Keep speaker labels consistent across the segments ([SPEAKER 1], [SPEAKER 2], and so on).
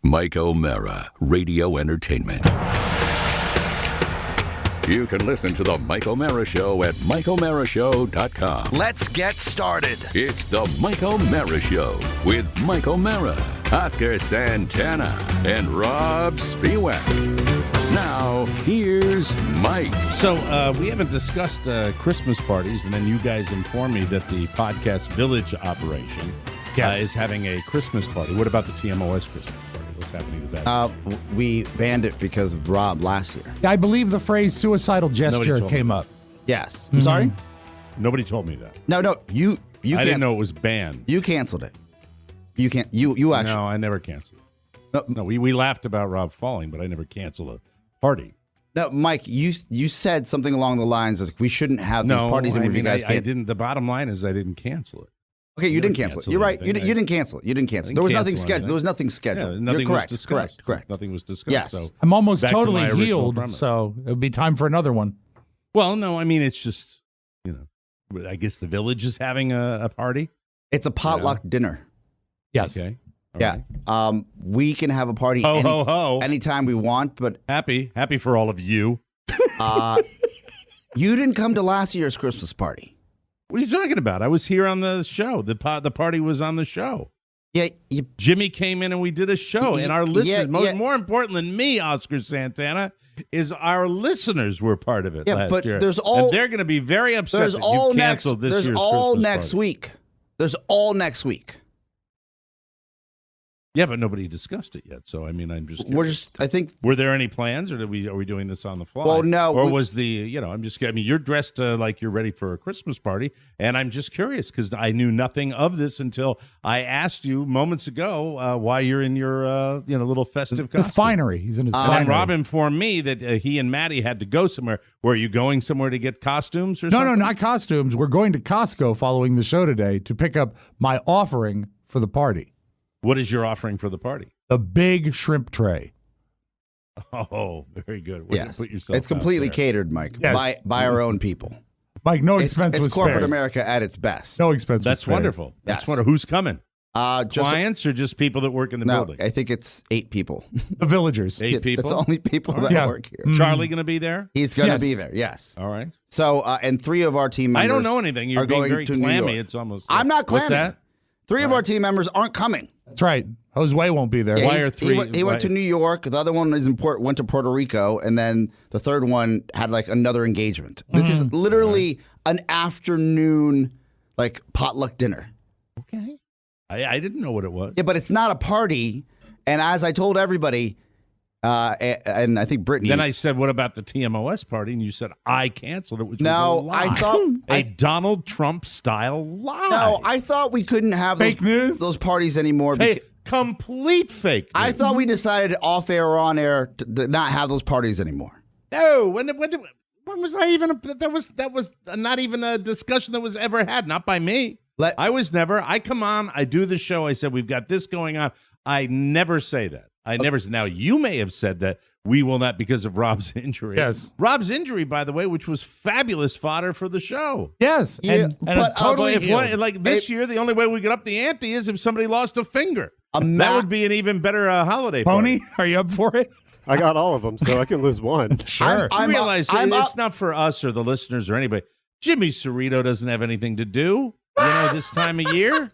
[SPEAKER 1] Mike O'Mara, Radio Entertainment. You can listen to the Mike O'Mara Show at MikeO'MaraShow.com.
[SPEAKER 2] Let's get started.
[SPEAKER 1] It's the Mike O'Mara Show with Mike O'Mara, Oscar Santana, and Rob Spiewak. Now, here's Mike.
[SPEAKER 3] So, we haven't discussed Christmas parties, and then you guys informed me that the Podcast Village operation is having a Christmas party. What about the TMOS Christmas party? What's happening to that?
[SPEAKER 4] We banned it because of Rob last year.
[SPEAKER 5] I believe the phrase suicidal gesture came up.
[SPEAKER 4] Yes. I'm sorry?
[SPEAKER 3] Nobody told me that.
[SPEAKER 4] No, you
[SPEAKER 3] I didn't know it was banned.
[SPEAKER 4] You canceled it. You can't. You actually.
[SPEAKER 3] No, I never canceled it. No, we laughed about Rob falling, but I never canceled a party.
[SPEAKER 4] No, Mike, you said something along the lines of we shouldn't have these parties anymore. You guys can't.
[SPEAKER 3] I didn't. The bottom line is I didn't cancel it.
[SPEAKER 4] Okay, you didn't cancel it. You're right. You didn't cancel it. You didn't cancel it. There was nothing scheduled. There was nothing scheduled.
[SPEAKER 3] Yeah, nothing
[SPEAKER 4] You're correct.
[SPEAKER 3] was discussed.
[SPEAKER 4] Correct.
[SPEAKER 3] Nothing was discussed.
[SPEAKER 4] Yes.
[SPEAKER 3] So
[SPEAKER 5] I'm almost
[SPEAKER 3] back to
[SPEAKER 5] totally
[SPEAKER 3] my original
[SPEAKER 5] healed,
[SPEAKER 3] premise.
[SPEAKER 5] so it would be time for another one.
[SPEAKER 3] Well, no, I mean, it's just, I guess the village is having a party.
[SPEAKER 4] It's a potluck dinner.
[SPEAKER 5] Yes.
[SPEAKER 3] Okay. All
[SPEAKER 4] Yeah.
[SPEAKER 3] right.
[SPEAKER 4] We can have a party
[SPEAKER 3] Ho, ho, ho.
[SPEAKER 4] anytime we want, but
[SPEAKER 3] Happy for all of you.
[SPEAKER 4] you didn't come to last year's Christmas party.
[SPEAKER 3] What are you talking about? I was here on the show. The party was on the show.
[SPEAKER 4] Yeah,
[SPEAKER 3] Jimmy came in and we did a show. And our listeners,
[SPEAKER 4] yeah.
[SPEAKER 3] more important than me, Oscar Santana, is our listeners were part of it
[SPEAKER 4] Yeah,
[SPEAKER 3] last
[SPEAKER 4] but
[SPEAKER 3] year.
[SPEAKER 4] there's all-
[SPEAKER 3] and they're going to be very upset
[SPEAKER 4] there's
[SPEAKER 3] that
[SPEAKER 4] all
[SPEAKER 3] you
[SPEAKER 4] next.
[SPEAKER 3] canceled this
[SPEAKER 4] There's
[SPEAKER 3] year's
[SPEAKER 4] all
[SPEAKER 3] Christmas
[SPEAKER 4] next
[SPEAKER 3] party.
[SPEAKER 4] week. There's all next week.
[SPEAKER 3] Yeah, but nobody discussed it yet. So I mean, I'm just.
[SPEAKER 4] We're
[SPEAKER 3] curious.
[SPEAKER 4] just. I think.
[SPEAKER 3] Were there any plans, or are we doing this on the fly?
[SPEAKER 4] Well, no,
[SPEAKER 3] Or was the I'm just. I mean, you're dressed like you're ready for a Christmas party, and I'm just curious because I knew nothing of this until I asked you moments ago why you're in your little festive
[SPEAKER 5] The
[SPEAKER 3] costume.
[SPEAKER 5] finery. He's in his
[SPEAKER 3] And
[SPEAKER 5] finery.
[SPEAKER 3] Rob informed me that he and Maddie had to go somewhere. Were you going somewhere to get costumes or something?
[SPEAKER 5] No, not costumes. We're going to Costco following the show today to pick up my offering for the party.
[SPEAKER 3] What is your offering for the party?
[SPEAKER 5] The big shrimp tray.
[SPEAKER 3] Oh, very good. Way to
[SPEAKER 4] Yes,
[SPEAKER 3] put yourself
[SPEAKER 4] it's completely
[SPEAKER 3] out there.
[SPEAKER 4] catered, Mike,
[SPEAKER 5] Yes.
[SPEAKER 4] by our own people.
[SPEAKER 5] Mike, no
[SPEAKER 4] It's
[SPEAKER 5] expense was
[SPEAKER 4] corporate
[SPEAKER 5] spared.
[SPEAKER 4] America at its best.
[SPEAKER 5] No expense was
[SPEAKER 3] That's
[SPEAKER 5] spared.
[SPEAKER 3] wonderful. That's
[SPEAKER 4] Yes.
[SPEAKER 3] wonderful. Who's coming?
[SPEAKER 4] Just
[SPEAKER 3] Clients or just people that work in the
[SPEAKER 4] no.
[SPEAKER 3] building?
[SPEAKER 4] I think it's 8 people.
[SPEAKER 5] The villagers.
[SPEAKER 3] 8 people.
[SPEAKER 4] That's the only people that
[SPEAKER 5] Yeah.
[SPEAKER 4] work here.
[SPEAKER 3] Charlie going to be there?
[SPEAKER 4] He's going to
[SPEAKER 5] Yes.
[SPEAKER 4] be there. Yes.
[SPEAKER 3] All right.
[SPEAKER 4] So, and 3 of our team members.
[SPEAKER 3] I don't know anything. You're
[SPEAKER 4] are
[SPEAKER 3] being
[SPEAKER 4] going
[SPEAKER 3] very
[SPEAKER 4] to New
[SPEAKER 3] clammy.
[SPEAKER 4] York.
[SPEAKER 3] It's almost.
[SPEAKER 4] I'm not clammy.
[SPEAKER 3] What's that?
[SPEAKER 4] 3 of our team members aren't coming.
[SPEAKER 5] That's right. Josue won't be there.
[SPEAKER 4] Yeah,
[SPEAKER 3] Why
[SPEAKER 4] he's-
[SPEAKER 3] are 3?
[SPEAKER 4] He went to New York. The other one went to Puerto Rico, and then the third one had like another engagement. This is literally an afternoon like potluck dinner.
[SPEAKER 3] Okay. I didn't know what it was.
[SPEAKER 4] Yeah, but it's not a party. And as I told everybody, and I think Brittany.
[SPEAKER 3] Then I said, "What about the TMOS party?" And you said, "I canceled it." Which was a
[SPEAKER 4] no,
[SPEAKER 3] lie.
[SPEAKER 4] I thought
[SPEAKER 3] a Donald Trump style lie.
[SPEAKER 4] no, I thought we couldn't have
[SPEAKER 5] Fake news?
[SPEAKER 4] those parties anymore.
[SPEAKER 3] Hey, complete fake.
[SPEAKER 4] I
[SPEAKER 3] news.
[SPEAKER 4] thought we decided off air or on air to not have those parties anymore.
[SPEAKER 3] No, when was I even? That was not even a discussion that was ever had. Not by me. I was never. I come on. I do the show. I said we've got this going on. I never say that. I never say. Now you may have said that we will not because of Rob's injury.
[SPEAKER 5] Yes.
[SPEAKER 3] Rob's injury, by the way, which was fabulous fodder for the show.
[SPEAKER 5] Yes.
[SPEAKER 4] Yeah,
[SPEAKER 5] and
[SPEAKER 4] but
[SPEAKER 5] totally
[SPEAKER 3] If
[SPEAKER 5] healed.
[SPEAKER 3] like this year, the only way we get up the ante is if somebody lost a finger. That would be an even better holiday
[SPEAKER 5] Pony,
[SPEAKER 3] party.
[SPEAKER 5] are you up for it?
[SPEAKER 6] I got all of them, so I can lose one.
[SPEAKER 5] Sure.
[SPEAKER 3] I realize
[SPEAKER 4] I'm
[SPEAKER 3] it's
[SPEAKER 4] up.
[SPEAKER 3] not for us or the listeners or anybody. Jimmy Cerrito doesn't have anything to do, this time of year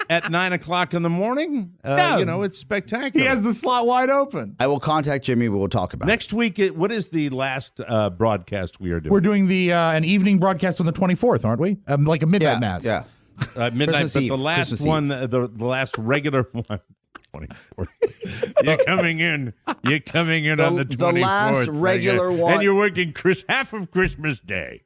[SPEAKER 3] at 9 o'clock in the morning.
[SPEAKER 5] No.
[SPEAKER 3] It's spectacular.
[SPEAKER 5] He has the slot wide open.
[SPEAKER 4] I will contact Jimmy. We will talk about it.
[SPEAKER 3] Next week, what is the last broadcast we are doing?
[SPEAKER 5] We're doing the an evening broadcast on the 24th, aren't we? Like a midnight mass.
[SPEAKER 4] Yeah.
[SPEAKER 3] Midnight,
[SPEAKER 4] Christmas
[SPEAKER 3] but
[SPEAKER 4] Eve.
[SPEAKER 3] the last
[SPEAKER 4] Christmas
[SPEAKER 3] one, the last regular one. 24th. You're coming in on the 24th.
[SPEAKER 4] The last regular one.
[SPEAKER 3] And you're working half of Christmas Day.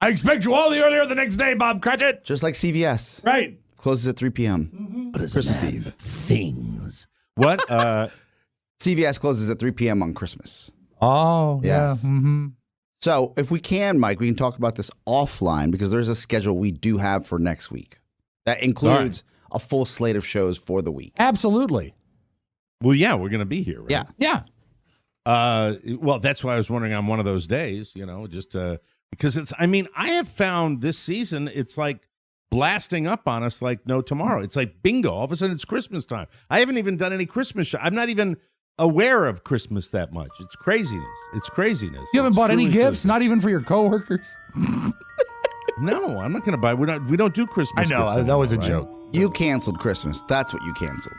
[SPEAKER 5] I expect you all the earlier the next day, Bob Cratchit.
[SPEAKER 4] Just like CVS.
[SPEAKER 5] Right.
[SPEAKER 4] Closes at 3 p.m. Christmas Eve.
[SPEAKER 3] Things. What?
[SPEAKER 4] CVS closes at 3 p.m. on Christmas.
[SPEAKER 5] Oh,
[SPEAKER 4] Yes.
[SPEAKER 5] yeah. Mm-hmm.
[SPEAKER 4] So if we can, Mike, we can talk about this offline because there's a schedule we do have for next week. That includes a full slate of shows for the week.
[SPEAKER 5] Absolutely.
[SPEAKER 3] Well, yeah, we're going to be here, right?
[SPEAKER 4] Yeah.
[SPEAKER 5] Yeah.
[SPEAKER 3] Well, that's why I was wondering on one of those days, just because I have found this season, it's like blasting up on us like no tomorrow. It's like bingo. All of a sudden, it's Christmas time. I haven't even done any Christmas. I'm not even aware of Christmas that much. It's craziness. It's craziness.
[SPEAKER 5] You haven't
[SPEAKER 3] It's
[SPEAKER 5] bought any
[SPEAKER 3] truly
[SPEAKER 5] gifts,
[SPEAKER 3] crazy.
[SPEAKER 5] not even for your coworkers.
[SPEAKER 3] No, I'm not going to buy. We don't do Christmas.
[SPEAKER 5] I know
[SPEAKER 3] gifts
[SPEAKER 5] that
[SPEAKER 3] anymore,
[SPEAKER 5] was a
[SPEAKER 3] right?
[SPEAKER 5] joke.
[SPEAKER 4] You canceled Christmas. That's what you canceled.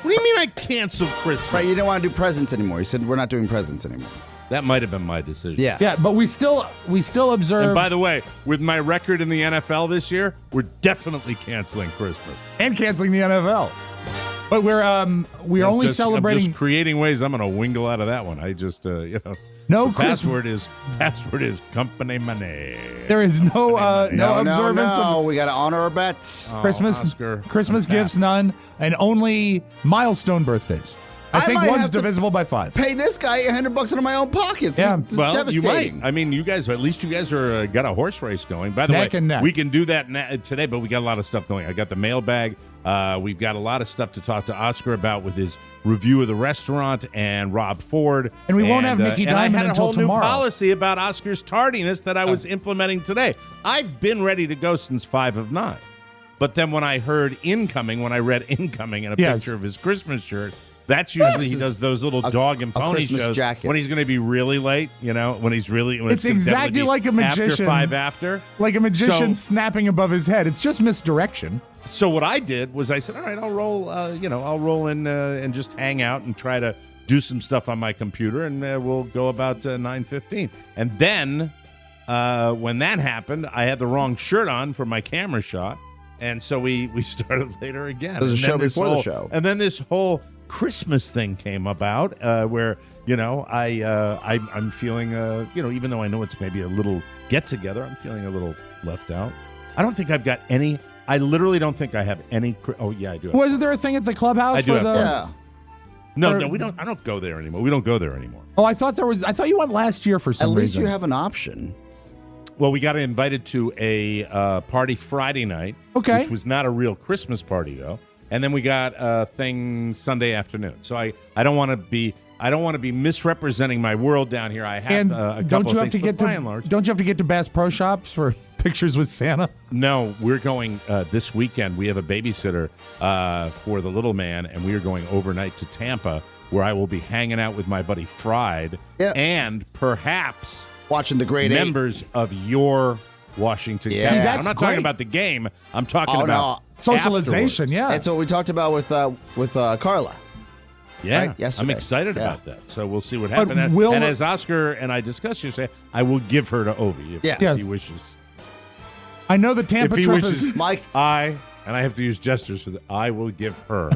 [SPEAKER 3] What do you mean I canceled Christmas?
[SPEAKER 4] Right? You didn't want to do presents anymore. You said we're not doing presents anymore.
[SPEAKER 3] That might have been my decision.
[SPEAKER 4] Yeah.
[SPEAKER 5] Yeah, but we still observe
[SPEAKER 3] And by the way, with my record in the NFL this year, we're definitely canceling Christmas.
[SPEAKER 5] and canceling the NFL. But we're only
[SPEAKER 3] I'm
[SPEAKER 5] celebrating.
[SPEAKER 3] just creating ways I'm going to wingle out of that one. I just
[SPEAKER 5] No
[SPEAKER 3] the
[SPEAKER 5] Christmas.
[SPEAKER 3] password is company money.
[SPEAKER 5] There is no observance
[SPEAKER 4] No,
[SPEAKER 5] of
[SPEAKER 4] we got to honor our bets.
[SPEAKER 5] Christmas.
[SPEAKER 3] Oscar,
[SPEAKER 5] Christmas
[SPEAKER 3] I'm
[SPEAKER 5] gifts,
[SPEAKER 3] passing.
[SPEAKER 5] none, and only milestone birthdays. I think
[SPEAKER 4] might
[SPEAKER 5] one's
[SPEAKER 4] have to
[SPEAKER 5] divisible by 5.
[SPEAKER 4] Pay this guy $100 out of my own pocket.
[SPEAKER 5] Yeah.
[SPEAKER 4] It's
[SPEAKER 3] Well,
[SPEAKER 4] devastating.
[SPEAKER 3] you might. I mean, you guys, at least you guys are got a horse race going. By the
[SPEAKER 5] Neck
[SPEAKER 3] way,
[SPEAKER 5] and neck.
[SPEAKER 3] we can do that today, but we got a lot of stuff going. I got the mailbag. We've got a lot of stuff to talk to Oscar about with his review of the restaurant and Rob Ford.
[SPEAKER 5] And we won't have Nikki
[SPEAKER 3] and I
[SPEAKER 5] Diamond
[SPEAKER 3] had a
[SPEAKER 5] until
[SPEAKER 3] whole
[SPEAKER 5] tomorrow.
[SPEAKER 3] new policy about Oscar's tardiness that I was implementing today. I've been ready to go since 5 of 9. But then when I heard incoming, when I read incoming and a
[SPEAKER 5] Yes.
[SPEAKER 3] picture of his Christmas shirt, that's usually he does those little dog and pony
[SPEAKER 4] Christmas
[SPEAKER 3] shows
[SPEAKER 4] jacket.
[SPEAKER 3] when he's going to be really late. When he's really when
[SPEAKER 5] It's
[SPEAKER 3] gonna
[SPEAKER 5] exactly
[SPEAKER 3] definitely be
[SPEAKER 5] like a magician.
[SPEAKER 3] after 5 after.
[SPEAKER 5] Like a magician
[SPEAKER 3] So-
[SPEAKER 5] snapping above his head. It's just misdirection.
[SPEAKER 3] So what I did was I said, all right, I'll roll. I'll roll in and just hang out and try to do some stuff on my computer, and we'll go about 9:15. And then when that happened, I had the wrong shirt on for my camera shot, and so we started later again.
[SPEAKER 4] There was a
[SPEAKER 3] And
[SPEAKER 4] show
[SPEAKER 3] then this
[SPEAKER 4] before the
[SPEAKER 3] whole-
[SPEAKER 4] show.
[SPEAKER 3] and then this whole Christmas thing came about, where I'm feeling even though I know it's maybe a little get together, I'm feeling a little left out. I don't think I've got any. I literally don't think I have any. Oh yeah, I do.
[SPEAKER 5] Wasn't there a thing at the clubhouse
[SPEAKER 3] I do
[SPEAKER 5] for
[SPEAKER 3] have-
[SPEAKER 5] the?
[SPEAKER 4] Yeah.
[SPEAKER 3] No, we don't. I don't go there anymore. We don't go there anymore.
[SPEAKER 5] Oh, I thought there was. I thought you went last year for
[SPEAKER 4] At
[SPEAKER 5] some
[SPEAKER 4] least
[SPEAKER 5] reason.
[SPEAKER 4] you have an option.
[SPEAKER 3] Well, we got invited to a party Friday night,
[SPEAKER 5] Okay.
[SPEAKER 3] which was not a real Christmas party though. And then we got a thing Sunday afternoon. So I don't want to be misrepresenting my world down here. I have
[SPEAKER 5] and
[SPEAKER 3] a couple
[SPEAKER 5] don't you
[SPEAKER 3] of
[SPEAKER 5] have to
[SPEAKER 3] things,
[SPEAKER 5] get
[SPEAKER 3] but by and large,
[SPEAKER 5] Don't you have to get to Bass Pro Shops for pictures with Santa?
[SPEAKER 3] No, we're going this weekend. We have a babysitter for the little man, and we are going overnight to Tampa, where I will be hanging out with my buddy Fried
[SPEAKER 4] Yeah.
[SPEAKER 3] and perhaps
[SPEAKER 4] Watching the Great
[SPEAKER 3] members of your Washington.
[SPEAKER 4] Yeah.
[SPEAKER 3] Capitals.
[SPEAKER 4] See,
[SPEAKER 5] that's
[SPEAKER 3] I'm not
[SPEAKER 5] great.
[SPEAKER 3] talking about the game. I'm talking
[SPEAKER 4] Oh,
[SPEAKER 3] about
[SPEAKER 5] Socialization,
[SPEAKER 3] afterwards.
[SPEAKER 5] yeah.
[SPEAKER 4] Eight. That's what we talked about with Carla.
[SPEAKER 3] Yeah,
[SPEAKER 4] Right, yesterday.
[SPEAKER 3] I'm excited
[SPEAKER 4] Yeah.
[SPEAKER 3] about that. So we'll see what happens. And,
[SPEAKER 5] will-
[SPEAKER 3] and as Oscar and I discussed yesterday, I will give her to Ovi if,
[SPEAKER 4] Yeah.
[SPEAKER 3] if
[SPEAKER 5] Yes.
[SPEAKER 3] he wishes.
[SPEAKER 5] I know the Tampa
[SPEAKER 3] If he
[SPEAKER 5] trip
[SPEAKER 3] wishes,
[SPEAKER 5] is.
[SPEAKER 4] Mike,
[SPEAKER 3] I have to use gestures for that. I will give her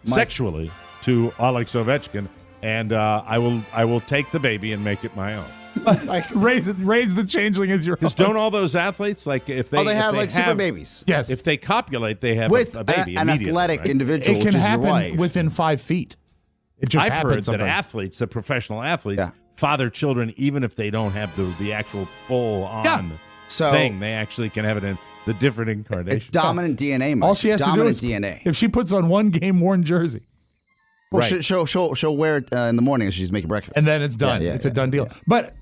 [SPEAKER 3] sexually to Alex Ovechkin, and I will take the baby and make it my own.
[SPEAKER 5] raise the changeling as your.
[SPEAKER 3] Because don't all those athletes if they
[SPEAKER 4] they
[SPEAKER 3] if
[SPEAKER 4] have
[SPEAKER 3] they
[SPEAKER 4] like super babies.
[SPEAKER 5] Yes.
[SPEAKER 3] if they copulate they have
[SPEAKER 4] With
[SPEAKER 3] a baby
[SPEAKER 4] an
[SPEAKER 3] immediately,
[SPEAKER 4] athletic
[SPEAKER 3] right?
[SPEAKER 4] individual,
[SPEAKER 5] It
[SPEAKER 4] which
[SPEAKER 5] can
[SPEAKER 4] is
[SPEAKER 5] happen
[SPEAKER 4] your wife.
[SPEAKER 5] within 5 feet. It just
[SPEAKER 3] I've
[SPEAKER 5] happens
[SPEAKER 3] heard that
[SPEAKER 5] sometimes.
[SPEAKER 3] athletes, the professional athletes,
[SPEAKER 4] Yeah.
[SPEAKER 3] father children even if they don't have the actual full on
[SPEAKER 5] Yeah.
[SPEAKER 4] So-
[SPEAKER 3] thing. They actually can have it in the different incarnations.
[SPEAKER 4] It's dominant DNA, Mike.
[SPEAKER 5] All she has to do
[SPEAKER 4] dominant
[SPEAKER 5] is
[SPEAKER 4] DNA.
[SPEAKER 5] if she puts on one game worn jersey,
[SPEAKER 4] Well,
[SPEAKER 3] Right.
[SPEAKER 4] she'll wear it in the morning as she's making breakfast.
[SPEAKER 5] and then it's done.
[SPEAKER 4] Yeah, yeah,
[SPEAKER 5] it's a
[SPEAKER 4] yeah,
[SPEAKER 5] done deal.
[SPEAKER 4] yeah.
[SPEAKER 5] But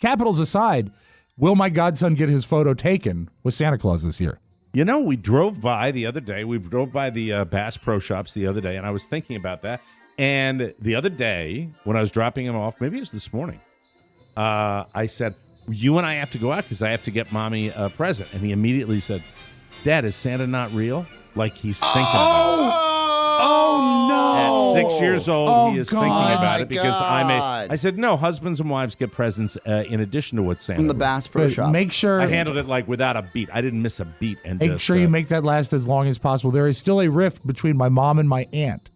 [SPEAKER 5] Capitals aside, will my godson get his photo taken with Santa Claus this year?
[SPEAKER 3] We drove by the other day. We drove by the Bass Pro Shops the other day, and I was thinking about that. And the other day, when I was dropping him off, maybe it was this morning, I said, you and I have to go out because I have to get Mommy a present. And he immediately said, Dad, is Santa not real? Like he's thinking about it.
[SPEAKER 5] Oh no!
[SPEAKER 3] At 6 years old,
[SPEAKER 5] Oh,
[SPEAKER 3] he is
[SPEAKER 5] God.
[SPEAKER 3] thinking about
[SPEAKER 4] My
[SPEAKER 3] it because
[SPEAKER 4] God.
[SPEAKER 3] I said, no, husbands and wives get presents in addition to what Santa
[SPEAKER 4] from the
[SPEAKER 3] would.
[SPEAKER 4] Bass Pro
[SPEAKER 5] But
[SPEAKER 4] Shop.
[SPEAKER 5] make sure
[SPEAKER 3] I handled it like without a beat. I didn't miss a beat. And
[SPEAKER 5] make
[SPEAKER 3] just,
[SPEAKER 5] sure you make that last as long as possible. There is still a rift between my mom and my aunt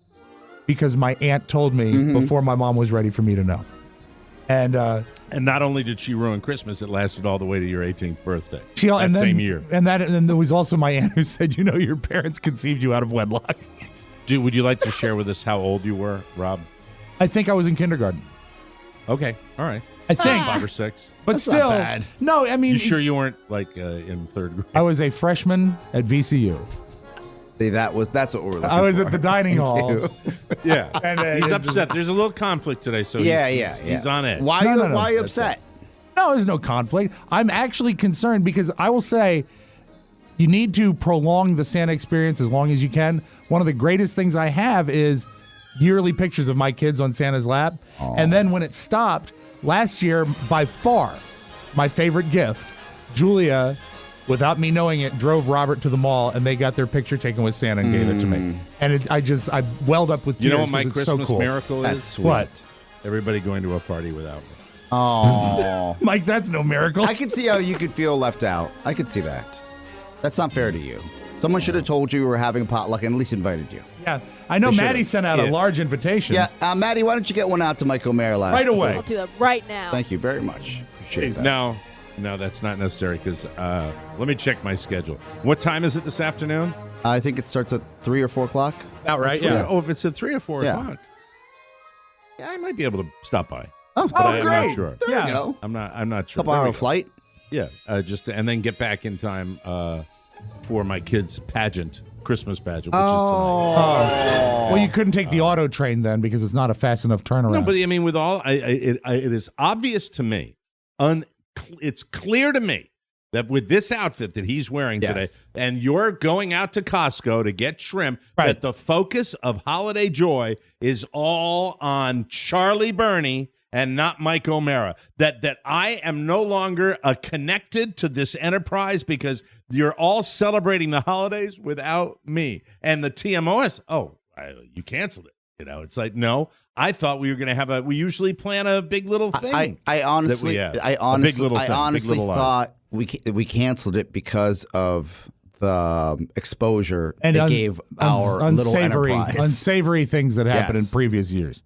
[SPEAKER 5] because my aunt told me
[SPEAKER 3] Mm-hmm.
[SPEAKER 5] before my mom was ready for me to know. And
[SPEAKER 3] And not only did she ruin Christmas, it lasted all the way to your 18th birthday.
[SPEAKER 5] she and then,
[SPEAKER 3] same year.
[SPEAKER 5] and then there was also my aunt who said, your parents conceived you out of wedlock.
[SPEAKER 3] Dude, would you like to share with us how old you were, Rob?
[SPEAKER 5] I think I was in kindergarten.
[SPEAKER 3] Okay, all right.
[SPEAKER 5] I think,
[SPEAKER 3] 5 or 6.
[SPEAKER 5] but
[SPEAKER 4] That's not
[SPEAKER 5] still,
[SPEAKER 4] bad.
[SPEAKER 5] no. I mean,
[SPEAKER 3] You sure you weren't like in 3rd grade?
[SPEAKER 5] I was a freshman at VCU.
[SPEAKER 4] See, that's what we're looking
[SPEAKER 5] I was
[SPEAKER 4] for.
[SPEAKER 5] at the dining
[SPEAKER 4] Thank
[SPEAKER 5] hall.
[SPEAKER 4] you.
[SPEAKER 3] Yeah.
[SPEAKER 5] And,
[SPEAKER 3] He's upset. There's a little conflict today, so he's on edge.
[SPEAKER 4] Why
[SPEAKER 5] No,
[SPEAKER 4] you
[SPEAKER 5] no, no.
[SPEAKER 4] why are you
[SPEAKER 3] That's
[SPEAKER 4] upset?
[SPEAKER 5] No, there's no conflict. I'm actually concerned because I will say You need to prolong the Santa experience as long as you can. One of the greatest things I have is yearly pictures of my kids on Santa's lap. And then when it stopped, last year, by far, my favorite gift, Julia, without me knowing it, drove Robert to the mall, and they got their picture taken with Santa and gave it to me. And I welled up with tears.
[SPEAKER 3] You know what my
[SPEAKER 5] 'cause it's
[SPEAKER 3] Christmas
[SPEAKER 5] so cool.
[SPEAKER 3] miracle
[SPEAKER 4] That's
[SPEAKER 3] is?
[SPEAKER 4] sweet.
[SPEAKER 5] What?
[SPEAKER 3] Everybody going to a party without me.
[SPEAKER 4] Oh,
[SPEAKER 5] Mike, that's no miracle.
[SPEAKER 4] I can see how you could feel left out. I could see that. That's not fair to you. Someone should have told you we were having a potluck and at least invited you.
[SPEAKER 5] Yeah, I know
[SPEAKER 4] They should've.
[SPEAKER 5] Maddie sent out a
[SPEAKER 3] Yeah.
[SPEAKER 5] large invitation.
[SPEAKER 4] Yeah, Maddie, why don't you get one out to Mike O'Mara last?
[SPEAKER 5] Right away.
[SPEAKER 2] I'll do that right now.
[SPEAKER 4] Thank you very much. Appreciate that.
[SPEAKER 3] No, that's not necessary because let me check my schedule. What time is it this afternoon?
[SPEAKER 4] I think it starts at 3 or 4 o'clock.
[SPEAKER 5] About right,
[SPEAKER 3] Yeah.
[SPEAKER 5] yeah.
[SPEAKER 3] Oh, if it's at 3 or 4
[SPEAKER 4] Yeah.
[SPEAKER 3] o'clock. Yeah, I might be able to stop by.
[SPEAKER 4] Oh,
[SPEAKER 3] But I'm
[SPEAKER 5] great.
[SPEAKER 3] not sure.
[SPEAKER 4] there
[SPEAKER 5] Yeah.
[SPEAKER 4] you go.
[SPEAKER 3] I'm not sure.
[SPEAKER 4] Couple
[SPEAKER 3] There we
[SPEAKER 4] hour
[SPEAKER 3] go.
[SPEAKER 4] flight.
[SPEAKER 3] Yeah, and then get back in time for my kids' pageant, Christmas pageant, which is tonight.
[SPEAKER 5] Well, you couldn't take the auto train then because it's not a fast enough turnaround.
[SPEAKER 3] No, but I mean, with all, it is obvious to me, it's clear to me that with this outfit that he's wearing today,
[SPEAKER 4] Yes.
[SPEAKER 3] and you're going out to Costco to get shrimp,
[SPEAKER 5] Right.
[SPEAKER 3] that the focus of holiday joy is all on Charlie Burney and not Mike O'Mara. That I am no longer connected to this enterprise because you're all celebrating the holidays without me. And the TMOS, you canceled it. You know, it's like, no, I thought we were going to have we usually plan a big little thing.
[SPEAKER 4] I honestly,
[SPEAKER 3] have.
[SPEAKER 4] I
[SPEAKER 3] A big little
[SPEAKER 4] honestly, I
[SPEAKER 3] thing, big
[SPEAKER 4] honestly
[SPEAKER 3] little life.
[SPEAKER 4] thought we canceled it because of the exposure
[SPEAKER 5] and
[SPEAKER 4] it gave our little enterprise.
[SPEAKER 5] unsavory things that happened
[SPEAKER 4] Yes.
[SPEAKER 5] in previous years.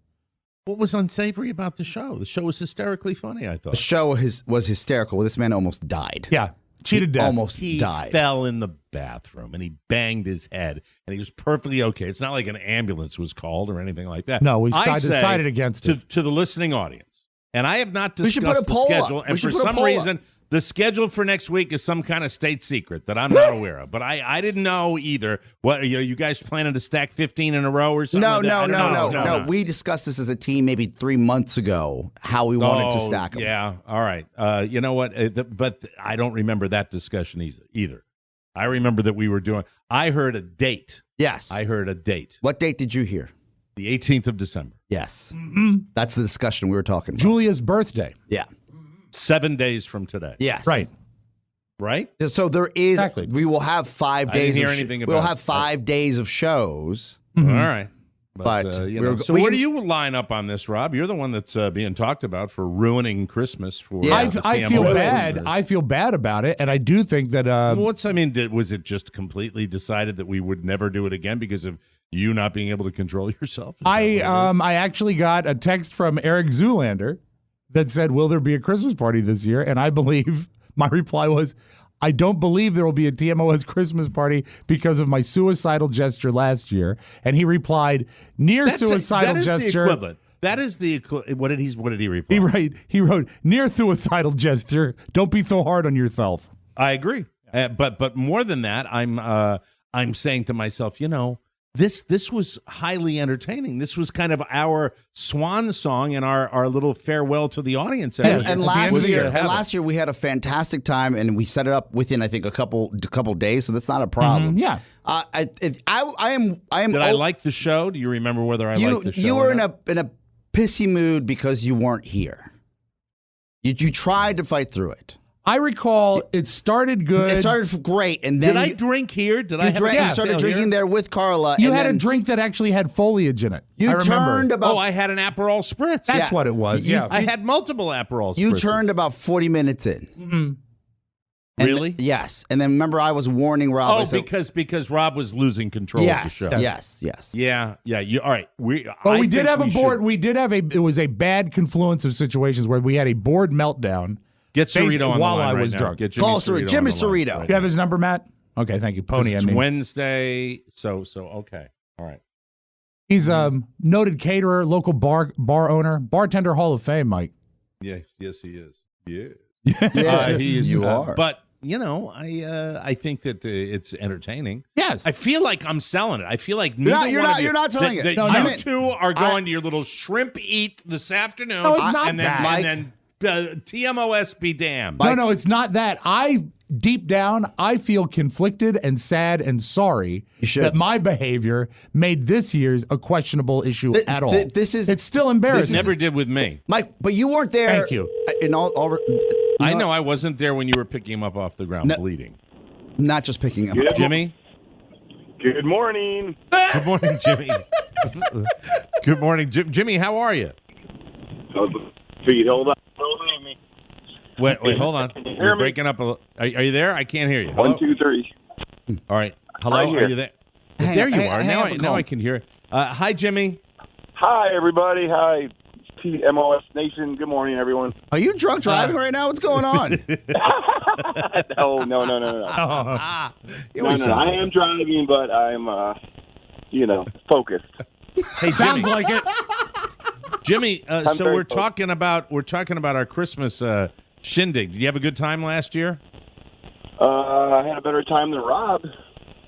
[SPEAKER 3] What was unsavory about the show? The show was hysterically funny, I
[SPEAKER 4] The
[SPEAKER 3] thought.
[SPEAKER 4] show was hysterical. This man almost died.
[SPEAKER 5] Yeah, cheated
[SPEAKER 4] He
[SPEAKER 5] death.
[SPEAKER 4] almost
[SPEAKER 3] He
[SPEAKER 4] died.
[SPEAKER 3] fell in the bathroom and he banged his head and he was perfectly okay. It's not like an ambulance was called or anything like that.
[SPEAKER 5] No, we
[SPEAKER 3] I
[SPEAKER 5] decided
[SPEAKER 3] say
[SPEAKER 5] against
[SPEAKER 3] to,
[SPEAKER 5] it.
[SPEAKER 3] to the listening audience. And I have not
[SPEAKER 4] We should put
[SPEAKER 3] discussed
[SPEAKER 4] a
[SPEAKER 3] the
[SPEAKER 4] poll up.
[SPEAKER 3] schedule.
[SPEAKER 4] We
[SPEAKER 3] And
[SPEAKER 4] should
[SPEAKER 3] for
[SPEAKER 4] put a
[SPEAKER 3] some
[SPEAKER 4] poll up.
[SPEAKER 3] reason, the schedule for next week is some kind of state secret that I'm not aware of. But I didn't know either. What are you guys planning to stack 15 in a row or something?
[SPEAKER 4] No,
[SPEAKER 3] like that? I don't know.
[SPEAKER 4] no. We discussed this as a team maybe 3 months ago, how we wanted to stack them.
[SPEAKER 3] Yeah, all right. You know what? But I don't remember that discussion either. I remember that we were doing. I heard a date.
[SPEAKER 4] Yes.
[SPEAKER 3] I heard a date.
[SPEAKER 4] What date did you hear?
[SPEAKER 3] The 18th of December.
[SPEAKER 4] Yes. That's the discussion we were talking about.
[SPEAKER 5] Julia's birthday.
[SPEAKER 4] Yeah.
[SPEAKER 3] 7 days from today.
[SPEAKER 4] Yes.
[SPEAKER 5] Right.
[SPEAKER 3] Right?
[SPEAKER 4] So there is.
[SPEAKER 5] Exactly.
[SPEAKER 4] We will have 5
[SPEAKER 3] I didn't
[SPEAKER 4] days.
[SPEAKER 3] hear
[SPEAKER 4] of
[SPEAKER 3] anything
[SPEAKER 4] we'll
[SPEAKER 3] about
[SPEAKER 4] have
[SPEAKER 3] it.
[SPEAKER 4] 5 days of shows.
[SPEAKER 3] All right.
[SPEAKER 4] But
[SPEAKER 3] you
[SPEAKER 4] we're-
[SPEAKER 3] know. So
[SPEAKER 4] we
[SPEAKER 3] where
[SPEAKER 4] can-
[SPEAKER 3] do you line up on this, Rob? You're the one that's being talked about for ruining Christmas for.
[SPEAKER 4] Yeah.
[SPEAKER 3] the
[SPEAKER 5] I feel
[SPEAKER 3] TMO
[SPEAKER 5] bad.
[SPEAKER 3] listeners.
[SPEAKER 5] I feel bad about it, and I do think that.
[SPEAKER 3] Was it just completely decided that we would never do it again because of you not being able to control yourself? Is that what it is?
[SPEAKER 5] I actually got a text from Eric Zoolander that said, "Will there be a Christmas party this year?" And I believe my reply was, "I don't believe there will be a TMOS Christmas party because of my suicidal gesture last year." And he replied, "Near suicidal
[SPEAKER 3] that is
[SPEAKER 5] gesture."
[SPEAKER 3] The equivalent. That is the what did he reply?
[SPEAKER 5] He wrote, "Near suicidal gesture. Don't be so hard on yourself."
[SPEAKER 3] I agree. But more than that, I'm saying to myself, you know, this was highly entertaining. This was kind of our swan song and our little farewell to the audience.
[SPEAKER 4] And,
[SPEAKER 3] At
[SPEAKER 4] and
[SPEAKER 3] the
[SPEAKER 4] last
[SPEAKER 3] end of the
[SPEAKER 4] year,
[SPEAKER 3] year.
[SPEAKER 4] we had a fantastic time, and we set it up within I think a couple days, so that's not a problem.
[SPEAKER 5] Yeah.
[SPEAKER 4] I am.
[SPEAKER 3] Did I like the show? Do you remember whether I liked the show?
[SPEAKER 4] You
[SPEAKER 3] or
[SPEAKER 4] were in
[SPEAKER 3] not?
[SPEAKER 4] a pissy mood because you weren't here. You tried to fight through it.
[SPEAKER 5] I recall it started good.
[SPEAKER 4] It started great, and then
[SPEAKER 3] Did I drink here? Did I have a
[SPEAKER 4] you started
[SPEAKER 3] cocktail
[SPEAKER 4] drinking
[SPEAKER 3] here?
[SPEAKER 4] there with Carla.
[SPEAKER 5] You
[SPEAKER 4] and
[SPEAKER 5] had a
[SPEAKER 4] then
[SPEAKER 5] drink that actually had foliage in it.
[SPEAKER 4] You
[SPEAKER 5] I remember.
[SPEAKER 4] turned about.
[SPEAKER 3] Oh, I had an Aperol Spritz.
[SPEAKER 5] That's
[SPEAKER 4] yeah.
[SPEAKER 5] what it was.
[SPEAKER 4] You-
[SPEAKER 5] Yeah.
[SPEAKER 3] I had multiple Aperol Spritzes.
[SPEAKER 4] you turned about 40 minutes in. And
[SPEAKER 3] Really?
[SPEAKER 4] yes, and then remember I was warning Rob. I
[SPEAKER 3] Oh,
[SPEAKER 4] said,
[SPEAKER 3] because Rob was losing control
[SPEAKER 4] yes,
[SPEAKER 3] of the show.
[SPEAKER 4] yes.
[SPEAKER 3] Yeah. You, all right.
[SPEAKER 5] Well,
[SPEAKER 3] I
[SPEAKER 5] we did
[SPEAKER 3] think
[SPEAKER 5] have a
[SPEAKER 3] we
[SPEAKER 5] board.
[SPEAKER 3] should
[SPEAKER 5] We did have it was a bad confluence of situations where we had a board meltdown.
[SPEAKER 3] Get Cerrito on
[SPEAKER 5] while
[SPEAKER 3] the line
[SPEAKER 5] I
[SPEAKER 3] right
[SPEAKER 5] was
[SPEAKER 3] now.
[SPEAKER 5] drunk.
[SPEAKER 3] Get Jimmy
[SPEAKER 4] Call
[SPEAKER 3] Cerrito.
[SPEAKER 4] Jimmy
[SPEAKER 3] on the line
[SPEAKER 4] Cerrito.
[SPEAKER 3] right
[SPEAKER 5] You have
[SPEAKER 3] now.
[SPEAKER 5] his number, Matt? Okay, thank you. Pony, I
[SPEAKER 3] It's
[SPEAKER 5] mean.
[SPEAKER 3] Wednesday. So okay. All right.
[SPEAKER 5] He's noted caterer, local bar owner, bartender Hall of Fame, Mike.
[SPEAKER 3] Yes, he is. Yeah.
[SPEAKER 4] Yes,
[SPEAKER 3] He is.
[SPEAKER 4] you are.
[SPEAKER 3] But you know, I think that it's entertaining.
[SPEAKER 5] Yes.
[SPEAKER 3] I feel like I'm selling it. I feel like
[SPEAKER 4] You're not-
[SPEAKER 3] neither
[SPEAKER 4] you're
[SPEAKER 3] one
[SPEAKER 4] not-
[SPEAKER 3] of you,
[SPEAKER 4] you're not selling it.
[SPEAKER 3] that
[SPEAKER 5] No,
[SPEAKER 3] you
[SPEAKER 5] no.
[SPEAKER 3] two are going to your little shrimp eat this afternoon.
[SPEAKER 5] No, it's not
[SPEAKER 3] and then,
[SPEAKER 5] that.
[SPEAKER 3] And then TMOS be damned.
[SPEAKER 5] No, it's not that. I deep down, I feel conflicted and sad and sorry
[SPEAKER 4] should.
[SPEAKER 5] that my behavior made this year's a questionable issue at all. It's still embarrassing.
[SPEAKER 3] Never did with me.
[SPEAKER 4] Mike, but you weren't there.
[SPEAKER 5] Thank you.
[SPEAKER 4] In
[SPEAKER 3] I know I wasn't there when you were picking him up off the ground bleeding.
[SPEAKER 4] Not just picking him
[SPEAKER 2] Yeah.
[SPEAKER 4] up.
[SPEAKER 3] Jimmy?
[SPEAKER 2] Good morning.
[SPEAKER 3] Good morning, Jimmy. Good morning, Jimmy. How are you?
[SPEAKER 2] Feet, hold on. Hold me.
[SPEAKER 3] Wait, hold on.
[SPEAKER 2] Can you hear
[SPEAKER 3] You're
[SPEAKER 2] me?
[SPEAKER 3] breaking up. Are you there? I can't hear you. Hello?
[SPEAKER 2] 1, 2, 3.
[SPEAKER 3] All right. Hello?
[SPEAKER 2] Right here.
[SPEAKER 3] Are you there?
[SPEAKER 4] Hang
[SPEAKER 3] there
[SPEAKER 4] on,
[SPEAKER 3] you
[SPEAKER 4] hang-
[SPEAKER 3] are.
[SPEAKER 4] hang up
[SPEAKER 3] Now
[SPEAKER 4] and call.
[SPEAKER 3] I can hear. Hi, Jimmy.
[SPEAKER 2] Hi, everybody. Hi, TMOS Nation. Good morning, everyone.
[SPEAKER 4] Are you drunk driving right now? What's going on?
[SPEAKER 2] No. No. I am driving, but I'm, focused.
[SPEAKER 3] Hey,
[SPEAKER 5] Sounds
[SPEAKER 3] Jimmy.
[SPEAKER 5] like it.
[SPEAKER 3] Jimmy, so
[SPEAKER 2] very
[SPEAKER 3] we're
[SPEAKER 2] close.
[SPEAKER 3] talking about our Christmas shindig. Did you have a good time last year?
[SPEAKER 2] I had a better time than Rob.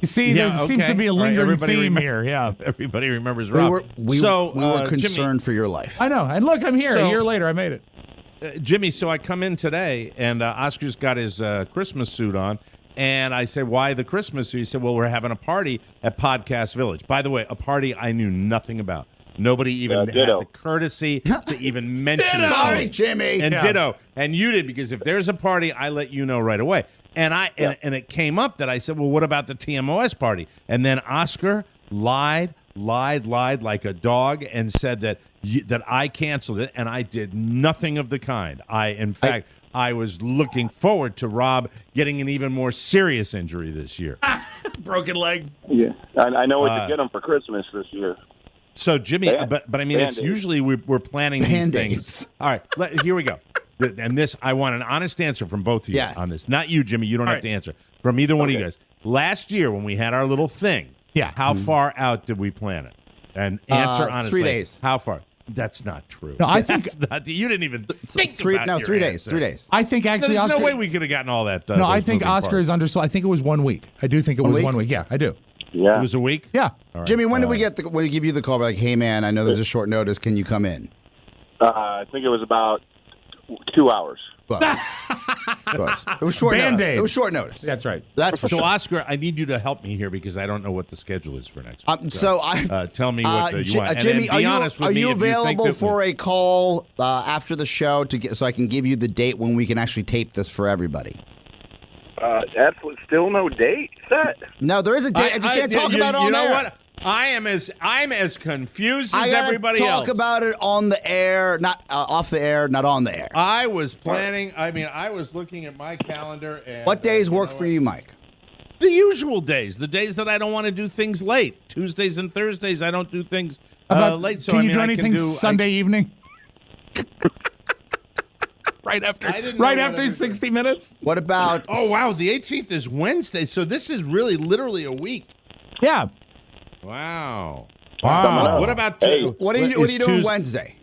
[SPEAKER 5] You see,
[SPEAKER 3] Yeah,
[SPEAKER 5] there seems
[SPEAKER 3] okay.
[SPEAKER 5] to be a
[SPEAKER 3] All right,
[SPEAKER 5] lingering
[SPEAKER 3] everybody
[SPEAKER 5] theme
[SPEAKER 3] remem-
[SPEAKER 5] here. Yeah,
[SPEAKER 3] Everybody remembers
[SPEAKER 4] we
[SPEAKER 3] Rob.
[SPEAKER 4] were
[SPEAKER 3] Jimmy,
[SPEAKER 4] concerned for your life.
[SPEAKER 5] I know. And look, I'm here.
[SPEAKER 3] So-
[SPEAKER 5] a year later, I made it.
[SPEAKER 3] Jimmy, so I come in today, and Oscar's got his Christmas suit on, and I say, why the Christmas suit? He said, well, we're having a party at Podcast Village. By the way, a party I knew nothing about. Nobody even had
[SPEAKER 2] ditto.
[SPEAKER 3] the courtesy to even mention it.
[SPEAKER 4] Sorry, Jimmy.
[SPEAKER 3] And
[SPEAKER 5] Yeah.
[SPEAKER 3] ditto. And you did, because if there's a party, I let you know right away. And and it came up that I said, well, what about the TMOS party? And then Oscar lied like a dog and said that that I canceled it, and I did nothing of the kind. In fact, I was looking forward to Rob getting an even more serious injury this year.
[SPEAKER 5] Broken leg.
[SPEAKER 2] Yeah. I know what to get him for Christmas this year.
[SPEAKER 3] So, Jimmy, but I mean, it's
[SPEAKER 2] Band-Aids.
[SPEAKER 3] usually we're planning these
[SPEAKER 4] Band-Aids.
[SPEAKER 3] things. All right, here we go. And this, I want an honest answer from both of you
[SPEAKER 4] Yes.
[SPEAKER 3] on this. Not you, Jimmy. You don't have to answer. From either one of you guys. Last year, when we had our little thing,
[SPEAKER 5] Yeah.
[SPEAKER 3] how far out did we plan it? And answer honestly.
[SPEAKER 4] 3 days.
[SPEAKER 3] How far? That's not true.
[SPEAKER 5] No, I think-
[SPEAKER 3] That's not, you didn't even think
[SPEAKER 4] Three
[SPEAKER 3] about your
[SPEAKER 4] days.
[SPEAKER 3] answer.
[SPEAKER 4] 3 days.
[SPEAKER 5] I think
[SPEAKER 3] No,
[SPEAKER 5] actually,
[SPEAKER 3] there's
[SPEAKER 5] Oscar.
[SPEAKER 3] no way we could have gotten all that.
[SPEAKER 5] No, I
[SPEAKER 3] those
[SPEAKER 5] think
[SPEAKER 3] moving
[SPEAKER 5] Oscar
[SPEAKER 3] parts.
[SPEAKER 5] is undersold. I think it was 1 week. I do think it was
[SPEAKER 4] week?
[SPEAKER 5] 1 week. Yeah, I do.
[SPEAKER 2] Yeah.
[SPEAKER 3] It was a week?
[SPEAKER 5] Yeah.
[SPEAKER 3] All right.
[SPEAKER 4] Jimmy, when did we give you the call? Like, hey, man, I know there's a short notice. Can you come in?
[SPEAKER 2] I think it was about 2 hours.
[SPEAKER 4] Well, it was short notice.
[SPEAKER 5] Band-Aid.
[SPEAKER 4] It was short notice.
[SPEAKER 5] That's right.
[SPEAKER 4] That's for
[SPEAKER 3] So,
[SPEAKER 4] sure.
[SPEAKER 3] Oscar, I need you to help me here because I don't know what the schedule is for next week.
[SPEAKER 4] So I
[SPEAKER 3] Tell me what you want. And
[SPEAKER 4] Jimmy,
[SPEAKER 3] then be
[SPEAKER 4] are
[SPEAKER 3] honest
[SPEAKER 4] you,
[SPEAKER 3] with
[SPEAKER 4] are
[SPEAKER 3] me
[SPEAKER 4] you
[SPEAKER 3] if you think
[SPEAKER 4] available
[SPEAKER 3] that
[SPEAKER 4] for a call after the show to get so I can give you the date when we can actually tape this for everybody?
[SPEAKER 2] That's still no date set.
[SPEAKER 4] No, there is a date. I just can't talk about it on
[SPEAKER 3] you know
[SPEAKER 4] air.
[SPEAKER 3] what? I'm as confused
[SPEAKER 4] I
[SPEAKER 3] as
[SPEAKER 4] gotta
[SPEAKER 3] everybody
[SPEAKER 4] talk
[SPEAKER 3] else.
[SPEAKER 4] about it on the air, not off the air, not on the air.
[SPEAKER 3] I was planning. I mean, I was looking at my calendar. And,
[SPEAKER 4] What days work
[SPEAKER 3] know
[SPEAKER 4] for
[SPEAKER 3] what?
[SPEAKER 4] you, Mike?
[SPEAKER 3] The usual days. The days that I don't want to do things late. Tuesdays and Thursdays, I don't do things late. So
[SPEAKER 5] can
[SPEAKER 3] I
[SPEAKER 5] you
[SPEAKER 3] mean,
[SPEAKER 5] do
[SPEAKER 3] I
[SPEAKER 5] anything
[SPEAKER 3] can do,
[SPEAKER 5] Sunday evening? right after
[SPEAKER 3] I didn't know
[SPEAKER 5] right
[SPEAKER 3] what
[SPEAKER 5] after
[SPEAKER 3] I-
[SPEAKER 5] 60 minutes?
[SPEAKER 4] What about?
[SPEAKER 3] Oh wow, the 18th is Wednesday, so this is really literally a week.
[SPEAKER 5] Yeah.
[SPEAKER 3] Wow.
[SPEAKER 5] Wow.
[SPEAKER 3] What about
[SPEAKER 2] Hey.
[SPEAKER 4] What are you
[SPEAKER 3] is
[SPEAKER 4] doing
[SPEAKER 3] Tues-
[SPEAKER 4] Wednesday?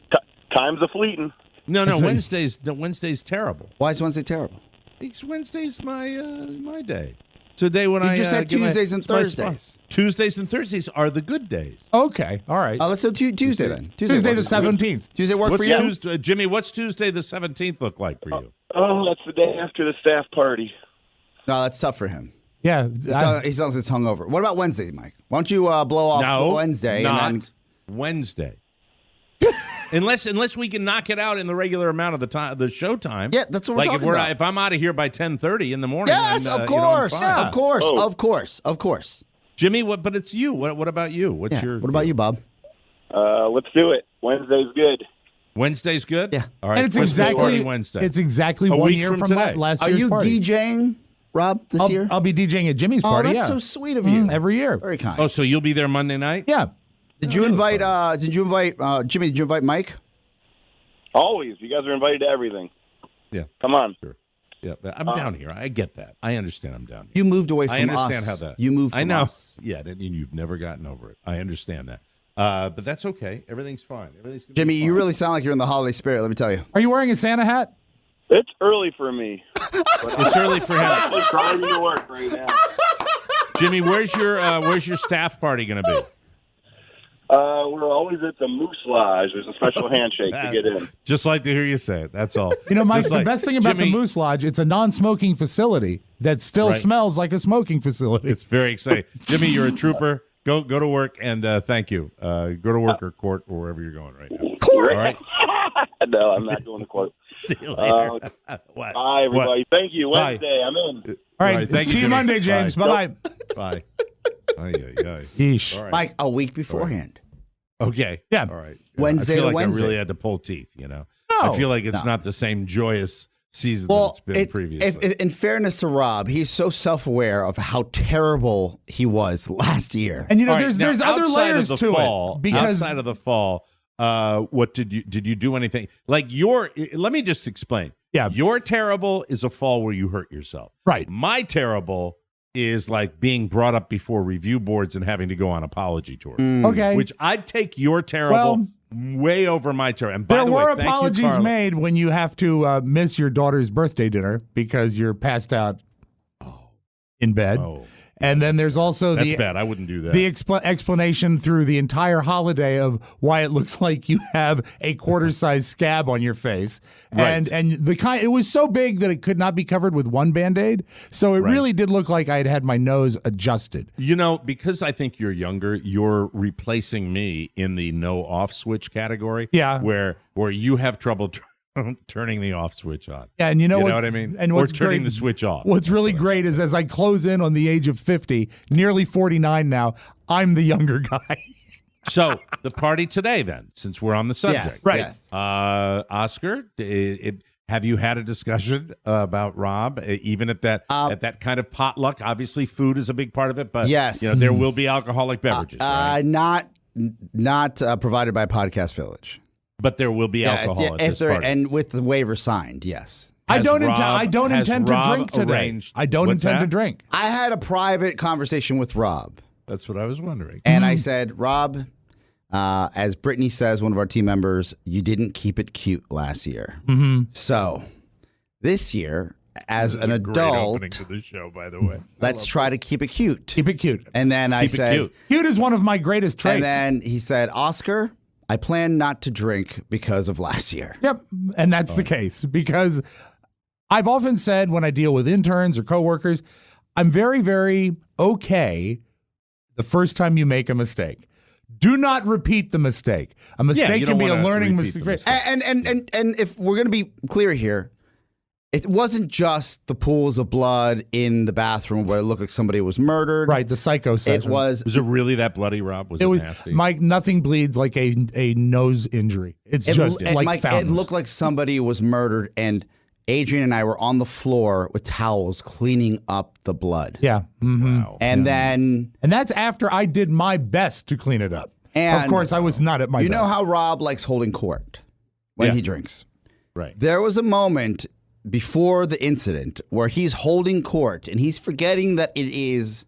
[SPEAKER 2] Time's a fleeting.
[SPEAKER 3] No,
[SPEAKER 5] That's it.
[SPEAKER 3] Wednesday's terrible.
[SPEAKER 4] Why is Wednesday terrible?
[SPEAKER 3] It's Wednesday's my day. It's a day when
[SPEAKER 4] You
[SPEAKER 3] I
[SPEAKER 4] just said
[SPEAKER 3] get my-
[SPEAKER 4] Tuesdays and
[SPEAKER 3] it's my spot.
[SPEAKER 4] Thursdays.
[SPEAKER 3] Tuesdays and Thursdays are the good days.
[SPEAKER 5] Okay. All right.
[SPEAKER 4] Let's do Tuesday then.
[SPEAKER 5] Tuesday the
[SPEAKER 4] works.
[SPEAKER 5] 17th.
[SPEAKER 4] Tuesday work
[SPEAKER 3] What's
[SPEAKER 4] for you?
[SPEAKER 3] Tuesday, Jimmy? What's Tuesday the 17th look like for you?
[SPEAKER 2] Oh, that's the day after the staff party.
[SPEAKER 4] No, that's tough for him.
[SPEAKER 5] Yeah.
[SPEAKER 4] He sounds it's hungover. What about Wednesday, Mike? Why don't you blow off
[SPEAKER 3] No,
[SPEAKER 4] Wednesday
[SPEAKER 3] not
[SPEAKER 4] and then
[SPEAKER 3] Wednesday. unless we can knock it out in the regular amount of the time, the show time.
[SPEAKER 4] Yeah, that's what we're
[SPEAKER 3] like
[SPEAKER 4] talking
[SPEAKER 3] if we're
[SPEAKER 4] about.
[SPEAKER 3] if I'm out of here by 10:30 in the morning.
[SPEAKER 4] yes,
[SPEAKER 3] then,
[SPEAKER 4] of
[SPEAKER 3] you know, I'm
[SPEAKER 4] course,
[SPEAKER 3] fine.
[SPEAKER 4] of course.
[SPEAKER 3] Jimmy, but it's you. What about you? What's
[SPEAKER 4] Yeah.
[SPEAKER 3] your?
[SPEAKER 4] What about you, Bob?
[SPEAKER 2] Let's do it. Wednesday's good.
[SPEAKER 3] Wednesday's good.
[SPEAKER 4] Yeah.
[SPEAKER 3] All right.
[SPEAKER 5] and it's
[SPEAKER 3] Christmas party
[SPEAKER 5] exactly
[SPEAKER 3] Wednesday.
[SPEAKER 5] It's exactly
[SPEAKER 3] A
[SPEAKER 5] 1
[SPEAKER 3] week
[SPEAKER 5] year
[SPEAKER 3] from
[SPEAKER 5] from
[SPEAKER 3] today.
[SPEAKER 5] last
[SPEAKER 4] Are
[SPEAKER 5] year's
[SPEAKER 4] you
[SPEAKER 5] party.
[SPEAKER 4] DJing, Rob, this year?
[SPEAKER 5] I'll be DJing at Jimmy's
[SPEAKER 4] Oh,
[SPEAKER 5] party.
[SPEAKER 4] that's
[SPEAKER 5] yeah.
[SPEAKER 4] so sweet of you.
[SPEAKER 5] Every year.
[SPEAKER 4] Very kind.
[SPEAKER 3] Oh, so you'll be there Monday night?
[SPEAKER 5] Yeah.
[SPEAKER 4] Did you invite Jimmy? Did you invite Mike?
[SPEAKER 2] Always. You guys are invited to everything.
[SPEAKER 3] Yeah.
[SPEAKER 2] Come on.
[SPEAKER 3] Sure. Yeah. I'm down here. I get that. I understand. I'm down here.
[SPEAKER 4] You moved away from
[SPEAKER 3] I understand
[SPEAKER 4] us.
[SPEAKER 3] how that.
[SPEAKER 4] You moved from
[SPEAKER 3] I know.
[SPEAKER 4] us.
[SPEAKER 3] Yeah, and you've never gotten over it. I understand that. But that's okay. Everything's fine. Everything's gonna be
[SPEAKER 4] Jimmy, you
[SPEAKER 3] fine.
[SPEAKER 4] really sound like you're in the holiday spirit, let me tell you.
[SPEAKER 5] Are you wearing a Santa hat?
[SPEAKER 2] It's early for me.
[SPEAKER 3] It's early for him.
[SPEAKER 2] I'm driving to work right now.
[SPEAKER 3] Jimmy, where's your staff party going to be?
[SPEAKER 2] We're always at the Moose Lodge. There's a special handshake to get in.
[SPEAKER 3] Just like to hear you say it. That's all.
[SPEAKER 5] You know, Mike,
[SPEAKER 3] Just
[SPEAKER 5] the
[SPEAKER 3] like,
[SPEAKER 5] best thing about
[SPEAKER 3] Jimmy,
[SPEAKER 5] the Moose Lodge, it's a non-smoking facility that still
[SPEAKER 3] Right.
[SPEAKER 5] smells like a smoking facility.
[SPEAKER 3] It's very exciting. Jimmy, you're a trooper. Go to work, and thank you. Go to work or court or wherever you're going right now.
[SPEAKER 5] Court?
[SPEAKER 3] All right.
[SPEAKER 2] No, I'm not going to court.
[SPEAKER 3] See you later. What?
[SPEAKER 2] Bye, everybody. Thank you.
[SPEAKER 3] Bye.
[SPEAKER 2] Wednesday, I'm in.
[SPEAKER 5] All right,
[SPEAKER 3] Thank you,
[SPEAKER 5] see you
[SPEAKER 3] Jimmy.
[SPEAKER 5] Monday, James.
[SPEAKER 3] Bye.
[SPEAKER 5] Bye-bye.
[SPEAKER 3] Bye. Ay, ay, ay.
[SPEAKER 5] Yeesh.
[SPEAKER 3] All right.
[SPEAKER 4] Like a week beforehand.
[SPEAKER 3] Okay.
[SPEAKER 5] Yeah.
[SPEAKER 3] All right.
[SPEAKER 4] Wednesday
[SPEAKER 3] I feel
[SPEAKER 4] to
[SPEAKER 3] like
[SPEAKER 4] Wednesday.
[SPEAKER 3] I really had to pull teeth, you know.
[SPEAKER 5] No.
[SPEAKER 3] I feel like it's
[SPEAKER 4] No.
[SPEAKER 3] not the same joyous season that
[SPEAKER 4] Well,
[SPEAKER 3] it's been previously.
[SPEAKER 4] if in fairness to Rob, he's so self-aware of how terrible he was last year.
[SPEAKER 5] And, you know,
[SPEAKER 3] All right,
[SPEAKER 5] there's
[SPEAKER 3] now,
[SPEAKER 5] other
[SPEAKER 3] outside of
[SPEAKER 5] layers
[SPEAKER 3] the
[SPEAKER 5] to
[SPEAKER 3] fall,
[SPEAKER 5] it. Because
[SPEAKER 3] outside of the fall, what did you do anything like let me just explain.
[SPEAKER 5] Yeah.
[SPEAKER 3] Your terrible is a fall where you hurt yourself.
[SPEAKER 5] Right.
[SPEAKER 3] My terrible is like being brought up before review boards and having to go on apology tours.
[SPEAKER 5] Okay.
[SPEAKER 3] Which I'd take your terrible way over my terrible. And by
[SPEAKER 5] there
[SPEAKER 3] the way,
[SPEAKER 5] were
[SPEAKER 3] thank you,
[SPEAKER 5] apologies
[SPEAKER 3] Carla.
[SPEAKER 5] made when you have to miss your daughter's birthday dinner because you're passed out in bed.
[SPEAKER 3] Oh,
[SPEAKER 5] And then there's also
[SPEAKER 3] that's
[SPEAKER 5] the
[SPEAKER 3] bad. I wouldn't do that.
[SPEAKER 5] the explanation through the entire holiday of why it looks like you have a quarter-sized scab on your face,
[SPEAKER 3] Right.
[SPEAKER 5] and the kind it was so big that it could not be covered with one Band-Aid, so it
[SPEAKER 3] Right.
[SPEAKER 5] really did look like I had had my nose adjusted.
[SPEAKER 3] You know, because I think you're younger, you're replacing me in the no off switch category.
[SPEAKER 5] Yeah.
[SPEAKER 3] Where you have trouble turning the off switch on.
[SPEAKER 5] Yeah, and you know
[SPEAKER 3] what
[SPEAKER 5] what's-
[SPEAKER 3] I mean?
[SPEAKER 5] and
[SPEAKER 3] or
[SPEAKER 5] what's
[SPEAKER 3] turning
[SPEAKER 5] great-
[SPEAKER 3] the switch off.
[SPEAKER 5] What's really great is as I close in on the age of 50, nearly 49 now, I'm the younger guy.
[SPEAKER 3] So the party today, then, since we're on the subject,
[SPEAKER 4] Yes,
[SPEAKER 5] Right.
[SPEAKER 4] yes.
[SPEAKER 3] Oscar, have you had a discussion about Rob, even at that kind of potluck? Obviously, food is a big part of it, but
[SPEAKER 4] Yes.
[SPEAKER 3] you know, there will be alcoholic beverages, right?
[SPEAKER 4] Not provided by Podcast Village.
[SPEAKER 3] But there will be alcohol at this party.
[SPEAKER 4] And with the waiver signed, yes.
[SPEAKER 5] I
[SPEAKER 3] Has
[SPEAKER 5] don't
[SPEAKER 3] Rob- has
[SPEAKER 5] intend to
[SPEAKER 3] Rob
[SPEAKER 5] drink today.
[SPEAKER 3] arranged-
[SPEAKER 5] I don't
[SPEAKER 3] What's
[SPEAKER 5] intend to
[SPEAKER 3] that?
[SPEAKER 5] drink.
[SPEAKER 4] I had a private conversation with Rob,
[SPEAKER 3] That's what I was wondering.
[SPEAKER 4] and I said, Rob, as Brittany says, one of our team members, you didn't keep it cute last year.
[SPEAKER 5] Mm-hmm.
[SPEAKER 4] So this year, as an
[SPEAKER 3] Great opening
[SPEAKER 4] adult,
[SPEAKER 3] to the show, by the way.
[SPEAKER 4] let's try to keep it cute.
[SPEAKER 5] Keep it cute.
[SPEAKER 4] And then I
[SPEAKER 3] Keep it
[SPEAKER 4] said,
[SPEAKER 3] cute.
[SPEAKER 5] Cute is one of my greatest traits.
[SPEAKER 4] and then he said, Oscar, I plan not to drink because of last year.
[SPEAKER 5] Yep, and that's the case because I've often said when I deal with interns or coworkers, I'm very, very okay the first time you make a mistake. Do not repeat the mistake. A mistake
[SPEAKER 3] you
[SPEAKER 5] can
[SPEAKER 3] don't
[SPEAKER 5] be a
[SPEAKER 3] wanna
[SPEAKER 5] learning
[SPEAKER 3] repeat the
[SPEAKER 5] mistake.
[SPEAKER 3] mistake.
[SPEAKER 4] And if we're going to be clear here, it wasn't just the pools of blood in the bathroom where it looked like somebody was murdered.
[SPEAKER 5] Right, the psycho
[SPEAKER 4] It
[SPEAKER 5] session.
[SPEAKER 4] was
[SPEAKER 3] Was it really that bloody, Rob? Was it,
[SPEAKER 5] It was
[SPEAKER 3] nasty?
[SPEAKER 5] Mike. Nothing bleeds like a nose injury. It's just
[SPEAKER 4] and
[SPEAKER 5] like
[SPEAKER 4] Mike, it
[SPEAKER 5] fountains.
[SPEAKER 4] looked like somebody was murdered, and Adrian and I were on the floor with towels cleaning up the blood.
[SPEAKER 5] yeah. Mhm.
[SPEAKER 3] Wow.
[SPEAKER 4] And then
[SPEAKER 5] And that's after I did my best to clean it up.
[SPEAKER 4] And
[SPEAKER 5] of course, I was not at my
[SPEAKER 4] you
[SPEAKER 5] best.
[SPEAKER 4] know how Rob likes holding court when
[SPEAKER 3] Yeah.
[SPEAKER 4] he drinks.
[SPEAKER 3] Right.
[SPEAKER 4] There was a moment before the incident where he's holding court and he's forgetting that it is,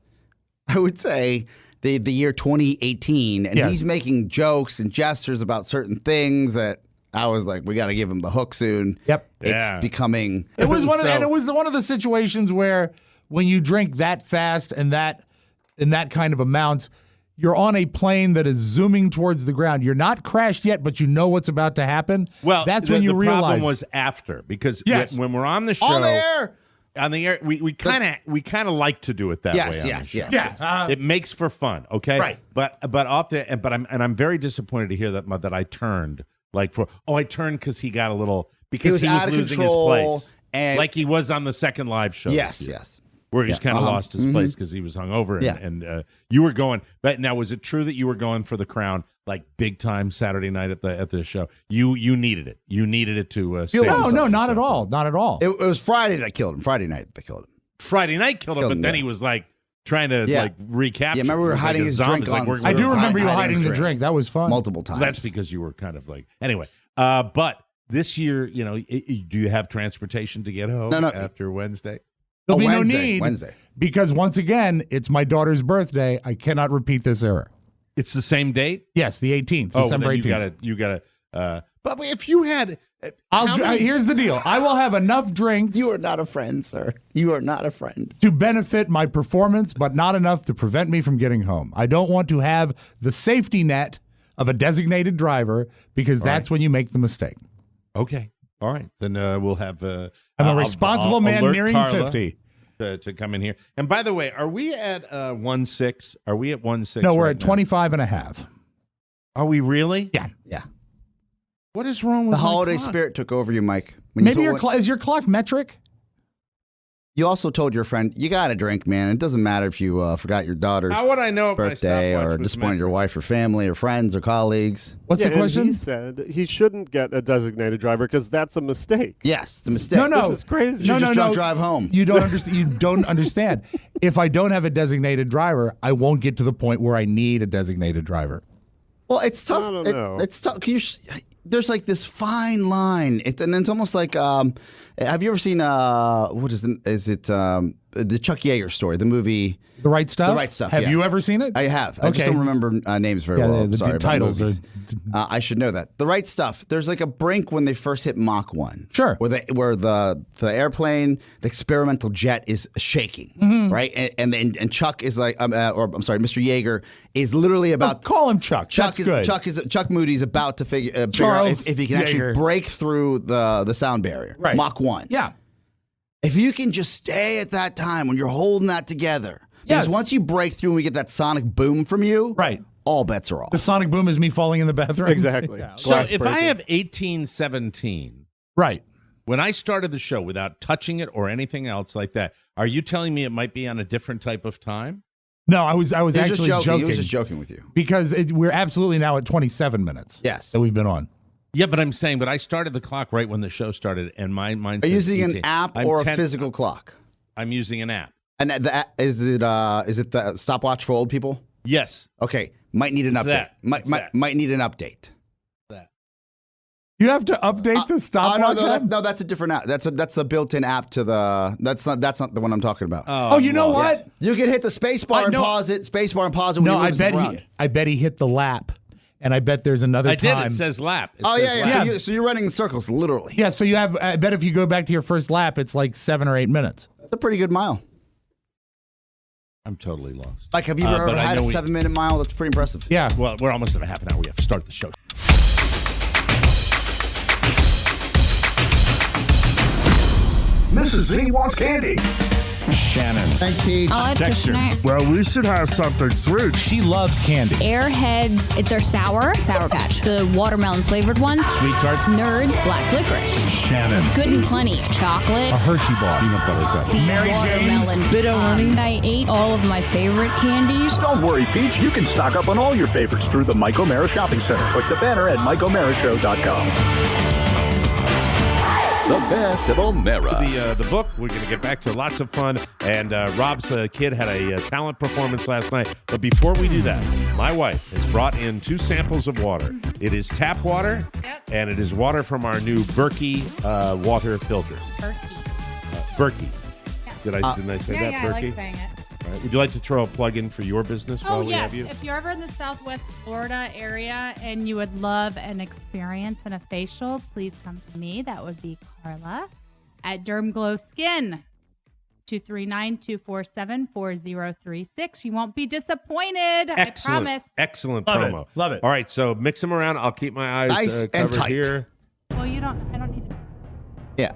[SPEAKER 4] I would say, the year 2018, and
[SPEAKER 5] Yes.
[SPEAKER 4] he's making jokes and gestures about certain things that I was like, we got to give him the hook soon.
[SPEAKER 5] Yep.
[SPEAKER 3] Yeah.
[SPEAKER 4] It's becoming.
[SPEAKER 5] It was one of,
[SPEAKER 3] So-
[SPEAKER 5] and it was one of the situations where when you drink that fast and that in that kind of amounts, you're on a plane that is zooming towards the ground. You're not crashed yet, but you know what's about to happen.
[SPEAKER 3] Well,
[SPEAKER 5] that's when you
[SPEAKER 3] the
[SPEAKER 5] realize.
[SPEAKER 3] problem was after, because
[SPEAKER 5] Yes.
[SPEAKER 3] when we're on the show,
[SPEAKER 4] On the air!
[SPEAKER 3] on the air, we kind of like to do it that
[SPEAKER 4] Yes,
[SPEAKER 3] way. on
[SPEAKER 4] yes,
[SPEAKER 3] the show.
[SPEAKER 4] yes,
[SPEAKER 5] yes.
[SPEAKER 3] It makes for fun, okay?
[SPEAKER 5] Right.
[SPEAKER 3] But off the but I'm very disappointed to hear that I turned I turned because he got a little because
[SPEAKER 4] He was out of
[SPEAKER 3] losing
[SPEAKER 4] control,
[SPEAKER 3] his place,
[SPEAKER 4] and-
[SPEAKER 3] like he was on the second live show.
[SPEAKER 4] Yes,
[SPEAKER 3] this year,
[SPEAKER 4] yes.
[SPEAKER 3] where he's
[SPEAKER 4] Yeah,
[SPEAKER 3] kind of lost his place because he was hungover.
[SPEAKER 4] Yeah.
[SPEAKER 3] And you were going. But now, was it true that you were going for the crown like big time Saturday night at the show? You needed it. You needed it to stay.
[SPEAKER 5] no,
[SPEAKER 3] on
[SPEAKER 5] no,
[SPEAKER 3] something.
[SPEAKER 5] not at all. Not at all.
[SPEAKER 4] It was Friday that killed him. Friday night that killed him.
[SPEAKER 3] Friday night killed him,
[SPEAKER 4] Killed
[SPEAKER 3] but
[SPEAKER 4] him,
[SPEAKER 3] then
[SPEAKER 4] yeah.
[SPEAKER 3] he was like trying to
[SPEAKER 4] Yeah.
[SPEAKER 3] like recapture.
[SPEAKER 4] Yeah, remember we were
[SPEAKER 3] It was like
[SPEAKER 4] hiding
[SPEAKER 3] a
[SPEAKER 4] his
[SPEAKER 3] zombie.
[SPEAKER 4] drink
[SPEAKER 3] It's like
[SPEAKER 4] on-
[SPEAKER 3] we're-
[SPEAKER 5] I do
[SPEAKER 3] we're
[SPEAKER 5] remember you
[SPEAKER 4] hiding
[SPEAKER 5] hiding
[SPEAKER 4] his
[SPEAKER 5] the
[SPEAKER 4] drink.
[SPEAKER 5] drink. That was fun.
[SPEAKER 4] Multiple times.
[SPEAKER 3] That's because you were kind of like anyway. But this year, do you have transportation to get home?
[SPEAKER 4] No.
[SPEAKER 3] After Wednesday.
[SPEAKER 5] There'll be
[SPEAKER 4] Wednesday,
[SPEAKER 5] no need.
[SPEAKER 4] Wednesday.
[SPEAKER 5] Because once again, it's my daughter's birthday. I cannot repeat this error.
[SPEAKER 3] It's the same date.
[SPEAKER 5] Yes, the 18th,
[SPEAKER 3] Oh,
[SPEAKER 5] December
[SPEAKER 3] then
[SPEAKER 5] 18th.
[SPEAKER 3] you gotta. But if you had, how many-
[SPEAKER 5] Here's the deal. I will have enough drinks
[SPEAKER 4] You are not a friend, sir. You are not a friend.
[SPEAKER 5] to benefit my performance, but not enough to prevent me from getting home. I don't want to have the safety net of a designated driver because that's when you make the mistake.
[SPEAKER 3] Okay. All right. Then we'll have.
[SPEAKER 5] I'm a responsible man
[SPEAKER 3] alert
[SPEAKER 5] nearing
[SPEAKER 3] Carla
[SPEAKER 5] 50.
[SPEAKER 3] To come in here. And by the way, are we at 1.6? Are we at 1.6?
[SPEAKER 5] No, we're
[SPEAKER 3] right
[SPEAKER 5] at
[SPEAKER 3] now?
[SPEAKER 5] 25 and a half.
[SPEAKER 3] Are we really?
[SPEAKER 5] Yeah.
[SPEAKER 4] Yeah.
[SPEAKER 3] What is wrong with
[SPEAKER 4] The
[SPEAKER 3] my
[SPEAKER 4] holiday
[SPEAKER 3] clock?
[SPEAKER 4] spirit took over you, Mike. When
[SPEAKER 5] Maybe
[SPEAKER 4] you
[SPEAKER 5] is your clock metric?
[SPEAKER 4] You also told your friend, you got to drink, man. It doesn't matter if you forgot your daughter's
[SPEAKER 3] How would I know if my
[SPEAKER 4] birthday
[SPEAKER 3] stopwatch
[SPEAKER 4] or
[SPEAKER 3] was
[SPEAKER 4] disappointed your
[SPEAKER 3] metric?
[SPEAKER 4] wife or family or friends or colleagues.
[SPEAKER 5] What's the
[SPEAKER 6] and
[SPEAKER 5] question?
[SPEAKER 6] he said he shouldn't get a designated driver because that's a mistake.
[SPEAKER 4] Yes, it's a mistake.
[SPEAKER 5] No.
[SPEAKER 6] This is crazy.
[SPEAKER 4] You just drunk drive home.
[SPEAKER 5] You don't understand. You don't understand. If I don't have a designated driver, I won't get to the point where I need a designated driver.
[SPEAKER 4] Well, it's tough.
[SPEAKER 6] I don't know.
[SPEAKER 4] It's tough. There's like this fine line. And it's almost like, have you ever seen, the Chuck Yeager story, the movie?
[SPEAKER 5] The Right Stuff?
[SPEAKER 4] The Right Stuff,
[SPEAKER 5] Have
[SPEAKER 4] yeah.
[SPEAKER 5] you ever seen it?
[SPEAKER 4] I have. I just
[SPEAKER 5] Okay.
[SPEAKER 4] don't remember names very
[SPEAKER 5] Yeah,
[SPEAKER 4] well.
[SPEAKER 5] the
[SPEAKER 4] Sorry about
[SPEAKER 5] titles
[SPEAKER 4] movies.
[SPEAKER 5] are-
[SPEAKER 4] I should know that. The Right Stuff. There's like a brink when they first hit Mach 1.
[SPEAKER 5] Sure.
[SPEAKER 4] Where the airplane, the experimental jet is shaking, right? And Chuck is like, Mr. Yeager is literally about.
[SPEAKER 5] Call him Chuck.
[SPEAKER 4] Chuck
[SPEAKER 5] That's
[SPEAKER 4] is
[SPEAKER 5] good.
[SPEAKER 4] Chuck Moody's about to figure out
[SPEAKER 5] Charles
[SPEAKER 4] if he can actually
[SPEAKER 5] Yeager.
[SPEAKER 4] break through the sound barrier.
[SPEAKER 5] Right.
[SPEAKER 4] Mach 1.
[SPEAKER 5] Yeah.
[SPEAKER 4] If you can just stay at that time when you're holding that together, because
[SPEAKER 5] Yes.
[SPEAKER 4] once you break through and we get that sonic boom from you,
[SPEAKER 5] Right.
[SPEAKER 4] all bets are off.
[SPEAKER 5] The sonic boom is me falling in the bathroom.
[SPEAKER 6] Exactly.
[SPEAKER 5] Yeah.
[SPEAKER 3] So
[SPEAKER 6] Glass
[SPEAKER 3] if I
[SPEAKER 6] breaking.
[SPEAKER 3] have 1817,
[SPEAKER 5] Right.
[SPEAKER 3] when I started the show without touching it or anything else like that, are you telling me it might be on a different type of time?
[SPEAKER 5] No, I was
[SPEAKER 4] He was
[SPEAKER 5] actually
[SPEAKER 4] just joking.
[SPEAKER 5] joking.
[SPEAKER 4] He was just joking with you.
[SPEAKER 5] Because we're absolutely now at 27 minutes.
[SPEAKER 4] Yes.
[SPEAKER 5] That we've been on.
[SPEAKER 3] Yeah, but I'm saying, but I started the clock right when the show started, and my mind
[SPEAKER 4] Are you
[SPEAKER 3] says
[SPEAKER 4] using an
[SPEAKER 3] 18.
[SPEAKER 4] app
[SPEAKER 3] I'm
[SPEAKER 4] or a
[SPEAKER 3] 10
[SPEAKER 4] physical clock?
[SPEAKER 3] I'm using an app.
[SPEAKER 4] And is it the stopwatch for old people?
[SPEAKER 3] Yes.
[SPEAKER 4] Okay, might need an
[SPEAKER 3] It's
[SPEAKER 4] update.
[SPEAKER 3] that.
[SPEAKER 4] Might
[SPEAKER 3] It's that.
[SPEAKER 4] might need an update.
[SPEAKER 3] That.
[SPEAKER 5] You have to update the stopwatch app?
[SPEAKER 4] No, that's a different app. That's the built-in app to the. That's not the one I'm talking about.
[SPEAKER 5] Oh, you know
[SPEAKER 3] well,
[SPEAKER 5] what?
[SPEAKER 4] You can hit the space bar and
[SPEAKER 5] know-
[SPEAKER 4] pause it. Space bar and pause it. When
[SPEAKER 5] No,
[SPEAKER 4] he
[SPEAKER 5] I
[SPEAKER 4] moves
[SPEAKER 5] bet
[SPEAKER 4] around.
[SPEAKER 5] he hit the lap. And I bet there's another
[SPEAKER 3] I did.
[SPEAKER 5] time.
[SPEAKER 3] It says lap. It
[SPEAKER 4] Oh
[SPEAKER 3] says
[SPEAKER 4] yeah,
[SPEAKER 3] lap.
[SPEAKER 4] yeah. So you're running in circles, literally.
[SPEAKER 5] Yeah, so you have, I bet if you go back to your first lap, it's like 7 or 8 minutes.
[SPEAKER 4] That's a pretty good mile.
[SPEAKER 3] I'm totally lost.
[SPEAKER 4] Like, have you ever
[SPEAKER 3] but I
[SPEAKER 4] had a
[SPEAKER 3] know
[SPEAKER 4] 7-minute mile? That's pretty impressive.
[SPEAKER 5] Yeah.
[SPEAKER 3] Well, we're almost at a half an hour. We have to start the show.
[SPEAKER 7] Mrs. Z wants candy.
[SPEAKER 3] Shannon.
[SPEAKER 4] Thanks, Peach.
[SPEAKER 8] I like to snack.
[SPEAKER 7] Well, we should have something sweet.
[SPEAKER 5] She loves candy.
[SPEAKER 8] Airheads, if they're sour, Sour Patch. The watermelon flavored ones,
[SPEAKER 3] Sweet tarts.
[SPEAKER 8] Nerds, Black Licorice.
[SPEAKER 3] Shannon.
[SPEAKER 8] Good and Plenty, chocolate.
[SPEAKER 5] A Hershey bar.
[SPEAKER 3] Peanut butter cup.
[SPEAKER 8] The
[SPEAKER 5] Mary Jane's,
[SPEAKER 8] watermelon.
[SPEAKER 5] Bitteroni.
[SPEAKER 8] I ate all of my favorite candies.
[SPEAKER 7] Don't worry, Peach. You can stock up on all your favorites through the Mike O'Mara Shopping Center. Click the banner at MikeO'MaraShow.com.
[SPEAKER 1] The best of O'Mara.
[SPEAKER 3] The book. We're going to get back to lots of fun. And Rob's kid had a talent performance last night. But before we do that, my wife has brought in 2 samples of water. It is tap water, and it is water from our new Berkey water filter. Berkey. Didn't I say that,
[SPEAKER 9] Yeah,
[SPEAKER 3] Berkey?
[SPEAKER 9] I like saying it.
[SPEAKER 3] All right. Would you like to throw a plug in for your business
[SPEAKER 9] Oh,
[SPEAKER 3] while we
[SPEAKER 9] yes.
[SPEAKER 3] have you?
[SPEAKER 9] If you're ever in the Southwest Florida area and you would love an experience and a facial, please come to me. That would be Carla at Derm Glow Skin. 239-247-4036. You won't be disappointed. I promise.
[SPEAKER 3] Excellent
[SPEAKER 5] Love it.
[SPEAKER 3] promo.
[SPEAKER 5] Love it.
[SPEAKER 3] All right, so mix them around. I'll keep my eyes
[SPEAKER 4] Nice and
[SPEAKER 3] covered
[SPEAKER 4] tight.
[SPEAKER 3] here.
[SPEAKER 9] Well, I don't need to.
[SPEAKER 4] Yeah.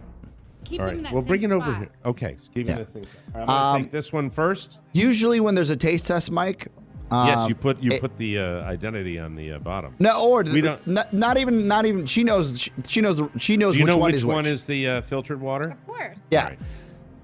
[SPEAKER 9] Keep
[SPEAKER 3] All
[SPEAKER 9] them in
[SPEAKER 3] right,
[SPEAKER 9] that
[SPEAKER 3] we'll bring it
[SPEAKER 9] same
[SPEAKER 3] over
[SPEAKER 9] spot.
[SPEAKER 3] here. Okay, so keep
[SPEAKER 4] Yeah.
[SPEAKER 3] that thing. I'm gonna take this one first.
[SPEAKER 4] Usually when there's a taste test, Mike.
[SPEAKER 3] Yes, you put
[SPEAKER 4] it-
[SPEAKER 3] the identity on the bottom.
[SPEAKER 4] No, or
[SPEAKER 3] We don't-
[SPEAKER 4] not even. She knows. She knows
[SPEAKER 3] Do
[SPEAKER 4] which
[SPEAKER 3] you know
[SPEAKER 4] one
[SPEAKER 3] which
[SPEAKER 4] is
[SPEAKER 3] one
[SPEAKER 4] which.
[SPEAKER 3] is the filtered water?
[SPEAKER 9] Of course.
[SPEAKER 4] Yeah.
[SPEAKER 3] All right.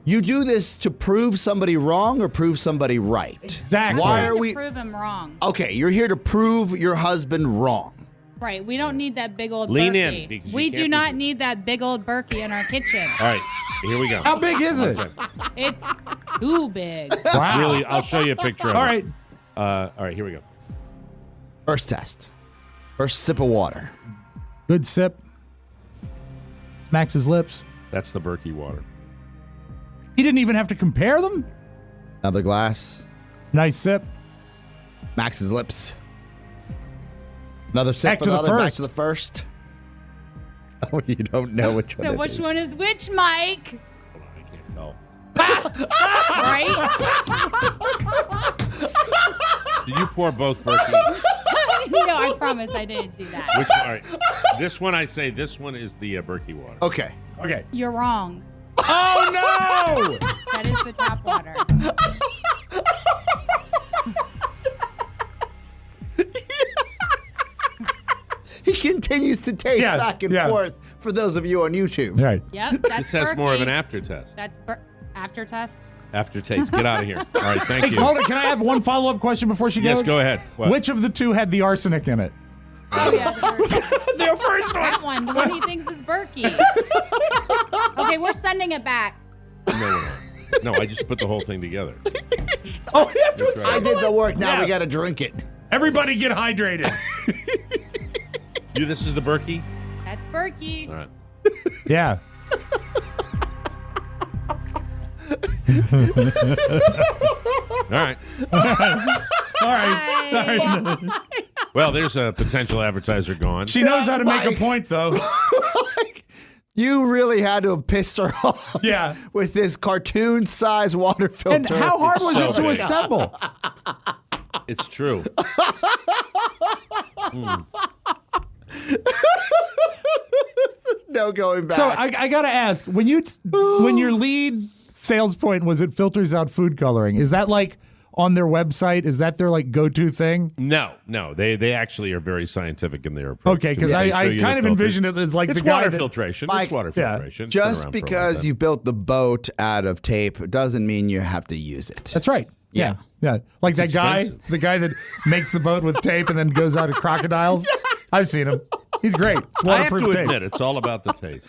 [SPEAKER 4] You do this to prove somebody wrong or prove somebody right.
[SPEAKER 5] Exactly.
[SPEAKER 4] Why
[SPEAKER 9] I'm
[SPEAKER 4] are
[SPEAKER 9] here to
[SPEAKER 4] we?
[SPEAKER 9] prove him wrong.
[SPEAKER 4] Okay, you're here to prove your husband wrong.
[SPEAKER 9] Right. We don't need that big old
[SPEAKER 3] Lean
[SPEAKER 9] Berkey.
[SPEAKER 3] in, because you
[SPEAKER 9] We
[SPEAKER 3] can't
[SPEAKER 9] do
[SPEAKER 3] be-
[SPEAKER 9] not need that big old Berkey in our kitchen.
[SPEAKER 3] All right, here we go.
[SPEAKER 5] How big is it?
[SPEAKER 3] Okay.
[SPEAKER 9] It's too big.
[SPEAKER 5] Wow.
[SPEAKER 3] Really, I'll show you a picture of
[SPEAKER 5] All
[SPEAKER 3] it.
[SPEAKER 5] right.
[SPEAKER 3] All right, here we go.
[SPEAKER 4] First test. First sip of water.
[SPEAKER 5] Good sip. Smacks his lips.
[SPEAKER 3] That's the Berkey water.
[SPEAKER 5] He didn't even have to compare them.
[SPEAKER 4] Another glass.
[SPEAKER 5] Nice sip.
[SPEAKER 4] Max's lips. Another sip.
[SPEAKER 5] Back to the
[SPEAKER 4] another. Back
[SPEAKER 5] first.
[SPEAKER 4] to the first. Oh, you don't know which one.
[SPEAKER 9] So
[SPEAKER 4] it
[SPEAKER 9] which
[SPEAKER 4] is.
[SPEAKER 9] one is which, Mike?
[SPEAKER 3] I can't tell.
[SPEAKER 9] Right?
[SPEAKER 3] Did you pour both Berkey?
[SPEAKER 9] know. I promise I didn't do that.
[SPEAKER 3] Which, all right. This one, I say, this one is the Berkey water.
[SPEAKER 4] Okay.
[SPEAKER 5] Okay.
[SPEAKER 9] You're wrong.
[SPEAKER 5] Oh no!
[SPEAKER 9] That is the tap water.
[SPEAKER 4] He continues to taste back and forth for those of you on YouTube.
[SPEAKER 5] Right.
[SPEAKER 9] Yep. That's
[SPEAKER 3] This has more of an
[SPEAKER 9] Berkey.
[SPEAKER 3] after test.
[SPEAKER 9] That's after test.
[SPEAKER 3] Aftertaste. Get out of here. All right, thank
[SPEAKER 5] Hey,
[SPEAKER 3] you.
[SPEAKER 5] hold on. Can I have one follow-up question before she goes?
[SPEAKER 3] Yes, go ahead. What?
[SPEAKER 5] Which of the two had the arsenic in it?
[SPEAKER 9] Oh yeah,
[SPEAKER 5] The first one.
[SPEAKER 9] that one. The one he thinks is Berkey. Okay, we're sending it back.
[SPEAKER 3] No, we're not. No, I just put the whole thing together.
[SPEAKER 5] Oh, you have to
[SPEAKER 3] That's right.
[SPEAKER 4] I did the work. Now
[SPEAKER 5] Yeah.
[SPEAKER 4] we got to drink it.
[SPEAKER 5] Everybody get hydrated.
[SPEAKER 3] This is the Berkey?
[SPEAKER 9] That's Berkey.
[SPEAKER 3] All right.
[SPEAKER 5] Yeah.
[SPEAKER 3] All right.
[SPEAKER 5] All right.
[SPEAKER 9] Bye.
[SPEAKER 3] Well, there's a potential advertiser gone.
[SPEAKER 5] She knows how to make a
[SPEAKER 4] Mike.
[SPEAKER 5] point, though.
[SPEAKER 4] You really had to have pissed her off.
[SPEAKER 5] Yeah.
[SPEAKER 4] With this cartoon-sized water filter.
[SPEAKER 5] And how hard was
[SPEAKER 3] so
[SPEAKER 5] it to
[SPEAKER 3] big.
[SPEAKER 5] assemble?
[SPEAKER 3] It's true.
[SPEAKER 4] No going back.
[SPEAKER 5] So I got to ask, when your lead sales point was it filters out food coloring, is that like on their website? Is that their like go-to thing?
[SPEAKER 3] No. They actually are very scientific in their approach.
[SPEAKER 5] Okay,
[SPEAKER 3] to
[SPEAKER 5] because
[SPEAKER 3] it. They show
[SPEAKER 5] I
[SPEAKER 3] you
[SPEAKER 5] kind
[SPEAKER 3] the
[SPEAKER 5] of
[SPEAKER 3] filters.
[SPEAKER 5] envisioned it as like
[SPEAKER 3] It's
[SPEAKER 5] the guy
[SPEAKER 3] water
[SPEAKER 5] that,
[SPEAKER 3] filtration.
[SPEAKER 4] Mike,
[SPEAKER 3] It's water
[SPEAKER 5] yeah.
[SPEAKER 3] filtration. It's been
[SPEAKER 4] just
[SPEAKER 3] around for a long
[SPEAKER 4] because
[SPEAKER 3] time.
[SPEAKER 4] you built the boat out of tape doesn't mean you have to use it.
[SPEAKER 5] That's right. Yeah. Like that
[SPEAKER 3] expensive.
[SPEAKER 5] guy, the guy that makes the boat with tape and then goes out to crocodiles. I've seen him. He's great. It's
[SPEAKER 3] I have
[SPEAKER 5] waterproof
[SPEAKER 3] to
[SPEAKER 5] tape.
[SPEAKER 3] admit, it's all about the taste.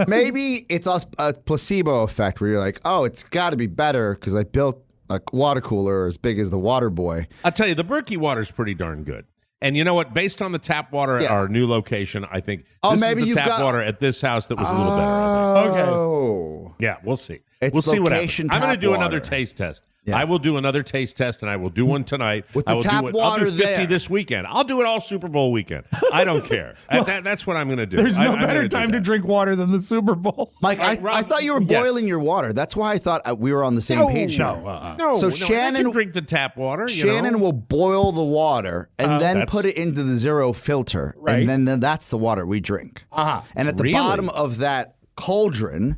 [SPEAKER 4] Maybe it's a placebo effect where you're like, oh, it's got to be better because I built a water cooler as big as the Water Boy.
[SPEAKER 3] I'll tell you, the Berkey water's pretty darn good. And you know what? Based on the tap water at our new location, I think this
[SPEAKER 4] maybe
[SPEAKER 3] is the
[SPEAKER 4] you've
[SPEAKER 3] tap
[SPEAKER 4] got-
[SPEAKER 3] water at this house that was a little better. I think.
[SPEAKER 5] Okay.
[SPEAKER 4] Oh.
[SPEAKER 3] Yeah, we'll see.
[SPEAKER 4] It's
[SPEAKER 3] We'll see what happens.
[SPEAKER 4] location
[SPEAKER 3] I'm going to
[SPEAKER 4] tap
[SPEAKER 3] do another
[SPEAKER 4] water.
[SPEAKER 3] taste test.
[SPEAKER 4] Yeah.
[SPEAKER 3] I will do another taste test, and I will do one tonight.
[SPEAKER 4] With the
[SPEAKER 3] I will
[SPEAKER 4] tap
[SPEAKER 3] do it.
[SPEAKER 4] water
[SPEAKER 3] I'll do 50
[SPEAKER 4] there.
[SPEAKER 3] this weekend. I'll do it all Super Bowl weekend. I don't care. That's what I'm going to do.
[SPEAKER 5] There's no
[SPEAKER 3] I'm gonna
[SPEAKER 5] better
[SPEAKER 3] do
[SPEAKER 5] time to
[SPEAKER 3] that.
[SPEAKER 5] drink water than the Super Bowl.
[SPEAKER 4] Mike, I
[SPEAKER 3] Rob,
[SPEAKER 4] thought you were
[SPEAKER 3] yes.
[SPEAKER 4] boiling your water. That's why I thought we were on the same page.
[SPEAKER 3] No,
[SPEAKER 4] here.
[SPEAKER 3] no.
[SPEAKER 4] So
[SPEAKER 3] I
[SPEAKER 4] Shannon-
[SPEAKER 3] can drink the tap water.
[SPEAKER 4] Shannon
[SPEAKER 3] you know?
[SPEAKER 4] will boil the water and then
[SPEAKER 3] That's-
[SPEAKER 4] put it into the zero filter,
[SPEAKER 5] Right.
[SPEAKER 4] and then that's the water we drink.
[SPEAKER 5] Uh-huh.
[SPEAKER 4] And at the
[SPEAKER 3] Really?
[SPEAKER 4] bottom of that cauldron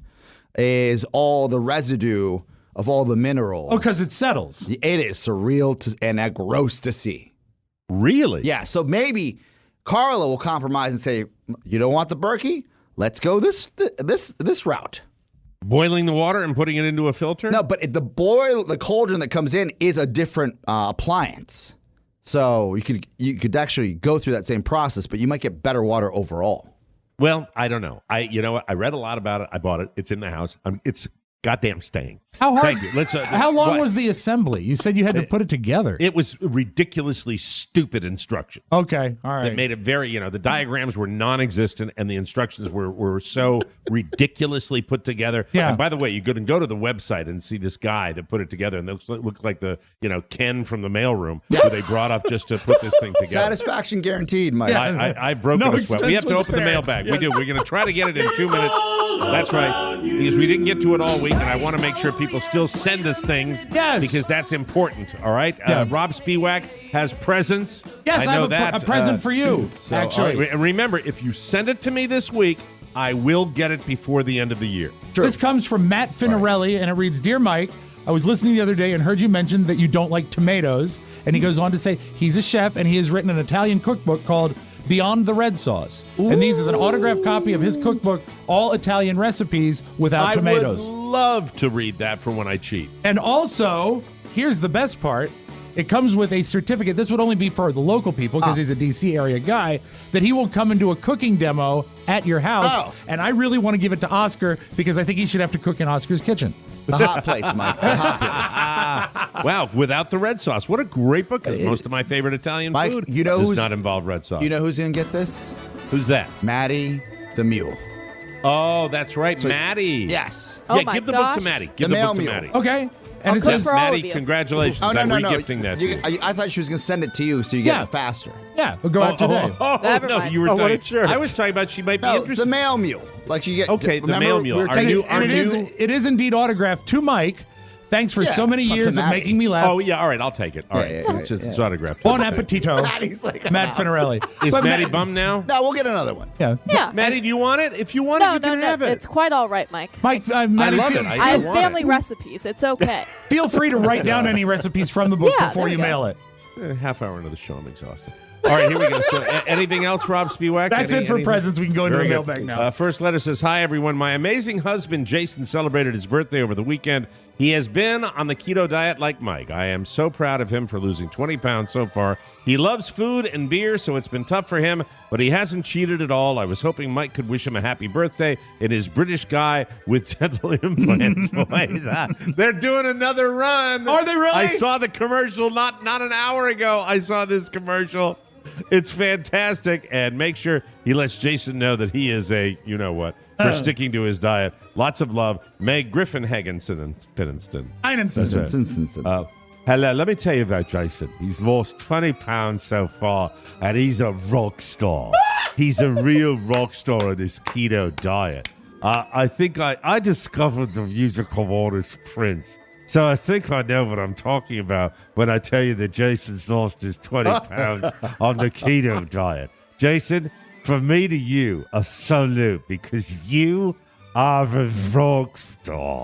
[SPEAKER 4] is all the residue of all the minerals.
[SPEAKER 5] Oh, because it settles.
[SPEAKER 4] It is surreal and gross to see.
[SPEAKER 3] Really?
[SPEAKER 4] Yeah, so maybe Carla will compromise and say, "You don't want the Berkey? Let's go this route."
[SPEAKER 3] Boiling the water and putting it into a filter?
[SPEAKER 4] No, but the cauldron that comes in is a different appliance. So you could actually go through that same process, but you might get better water overall.
[SPEAKER 3] Well, I don't know. You know what? I read a lot about it. I bought it. It's in the house. It's goddamn staying.
[SPEAKER 5] How hard?
[SPEAKER 3] Thank you. Let's.
[SPEAKER 5] How long
[SPEAKER 3] what?
[SPEAKER 5] was the assembly? You said you had to put it together.
[SPEAKER 3] It was ridiculously stupid instructions.
[SPEAKER 5] Okay, all right.
[SPEAKER 3] That made it very, the diagrams were non-existent and the instructions were so ridiculously put together.
[SPEAKER 5] Yeah.
[SPEAKER 3] And by the way, you can go to the website and see this guy that put it together, and it looks like the, Ken from the mailroom who they brought up just to put this thing together.
[SPEAKER 4] Satisfaction guaranteed, Mike.
[SPEAKER 3] I've broken
[SPEAKER 5] No
[SPEAKER 3] a sweat. We have to
[SPEAKER 5] expense was
[SPEAKER 3] open the
[SPEAKER 5] spared.
[SPEAKER 3] mailbag. We do. We're going to try to get it in 2 minutes. That's right. Because we didn't get to it all week, and I want to make sure people still send us things.
[SPEAKER 5] Yes.
[SPEAKER 3] Because that's important. All right.
[SPEAKER 5] Yeah.
[SPEAKER 3] Rob Spiewak has presents.
[SPEAKER 5] Yes, I
[SPEAKER 3] know
[SPEAKER 5] have
[SPEAKER 3] that.
[SPEAKER 5] a present for you,
[SPEAKER 3] So,
[SPEAKER 5] actually.
[SPEAKER 3] all right, and remember, if you send it to me this week, I will get it before the end of the year.
[SPEAKER 5] This comes from Matt Finarelli, and it reads, Dear Mike, I was listening the other day and heard you mention that you don't like tomatoes. And he goes on to say he's a chef, and he has written an Italian cookbook called Beyond the Red Sauce. Ooh. And these is an autographed copy of his cookbook, all Italian recipes without tomatoes.
[SPEAKER 3] I would love to read that for when I cheat.
[SPEAKER 5] And also, here's the best part. It comes with a certificate. This would only be for the local people because he's a D.C. area guy, that he will come and do a cooking demo at your house.
[SPEAKER 4] Oh.
[SPEAKER 5] And I really want to give it to Oscar because I think he should have to cook in Oscar's kitchen.
[SPEAKER 4] The hot plates, Mike. The hot plates.
[SPEAKER 3] Wow, without the red sauce. What a great book, because most of my favorite Italian
[SPEAKER 4] Mike,
[SPEAKER 3] food
[SPEAKER 4] you know
[SPEAKER 3] does
[SPEAKER 4] who's-
[SPEAKER 3] not involve red sauce.
[SPEAKER 4] You know who's going to get this?
[SPEAKER 3] Who's that?
[SPEAKER 4] Maddie the Mule.
[SPEAKER 3] Oh, that's right, Maddie.
[SPEAKER 4] Yes.
[SPEAKER 8] Oh
[SPEAKER 3] Yeah,
[SPEAKER 8] my
[SPEAKER 3] give the book to
[SPEAKER 8] gosh.
[SPEAKER 3] Maddie. Give
[SPEAKER 4] The
[SPEAKER 3] the book
[SPEAKER 4] mail
[SPEAKER 3] to
[SPEAKER 4] mule.
[SPEAKER 3] Maddie.
[SPEAKER 5] Okay. And
[SPEAKER 8] I'll
[SPEAKER 5] it
[SPEAKER 8] cook
[SPEAKER 5] says,
[SPEAKER 8] for all of
[SPEAKER 3] Maddie,
[SPEAKER 8] you.
[SPEAKER 3] congratulations.
[SPEAKER 4] Oh, no,
[SPEAKER 3] I'm
[SPEAKER 4] no, no.
[SPEAKER 3] regifting that to you.
[SPEAKER 4] I thought she was going to send it to you so you
[SPEAKER 5] Yeah.
[SPEAKER 4] get it faster.
[SPEAKER 5] yeah, we'll go out today.
[SPEAKER 8] Never
[SPEAKER 3] no,
[SPEAKER 8] mind.
[SPEAKER 3] you were
[SPEAKER 6] Oh, what
[SPEAKER 3] talking.
[SPEAKER 6] a jerk.
[SPEAKER 3] I was talking about she might be
[SPEAKER 4] No,
[SPEAKER 3] interested.
[SPEAKER 4] the mail mule. Like you get.
[SPEAKER 3] Okay, the
[SPEAKER 4] remember
[SPEAKER 3] mail mule.
[SPEAKER 4] we were
[SPEAKER 3] Are
[SPEAKER 4] taking-
[SPEAKER 3] you-
[SPEAKER 5] And it is indeed autographed to Mike Thanks for so many
[SPEAKER 4] it's up to
[SPEAKER 5] years of
[SPEAKER 4] Maddie.
[SPEAKER 5] making me laugh.
[SPEAKER 3] Oh, yeah, all right, I'll take it. All right, it's autographed.
[SPEAKER 5] Bon appetito.
[SPEAKER 4] Maddie's like,
[SPEAKER 5] Matt Finarelli.
[SPEAKER 3] Is
[SPEAKER 5] But
[SPEAKER 3] Maddie
[SPEAKER 5] Matt-
[SPEAKER 3] bummed now?
[SPEAKER 4] No, we'll get another one.
[SPEAKER 5] Yeah.
[SPEAKER 10] Yeah.
[SPEAKER 3] Maddie, do you want it? If you want it, you can have it.
[SPEAKER 10] It's quite all right, Mike.
[SPEAKER 5] Mike,
[SPEAKER 3] I
[SPEAKER 5] Maddie,
[SPEAKER 3] love
[SPEAKER 5] feel,
[SPEAKER 3] it.
[SPEAKER 10] I
[SPEAKER 3] I
[SPEAKER 10] have
[SPEAKER 3] want
[SPEAKER 10] family
[SPEAKER 3] it.
[SPEAKER 10] recipes. It's okay.
[SPEAKER 5] feel free to write down any recipes from the book
[SPEAKER 10] Yeah,
[SPEAKER 5] before
[SPEAKER 10] there
[SPEAKER 5] you
[SPEAKER 10] we go.
[SPEAKER 5] mail it.
[SPEAKER 3] Half hour into the show, I'm exhausted. All right, here we go. So, anything else, Rob Spiewak?
[SPEAKER 5] That's it for
[SPEAKER 3] anything?
[SPEAKER 5] presents. We can go into
[SPEAKER 3] Very
[SPEAKER 5] the
[SPEAKER 3] good.
[SPEAKER 5] mailbag now.
[SPEAKER 3] First letter says, "Hi, everyone. My amazing husband, Jason, celebrated his birthday over the weekend. He has been on the keto diet like Mike. I am so proud of him for losing 20 pounds so far. He loves food and beer, so it's been tough for him, but he hasn't cheated at all. I was hoping Mike could wish him a happy birthday in his British guy with dental implants voice." They're doing another run.
[SPEAKER 5] Are they really?
[SPEAKER 3] I saw the commercial not an hour ago. I saw this commercial. It's fantastic, and make sure he lets Jason know that he is a you-know-what for sticking to his diet. Lots of love. Meg Griffin Higginson. Hello, let me tell you about Jason. He's lost 20 pounds so far, and he's a rock star. He's a real rock star on this keto diet. I think I discovered the musical artist Prince. So I think I know what I'm talking about when I tell you that Jason's lost his 20 pounds on the keto diet. Jason, from me to you, a salute, because you are a rock star.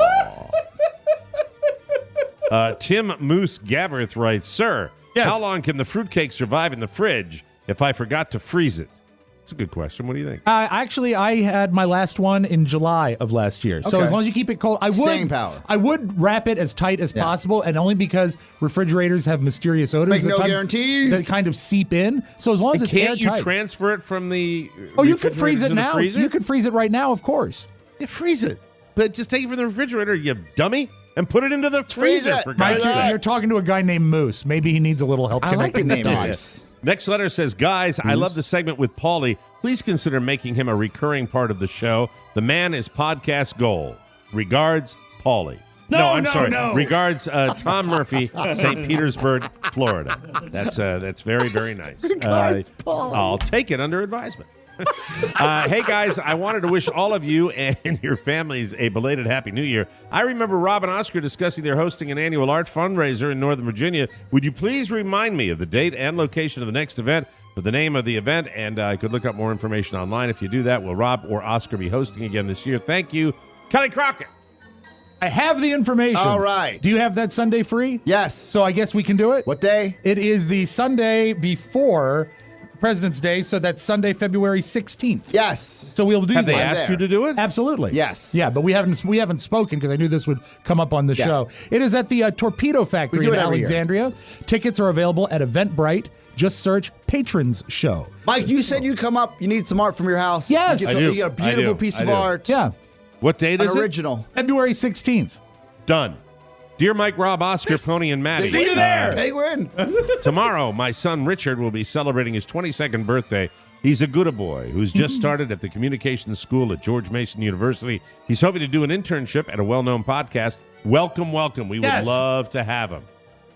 [SPEAKER 3] Tim Moose Gabbert writes, "Sir,
[SPEAKER 5] Yes.
[SPEAKER 3] how long can the fruitcake survive in the fridge if I forgot to freeze it?" It's a good question. What do you think?
[SPEAKER 5] Actually, I had my last one in July of last year. So
[SPEAKER 4] Okay.
[SPEAKER 5] as long as you keep it cold,
[SPEAKER 4] Staying power.
[SPEAKER 5] I would wrap it as tight as possible, and only because refrigerators have mysterious odors
[SPEAKER 4] Make no
[SPEAKER 5] that
[SPEAKER 4] guarantees.
[SPEAKER 5] that kind of seep in. So as long as
[SPEAKER 3] And
[SPEAKER 5] it's
[SPEAKER 3] can't you
[SPEAKER 5] airtight.
[SPEAKER 3] transfer it from the
[SPEAKER 5] Oh, you could freeze
[SPEAKER 3] refrigerator
[SPEAKER 5] it
[SPEAKER 3] to the
[SPEAKER 5] now.
[SPEAKER 3] freezer?
[SPEAKER 5] You could freeze it right now, of course.
[SPEAKER 3] Yeah, freeze it. But just take it from the refrigerator, you dummy, and put it into the freezer.
[SPEAKER 4] it.
[SPEAKER 3] For
[SPEAKER 5] Mike,
[SPEAKER 3] God's sake.
[SPEAKER 5] you're talking to a guy named Moose. Maybe he needs a little help
[SPEAKER 4] I like the
[SPEAKER 5] connecting the
[SPEAKER 4] name
[SPEAKER 5] dots.
[SPEAKER 4] Moose.
[SPEAKER 3] Next letter says, "Guys, I love the segment with Paulie. Please consider making him a recurring part of the show. The man is podcast gold. Regards, Paulie." I'm sorry. Regards, Tom Murphy, St. Petersburg, Florida. That's very, very nice.
[SPEAKER 4] Regards, Paulie.
[SPEAKER 3] I'll take it under advisement. Hey guys, I wanted to wish all of you and your families a belated Happy New Year. I remember Rob and Oscar discussing their hosting an annual art fundraiser in Northern Virginia. Would you please remind me of the date and location of the next event, for the name of the event, and I could look up more information online. If you do that, will Rob or Oscar be hosting again this year? Thank you, Kelly Crockett.
[SPEAKER 5] I have the information.
[SPEAKER 4] All right.
[SPEAKER 5] Do you have that Sunday free?
[SPEAKER 4] Yes.
[SPEAKER 5] So I guess we can do it?
[SPEAKER 4] What day?
[SPEAKER 5] It is the Sunday before President's Day, so that's Sunday, February 16th.
[SPEAKER 4] Yes.
[SPEAKER 5] So we'll do
[SPEAKER 3] Have
[SPEAKER 5] that.
[SPEAKER 3] they asked you to do it?
[SPEAKER 5] Absolutely.
[SPEAKER 4] Yes.
[SPEAKER 5] Yeah, but we haven't spoken because I knew this would come up on the show. It is at the Torpedo Factory
[SPEAKER 4] do
[SPEAKER 5] in
[SPEAKER 4] it every year.
[SPEAKER 5] Alexandria. Tickets are available at Eventbrite. Just search Patrons Show.
[SPEAKER 4] Mike, you said you'd come up. You need some art from your house.
[SPEAKER 5] Yes.
[SPEAKER 4] You,
[SPEAKER 3] I
[SPEAKER 4] get
[SPEAKER 3] do.
[SPEAKER 4] you got a
[SPEAKER 3] I
[SPEAKER 4] beautiful
[SPEAKER 3] do.
[SPEAKER 4] piece
[SPEAKER 3] I
[SPEAKER 4] of
[SPEAKER 3] do.
[SPEAKER 4] art.
[SPEAKER 5] Yeah,
[SPEAKER 3] What date
[SPEAKER 4] An
[SPEAKER 3] is it?
[SPEAKER 4] original.
[SPEAKER 5] February 16th.
[SPEAKER 3] Done. Dear Mike, Rob, Oscar, Pony, and Maddie.
[SPEAKER 5] See you there.
[SPEAKER 4] Penguin.
[SPEAKER 3] Tomorrow, my son Richard will be celebrating his 22nd birthday. He's a good boy who's just started at the communications school at George Mason University. He's hoping to do an internship at a well-known podcast. Welcome, welcome. We
[SPEAKER 5] Yes.
[SPEAKER 3] would love to have him.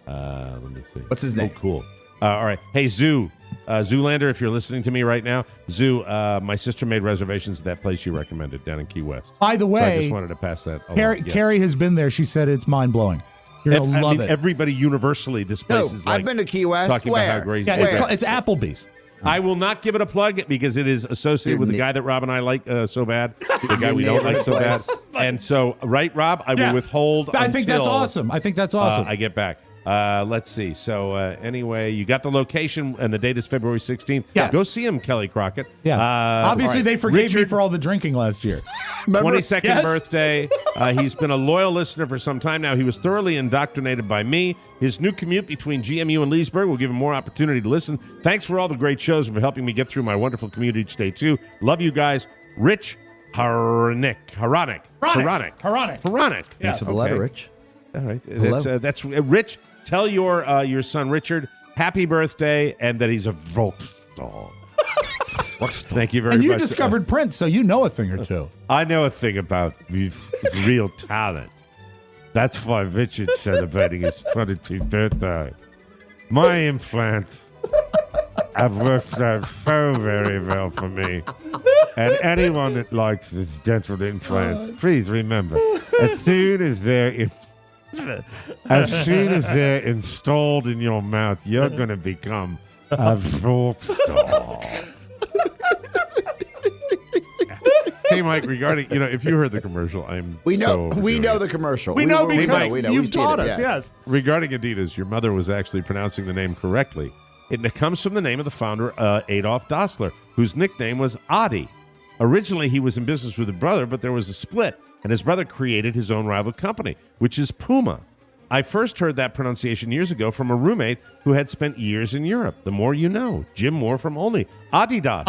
[SPEAKER 3] Let me see.
[SPEAKER 4] What's his name?
[SPEAKER 3] Oh, cool. All right. Hey, Zoo. Zoolander, if you're listening to me right now, Zoo, my sister made reservations at that place you recommended down in Key West.
[SPEAKER 5] By the
[SPEAKER 3] So I
[SPEAKER 5] way,
[SPEAKER 3] just wanted to pass that along. Yes.
[SPEAKER 5] Carrie has been there. She said it's mind-blowing. You're going to love it.
[SPEAKER 3] Everybody universally, this place is like
[SPEAKER 4] I've been to Key West.
[SPEAKER 3] talking
[SPEAKER 4] Where?
[SPEAKER 3] about how great
[SPEAKER 5] Yeah,
[SPEAKER 3] it is.
[SPEAKER 5] it's Applebee's.
[SPEAKER 3] I will not give it a plug because it is associated with the guy that Rob and I like so bad, the guy we don't like so bad. And so, right, Rob, I will withhold
[SPEAKER 5] I think that's
[SPEAKER 3] until,
[SPEAKER 5] awesome. I think that's awesome.
[SPEAKER 3] I get back. Let's see. So anyway, you got the location and the date is February 16th.
[SPEAKER 5] Yes.
[SPEAKER 3] Go see him, Kelly Crockett.
[SPEAKER 5] Yeah. Obviously,
[SPEAKER 3] all right.
[SPEAKER 5] they forgave me
[SPEAKER 3] Richard,
[SPEAKER 5] for all the drinking last year.
[SPEAKER 3] 22nd
[SPEAKER 5] Yes.
[SPEAKER 3] birthday. He's been a loyal listener for some time now. He was thoroughly indoctrinated by me. His new commute between GMU and Leesburg will give him more opportunity to listen. Thanks for all the great shows and for helping me get through my wonderful commute each day, too. Love you guys. Rich Haronic.
[SPEAKER 4] Thanks for the letter, Rich.
[SPEAKER 3] All right.
[SPEAKER 4] Hello.
[SPEAKER 3] That's Rich. Tell your son, Richard, happy birthday and that he's a rock star. Thank you very
[SPEAKER 5] And
[SPEAKER 3] much.
[SPEAKER 5] you discovered Prince, so you know a thing or two.
[SPEAKER 3] I know a thing about real talent. That's why Richard's celebrating his 22nd birthday. My implants have worked out so very well for me. And anyone that likes this dental implants, please remember, as soon as they're
[SPEAKER 11] As soon as they're installed in your mouth, you're going to become a rock star. Hey, Mike, regarding, if you heard the commercial,
[SPEAKER 4] We know the commercial.
[SPEAKER 5] We know because
[SPEAKER 4] we know.
[SPEAKER 5] you've
[SPEAKER 4] We've seen
[SPEAKER 5] taught
[SPEAKER 4] it,
[SPEAKER 5] us, yes.
[SPEAKER 11] Regarding Adidas, your mother was actually pronouncing the name correctly. It comes from the name of the founder, Adolf Dassler, whose nickname was Adi. Originally, he was in business with his brother, but there was a split, and his brother created his own rival company, which is Puma. I first heard that pronunciation years ago from a roommate who had spent years in Europe. The more you know. Jim Moore from Olney. Adidas.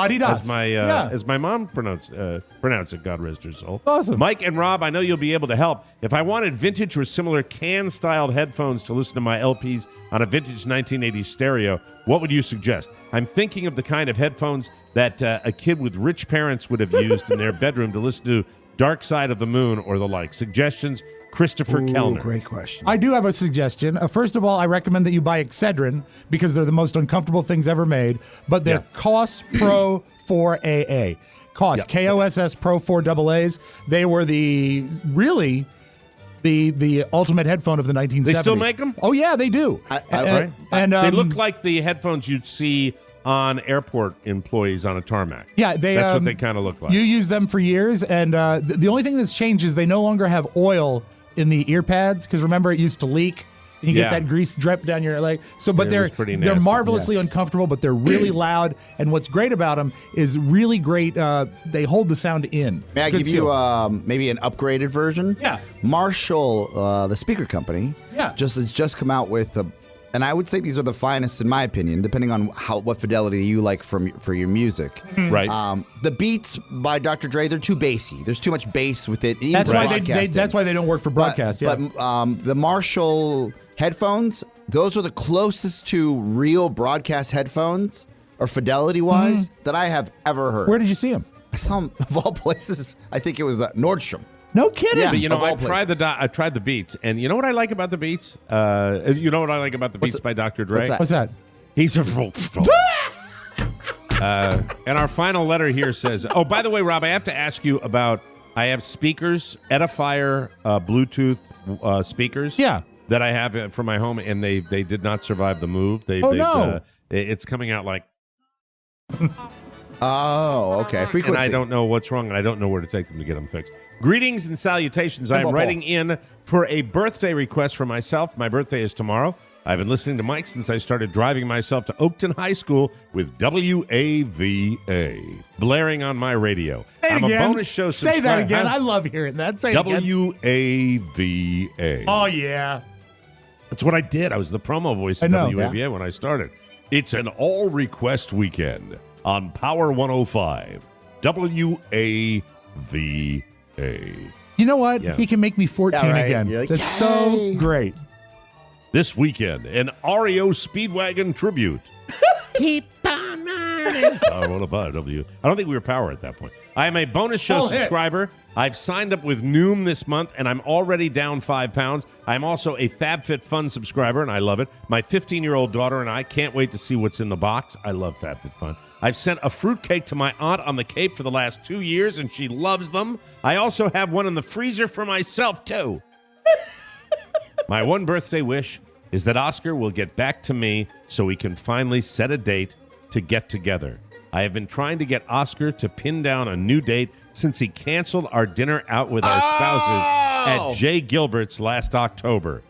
[SPEAKER 11] As my mom pronounced it, God rest her soul.
[SPEAKER 5] Awesome.
[SPEAKER 11] Mike and Rob, I know you'll be able to help. If I wanted vintage or similar can-styled headphones to listen to my LPs on a vintage 1980s stereo, what would you suggest? I'm thinking of the kind of headphones that a kid with rich parents would have used in their bedroom to listen to Dark Side of the Moon or the like. Suggestions, Christopher Kellner.
[SPEAKER 4] Great question.
[SPEAKER 5] I do have a suggestion. First of all, I recommend that you buy Excedrin because they're the most uncomfortable things ever made. But they're KOSS Pro 4AA. KOSS, KOSS Pro 4AAs. They were the ultimate headphone of the 1970s.
[SPEAKER 11] They still make them?
[SPEAKER 5] Oh, yeah, they do.
[SPEAKER 11] They look like the headphones you'd see on airport employees on a tarmac.
[SPEAKER 5] Yeah,
[SPEAKER 11] that's what they kind of look like.
[SPEAKER 5] You use them for years, and the only thing that's changed is they no longer have oil in the ear pads, because remember, it used to leak. And you get that grease drip down your leg. So, but they're marvelously uncomfortable, but they're really loud. And what's great about them is really great. They hold the sound in.
[SPEAKER 4] May I give you maybe an upgraded version?
[SPEAKER 5] Yeah.
[SPEAKER 4] Marshall, the speaker company, has just come out with and I would say these are the finest in my opinion, depending on what fidelity you like for your music.
[SPEAKER 11] Right.
[SPEAKER 4] The Beats by Dr. Dre, they're too bassy. There's too much bass with it.
[SPEAKER 5] That's why that's why they don't work for broadcast.
[SPEAKER 4] But the Marshall headphones, those are the closest to real broadcast headphones, or fidelity-wise, that I have ever heard.
[SPEAKER 5] Where did you see them?
[SPEAKER 4] I saw them, of all places, I think it was Nordstrom.
[SPEAKER 5] No kidding.
[SPEAKER 4] Yeah,
[SPEAKER 11] but I tried the Beats, and you know what I like about the Beats? You know what I like about the Beats by Dr. Dre?
[SPEAKER 5] What's that?
[SPEAKER 11] He's a rock star. And our final letter here says, oh, by the way, Rob, I have to ask you about, I have speakers, Edifier Bluetooth speakers.
[SPEAKER 5] Yeah.
[SPEAKER 11] That I have for my home, and they did not survive the move. It's coming out like.
[SPEAKER 4] Oh, okay. Frequency.
[SPEAKER 11] And I don't know what's wrong, and I don't know where to take them to get them fixed. Greetings and salutations. I am writing in for a birthday request for myself. My birthday is tomorrow. I've been listening to Mike since I started driving myself to Oakton High School with WAVA blaring on my radio.
[SPEAKER 5] I'm
[SPEAKER 11] a bonus show subscriber.
[SPEAKER 5] Say that again. I love hearing that. Say it again.
[SPEAKER 11] WAVA.
[SPEAKER 5] Oh, yeah.
[SPEAKER 11] That's what I did. I was the promo voice of WAVA when I started. It's an all-request weekend on Power 105, WAVA.
[SPEAKER 5] You know what? He can make me 14 again.
[SPEAKER 4] Like,
[SPEAKER 5] that's so great.
[SPEAKER 11] This weekend, an REO Speedwagon tribute. Keep on running. Power 105, W. I don't think we were Power at that point. I am a bonus show subscriber. I've signed up with Noom this month, and I'm already down 5 pounds. I'm also a FabFitFun subscriber, and I love it. My 15-year-old daughter and I can't wait to see what's in the box. I love FabFitFun. I've sent a fruitcake to my aunt on the Cape for the last 2 years, and she loves them. I also have one in the freezer for myself, too. My one birthday wish is that Oscar will get back to me so we can finally set a date to get together. I have been trying to get Oscar to pin down a new date since he canceled our dinner out with our spouses at Jay Gilbert's last October.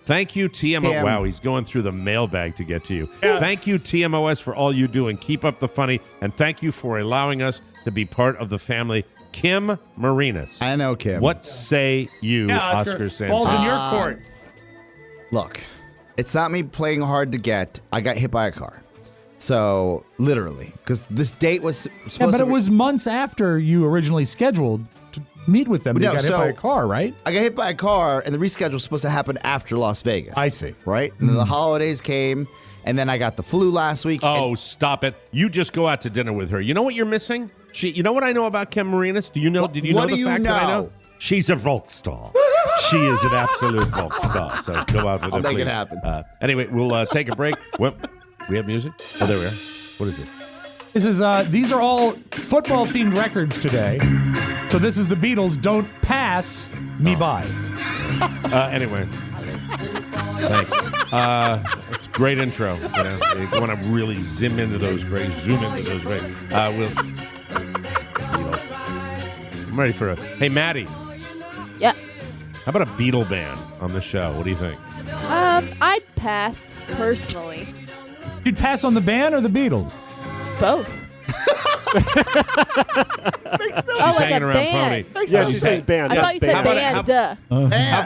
[SPEAKER 11] Thank you, TMOS. Wow, he's going through the mailbag to get to you. Yeah. Thank you, TMOS, for all you do, and keep up the funny. And thank you for allowing us to be part of the family. Kim Marinas.
[SPEAKER 4] I know Kim.
[SPEAKER 11] What say you, Oscar Santana?
[SPEAKER 5] Ball's in your court.
[SPEAKER 4] Look, it's not me playing hard to get. I got hit by a car. So, literally, because this date was supposed to...
[SPEAKER 5] but it was months after you originally scheduled to meet with them. You got hit by a car, right?
[SPEAKER 4] I got hit by a car, and the reschedule was supposed to happen after Las Vegas.
[SPEAKER 5] I see.
[SPEAKER 4] Right? And then the holidays came, and then I got the flu last week.
[SPEAKER 11] Oh, stop it. You just go out to dinner with her. You know what you're missing? You know what I know about Kim Marinas? Did you know the fact that I know? She's a rock star. She is an absolute rock star. So go out with her,
[SPEAKER 4] I'll make
[SPEAKER 11] please.
[SPEAKER 4] it happen.
[SPEAKER 11] Anyway, we'll take a break. Well, we have music? Oh, there we are. What is this?
[SPEAKER 5] These are all football-themed records today. So this is the Beatles' Don't Pass Me By.
[SPEAKER 11] Anyway, Thanks. It's a great intro. You know, if you want to really zoom into those phrases. Beatles. I'm ready for Hey, Maddie.
[SPEAKER 10] Yes.
[SPEAKER 11] How about a Beatle band on the show? What do you think?
[SPEAKER 10] I'd pass personally.
[SPEAKER 5] You'd pass on the band or the Beatles?
[SPEAKER 10] Both.
[SPEAKER 11] She's
[SPEAKER 10] like
[SPEAKER 11] hanging
[SPEAKER 10] a
[SPEAKER 11] around
[SPEAKER 10] band.
[SPEAKER 11] Pony.
[SPEAKER 6] Yeah, she's saying band.
[SPEAKER 10] I thought you said band.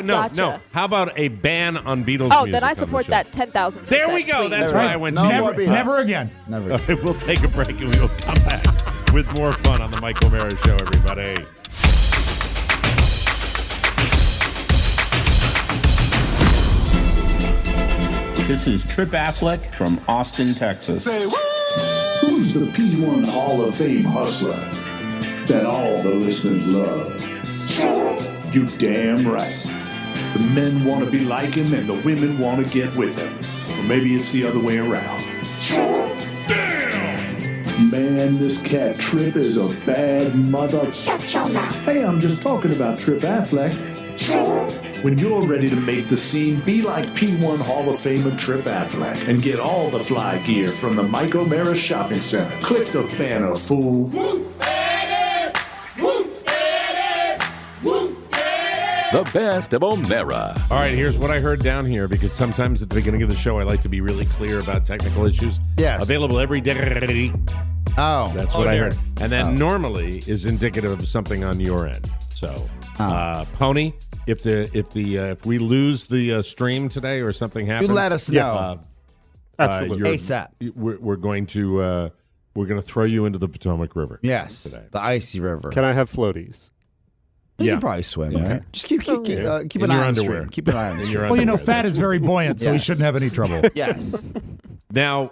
[SPEAKER 11] No.
[SPEAKER 10] Gotcha.
[SPEAKER 11] How about a ban on Beatles
[SPEAKER 10] Oh,
[SPEAKER 11] music
[SPEAKER 10] then I
[SPEAKER 11] on the
[SPEAKER 10] support
[SPEAKER 11] show?
[SPEAKER 10] that 10,000%.
[SPEAKER 11] There we go.
[SPEAKER 10] please.
[SPEAKER 11] That's why I went to
[SPEAKER 4] No more Beatles.
[SPEAKER 5] Never again.
[SPEAKER 4] Never.
[SPEAKER 11] All right, we'll take a break and we will come back with more fun on the Mike O'Mara Show, everybody.
[SPEAKER 12] This is Trip Affleck from Austin, Texas.
[SPEAKER 13] Who's the P1 Hall of Fame hustler that all the listeners love? You damn right. The men want to be like him and the women want to get with him. Or maybe it's the other way around. Man, this cat Trip is a bad mother. Shut your mouth. Hey, I'm just talking about Trip Affleck. When you're ready to make the scene, be like P1 Hall of Famer Trip Affleck and get all the fly gear from the Mike O'Mara Shopping Center. Click the banner, fool.
[SPEAKER 1] The best of O'Mara.
[SPEAKER 11] All right, here's what I heard down here, because sometimes at the beginning of the show I like to be really clear about technical issues.
[SPEAKER 4] Yes.
[SPEAKER 11] Available every day.
[SPEAKER 4] Oh.
[SPEAKER 11] That's what I heard. And that normally is indicative of something on your end. So, Pony, if we lose the stream today or something happens,
[SPEAKER 4] You let us know.
[SPEAKER 6] Absolutely.
[SPEAKER 4] ASAP.
[SPEAKER 11] We're going to throw you into the Potomac River.
[SPEAKER 4] Yes.
[SPEAKER 11] Today.
[SPEAKER 4] The icy river.
[SPEAKER 6] Can I have floaties?
[SPEAKER 4] You can probably swim.
[SPEAKER 11] Yeah.
[SPEAKER 4] Okay. Just keep an
[SPEAKER 11] In
[SPEAKER 4] eye on
[SPEAKER 11] your
[SPEAKER 4] the
[SPEAKER 11] underwear.
[SPEAKER 4] stream. Keep an eye on the stream.
[SPEAKER 5] Well, you know, fat is very buoyant, so he
[SPEAKER 4] Yes.
[SPEAKER 5] shouldn't have any trouble.
[SPEAKER 4] Yes.
[SPEAKER 11] Now,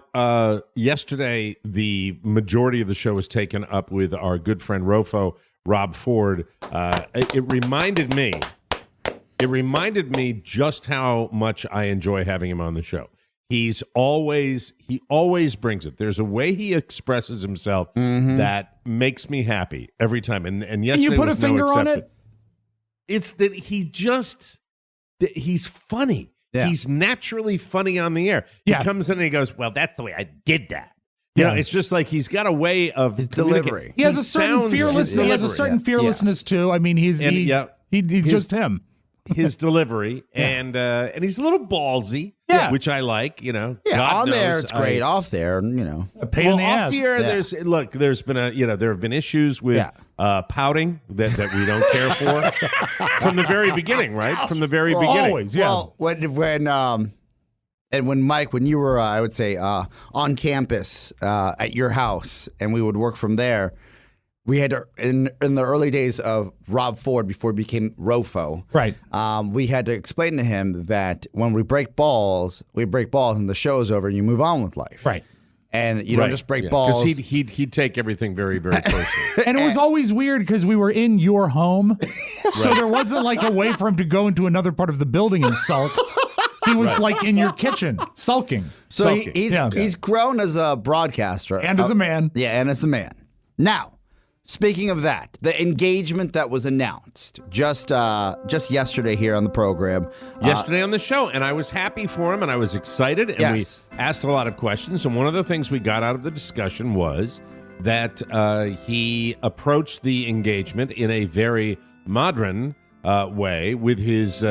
[SPEAKER 11] yesterday, the majority of the show was taken up with our good friend Rofo, Rob Ford. It reminded me just how much I enjoy having him on the show. He always brings it. There's a way he expresses himself that makes me happy every time. And yesterday
[SPEAKER 5] you put a
[SPEAKER 11] was no
[SPEAKER 5] finger on
[SPEAKER 11] exception.
[SPEAKER 5] it?
[SPEAKER 11] It's that he's funny.
[SPEAKER 4] Yeah.
[SPEAKER 11] He's naturally funny on the air.
[SPEAKER 5] Yeah.
[SPEAKER 11] He comes in and he goes, well, that's the way I did that. You know, it's just like he's got a way of
[SPEAKER 4] His
[SPEAKER 11] communicating.
[SPEAKER 4] delivery.
[SPEAKER 5] He has a certain fearlessness. He has a certain fearlessness too. I mean, he's just him.
[SPEAKER 11] His delivery, and he's a little ballsy, which I like. You know,
[SPEAKER 4] Yeah,
[SPEAKER 11] God
[SPEAKER 4] on there
[SPEAKER 11] knows
[SPEAKER 4] it's great. Off there, you know.
[SPEAKER 5] A pain in the
[SPEAKER 11] off
[SPEAKER 5] ass.
[SPEAKER 11] the air,
[SPEAKER 4] Yeah.
[SPEAKER 11] there's been there have been issues with pouting that we don't care for from the very beginning, right? From the very beginning,
[SPEAKER 5] Always, yeah.
[SPEAKER 4] Well, when Mike, when you were, I would say, on campus at your house, and we would work from there, we had to, in the early days of Rob Ford, before he became Rofo,
[SPEAKER 5] Right.
[SPEAKER 4] we had to explain to him that when we break balls, and the show's over, and you move on with life.
[SPEAKER 5] Right.
[SPEAKER 4] And you don't just break balls.
[SPEAKER 11] because he'd take everything very, very personally.
[SPEAKER 5] And it was always weird because we were in your home, so there wasn't like a way for him to go into another part of the building and sulk. He was like in your kitchen, sulking.
[SPEAKER 4] So he's grown as a broadcaster.
[SPEAKER 5] And as a man.
[SPEAKER 4] Yeah, and as a man. Now, speaking of that, the engagement that was announced just yesterday here on the program.
[SPEAKER 11] Yesterday on the show, and I was happy for him, and I was excited, and
[SPEAKER 4] Yes.
[SPEAKER 11] we asked a lot of questions. And one of the things we got out of the discussion was that he approached the engagement in a very modern way with his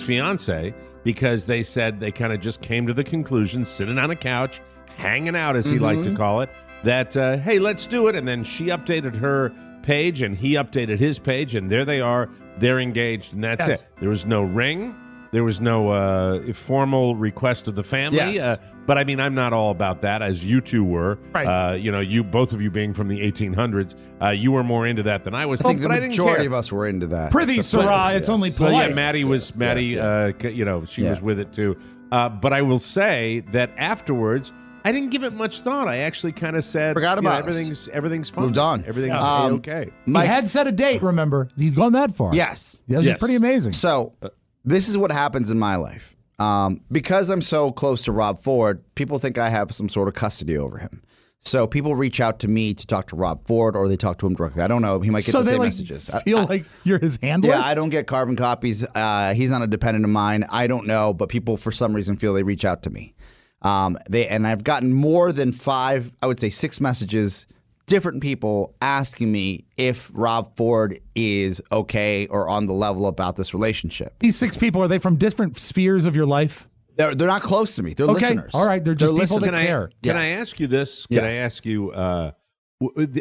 [SPEAKER 11] fiance, because they said they kind of just came to the conclusion, sitting on a couch, hanging out, as he liked to call it, that, hey, let's do it. And then she updated her page and he updated his page, and there they are. They're engaged, and that's it. There was no ring. There was no formal request of the family.
[SPEAKER 4] Yes.
[SPEAKER 11] But I mean, I'm not all about that, as you two were.
[SPEAKER 5] Right.
[SPEAKER 11] You both of you being from the 1800s, you were more into that than I was.
[SPEAKER 4] I think the
[SPEAKER 11] but I didn't
[SPEAKER 4] majority
[SPEAKER 11] care.
[SPEAKER 4] of us were into that.
[SPEAKER 5] Prithee, Sarah, it's only
[SPEAKER 11] So
[SPEAKER 5] polite.
[SPEAKER 11] yeah, Maddie was she was with it too. But I will say that afterwards, I didn't give it much thought. I actually kind of said,
[SPEAKER 4] Forgot about us.
[SPEAKER 11] everything's fine.
[SPEAKER 4] Moved on.
[SPEAKER 11] Everything's okay.
[SPEAKER 5] He
[SPEAKER 4] Mike,
[SPEAKER 5] had set a date, remember? He's gone that far.
[SPEAKER 4] yes.
[SPEAKER 5] That was
[SPEAKER 11] Yes.
[SPEAKER 5] pretty amazing.
[SPEAKER 4] So this is what happens in my life. Because I'm so close to Rob Ford, people think I have some sort of custody over him. So people reach out to me to talk to Rob Ford, or they talk to him directly. I don't know. He might get the same messages.
[SPEAKER 5] Feel like you're his handler?
[SPEAKER 4] Yeah, I don't get carbon copies. He's not a dependent of mine. I don't know, but people for some reason feel they reach out to me. And I've gotten more than 5, I would say 6 messages, different people asking me if Rob Ford is okay or on the level about this relationship.
[SPEAKER 5] These 6 people, are they from different spheres of your life?
[SPEAKER 4] They're not close to me. They're listeners.
[SPEAKER 5] All right. They're just people that care.
[SPEAKER 11] Can I ask you this? Can I ask you,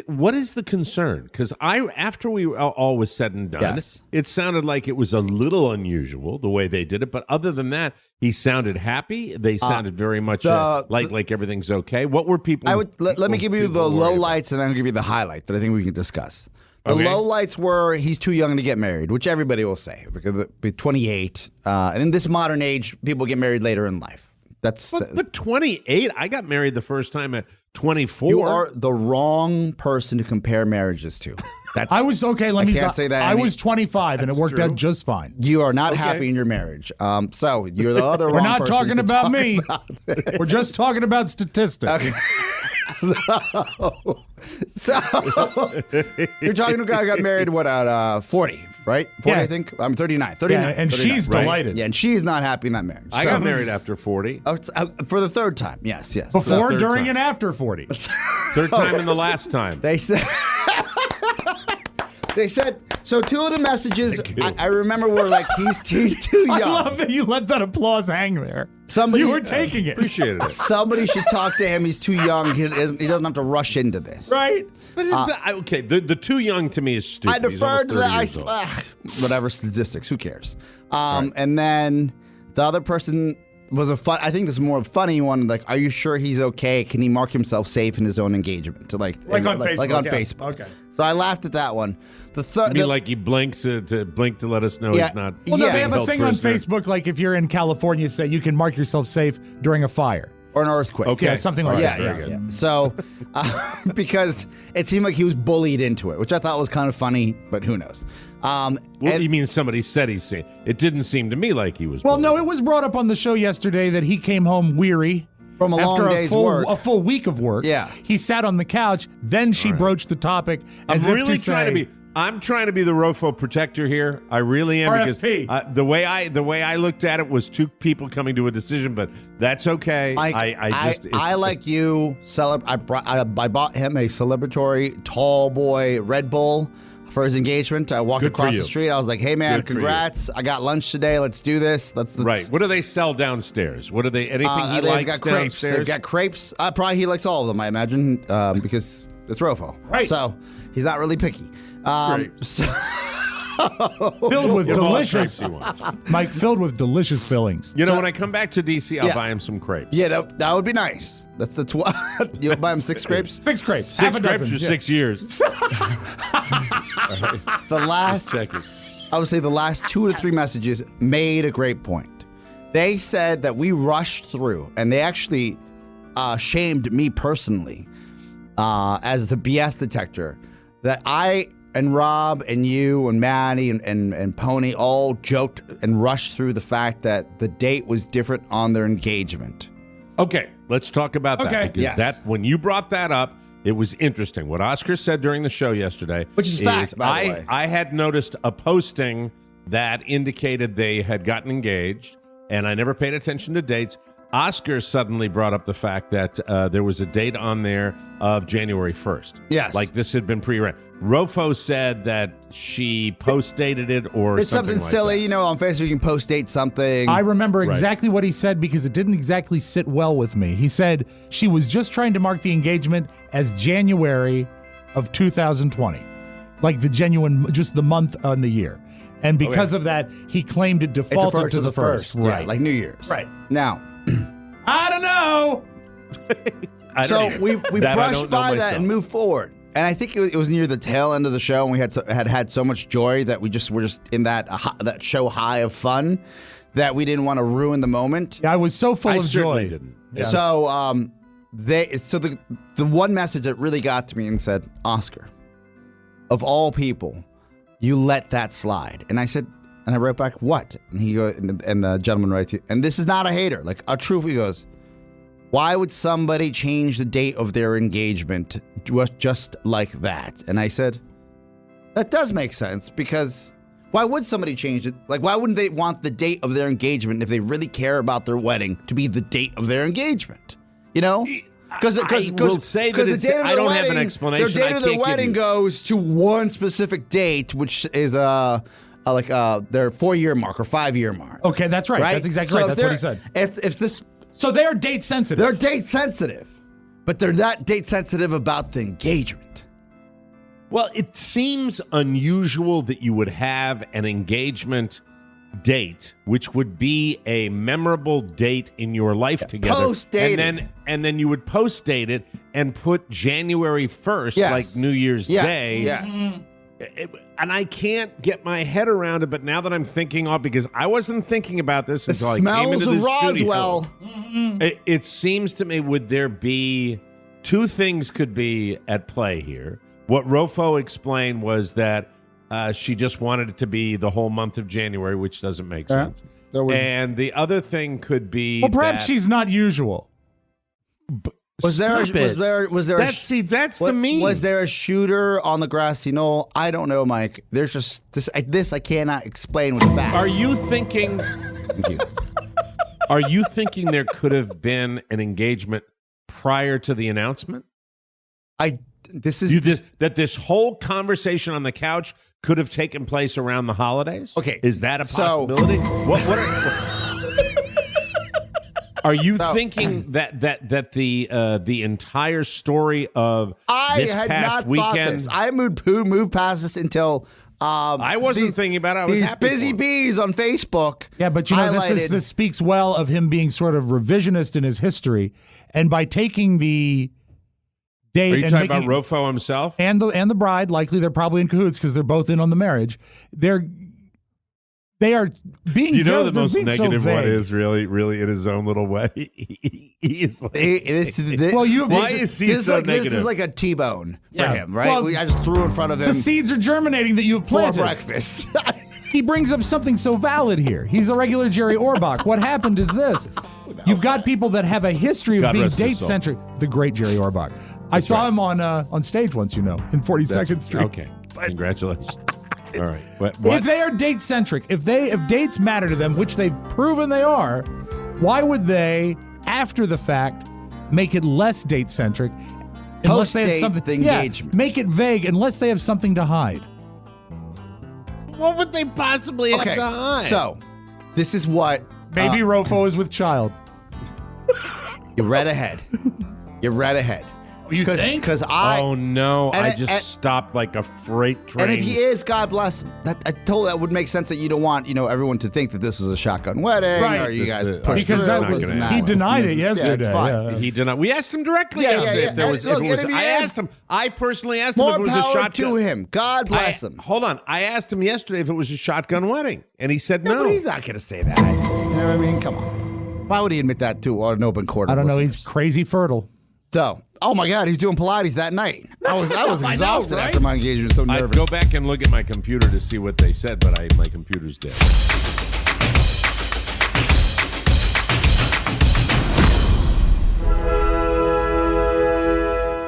[SPEAKER 11] what is the concern? Because after we all was said and done, it sounded like it was a little unusual the way they did it. But other than that, he sounded happy. They sounded very much like everything's okay. What were people?
[SPEAKER 4] Let me give you the low lights, and then I'll give you the highlight that I think we can discuss. The low lights were he's too young to get married, which everybody will say because at 28, and in this modern age, people get married later in life.
[SPEAKER 11] But 28, I got married the first time at 24.
[SPEAKER 4] You are the wrong person to compare marriages to.
[SPEAKER 5] I was okay.
[SPEAKER 4] I can't say that.
[SPEAKER 5] I was 25 and it worked out just fine.
[SPEAKER 4] You are not happy in your marriage. So you're the other.
[SPEAKER 5] We're
[SPEAKER 4] wrong
[SPEAKER 5] not
[SPEAKER 4] person
[SPEAKER 5] talking
[SPEAKER 4] to
[SPEAKER 5] about
[SPEAKER 4] talk
[SPEAKER 5] me.
[SPEAKER 4] About
[SPEAKER 5] We're just talking about statistics.
[SPEAKER 4] Okay. So you're talking to a guy who got married at 40, right? 40, I think. I'm 39. 39.
[SPEAKER 5] Yeah, and
[SPEAKER 4] 39,
[SPEAKER 5] she's
[SPEAKER 4] right?
[SPEAKER 5] delighted.
[SPEAKER 4] Yeah, and she's not happy in that marriage.
[SPEAKER 11] I got married after 40.
[SPEAKER 4] For the third time. Yes.
[SPEAKER 5] Before, during, and after 40.
[SPEAKER 11] Third time and the last time.
[SPEAKER 4] They said. They said, so 2 of the messages I remember were like, he's too young.
[SPEAKER 5] I love that you let that applause hang there. You were taking it.
[SPEAKER 11] Appreciate it.
[SPEAKER 4] Somebody should talk to him. He's too young. He doesn't have to rush into this.
[SPEAKER 5] Right.
[SPEAKER 11] But the too young to me is stupid.
[SPEAKER 4] I deferred to that. Whatever statistics. Who cares? And then the other person was I think this is more a funny one. Like, are you sure he's okay? Can he mark himself safe in his own engagement?
[SPEAKER 5] Like on Facebook.
[SPEAKER 4] Like on Facebook.
[SPEAKER 5] Okay.
[SPEAKER 4] So I laughed at that one.
[SPEAKER 11] Like he blinks to let us know he's not.
[SPEAKER 5] Well, no, they have a thing on Facebook. Like if you're in California, say you can mark yourself safe during a fire
[SPEAKER 4] or an earthquake.
[SPEAKER 11] Okay,
[SPEAKER 5] yeah, something like that.
[SPEAKER 4] Yeah. So because it seemed like he was bullied into it, which I thought was kind of funny, but who knows?
[SPEAKER 11] You mean somebody said he's saying? It didn't seem to me like he was.
[SPEAKER 5] Well,
[SPEAKER 11] bullied.
[SPEAKER 5] no, it was brought up on the show yesterday that he came home weary.
[SPEAKER 4] From a long day's work.
[SPEAKER 5] A full week of work.
[SPEAKER 4] Yeah.
[SPEAKER 5] He sat on the couch. Then she broached the topic.
[SPEAKER 11] I'm trying to be the ROFO protector here. I really am.
[SPEAKER 5] RFP.
[SPEAKER 11] Because the way I looked at it was 2 people coming to a decision, but that's okay.
[SPEAKER 4] I like you. I bought him a celebratory tall boy Red Bull for his engagement. I walked across the street. I was like, "Hey man, congrats! I got lunch today. Let's do this. Let's."
[SPEAKER 11] Right. What do they sell downstairs? What are they? Anything he likes
[SPEAKER 4] got crepes.
[SPEAKER 11] downstairs?
[SPEAKER 4] They've got crepes. Probably he likes all of them. I imagine because it's ROFO.
[SPEAKER 5] Right.
[SPEAKER 4] So he's not really picky.
[SPEAKER 5] Filled with delicious, Mike. Filled with delicious fillings.
[SPEAKER 11] You know, when I come back to DC, I'll buy him some crepes.
[SPEAKER 4] Yeah, that would be nice. That's what you'll buy him 6 crepes.
[SPEAKER 5] 6 crepes.
[SPEAKER 11] 6 crepes for 6 years.
[SPEAKER 4] I would say the last 2 to 3 messages made a great point. They said that we rushed through, and they actually shamed me personally as the BS detector. That I and Rob and you and Maddie and Pony all joked and rushed through the fact that the date was different on their engagement.
[SPEAKER 11] Okay, let's talk about that.
[SPEAKER 5] Okay.
[SPEAKER 11] Because when you brought that up, it was interesting. What Oscar said during the show yesterday,
[SPEAKER 4] which is fact, by the way.
[SPEAKER 11] I had noticed a posting that indicated they had gotten engaged, and I never paid attention to dates. Oscar suddenly brought up the fact that there was a date on there of January 1st.
[SPEAKER 4] Yes.
[SPEAKER 11] Like this had been pre-arranged. Rofo said that she post-dated it or
[SPEAKER 4] it's something
[SPEAKER 11] like
[SPEAKER 4] silly.
[SPEAKER 11] That.
[SPEAKER 4] You know, on Facebook you can post-date something.
[SPEAKER 5] I remember exactly what he said because it didn't exactly sit well with me. He said she was just trying to mark the engagement as January of 2020. Like the genuine, just the month and the year. And because of that, he claimed it defaulted to the first.
[SPEAKER 4] Right. Yeah, like New Year's.
[SPEAKER 5] Right.
[SPEAKER 4] Now,
[SPEAKER 5] I don't know.
[SPEAKER 4] We brushed by that and moved forward. And I think it was near the tail end of the show, and we had so much joy that were just in that show high of fun that we didn't want to ruin the moment.
[SPEAKER 5] Yeah, I was so full of joy.
[SPEAKER 11] Didn't.
[SPEAKER 5] Yeah.
[SPEAKER 4] So the one message that really got to me and said, Oscar, of all people, you let that slide. And I said, and I wrote back, what? And he goes, and the gentleman writes, and this is not a hater, like a truth. He goes, why would somebody change the date of their engagement just like that? And I said, that does make sense, because why would somebody change it? Like, why wouldn't they want the date of their engagement if they really care about their wedding to be the date of their engagement? You know? Because
[SPEAKER 11] I will say that I don't have an explanation.
[SPEAKER 4] Their date of their wedding goes to one specific date, which is their 4-year mark or 5-year mark.
[SPEAKER 5] Okay, that's right. That's exactly right. That's what he said.
[SPEAKER 4] If this,
[SPEAKER 5] so they're date sensitive.
[SPEAKER 4] They're date sensitive, but they're not date sensitive about the engagement.
[SPEAKER 11] Well, it seems unusual that you would have an engagement date, which would be a memorable date in your life together.
[SPEAKER 4] Post-dated.
[SPEAKER 11] And then you would post-date it and put January 1st, like New Year's Day.
[SPEAKER 4] Yes.
[SPEAKER 11] And I can't get my head around it, but now that I'm thinking because I wasn't thinking about this until I came into the
[SPEAKER 4] Roswell.
[SPEAKER 11] studio. It seems to me, would there be two things could be at play here. What Rofo explained was that she just wanted it to be the whole month of January, which doesn't make sense. And the other thing could be,
[SPEAKER 5] well, perhaps she's not usual.
[SPEAKER 4] Was there
[SPEAKER 11] that's the meme.
[SPEAKER 4] Was there a shooter on the grassy knoll? I don't know, Mike. There's just this I cannot explain with facts.
[SPEAKER 11] Are you thinking? Thank you. Are you thinking there could have been an engagement prior to the announcement? That this whole conversation on the couch could have taken place around the holidays?
[SPEAKER 4] Okay.
[SPEAKER 11] Is that a possibility? Are you thinking that the entire story of this past weekend?
[SPEAKER 4] I moved past this until
[SPEAKER 11] I wasn't thinking about it. I was happy.
[SPEAKER 4] Busy bees on Facebook.
[SPEAKER 5] Yeah, but you know this speaks well of him being sort of revisionist in his history, and by taking the date.
[SPEAKER 11] Are you talking about Rofo himself
[SPEAKER 5] and the bride? Likely they're probably in cahoots because they're both in on the marriage. They are being.
[SPEAKER 11] You know, the most negative one is really in his own little way. He's like, why is he so negative?
[SPEAKER 4] This is like a T-bone for him, right?
[SPEAKER 5] Well,
[SPEAKER 4] I just threw in front of him.
[SPEAKER 5] The seeds are germinating that you have planted
[SPEAKER 4] for breakfast.
[SPEAKER 5] He brings up something so valid here. He's a regular Jerry Orbach. What happened is this: you've got people that have a history of being date-centric. The great Jerry Orbach. I saw him on stage once, in 42nd Street.
[SPEAKER 11] Okay, congratulations. All right. What?
[SPEAKER 5] If they are date-centric, if dates matter to them, which they've proven they are, why would they, after the fact, make it less date-centric? Unless they have something.
[SPEAKER 4] Engagement.
[SPEAKER 5] Make it vague unless they have something to hide.
[SPEAKER 3] What would they possibly have to hide?
[SPEAKER 4] So, this is what
[SPEAKER 5] maybe Rofo is with child.
[SPEAKER 4] You're right ahead.
[SPEAKER 5] You think?
[SPEAKER 4] Because
[SPEAKER 11] oh no! I just stopped like a freight train.
[SPEAKER 4] And if he is, God bless him. That would make sense that you don't want everyone to think that this was a shotgun wedding,
[SPEAKER 5] right?
[SPEAKER 4] Or you guys
[SPEAKER 5] because he denied it yesterday.
[SPEAKER 4] Yeah, it's fine.
[SPEAKER 11] He denied. We asked him directly yesterday if there was. I asked him. I personally asked him if it was a shotgun.
[SPEAKER 4] More power to him. God bless him.
[SPEAKER 11] Hold on. I asked him yesterday if it was a shotgun wedding, and he said no.
[SPEAKER 4] But he's not going to say that. You know what I mean? Come on. Why would he admit that to an open court?
[SPEAKER 5] I don't know. He's crazy fertile.
[SPEAKER 4] So, oh my God, he's doing Pilates that night. I was exhausted after my engagement. So nervous.
[SPEAKER 11] I'd go back and look at my computer to see what they said, but my computer's dead.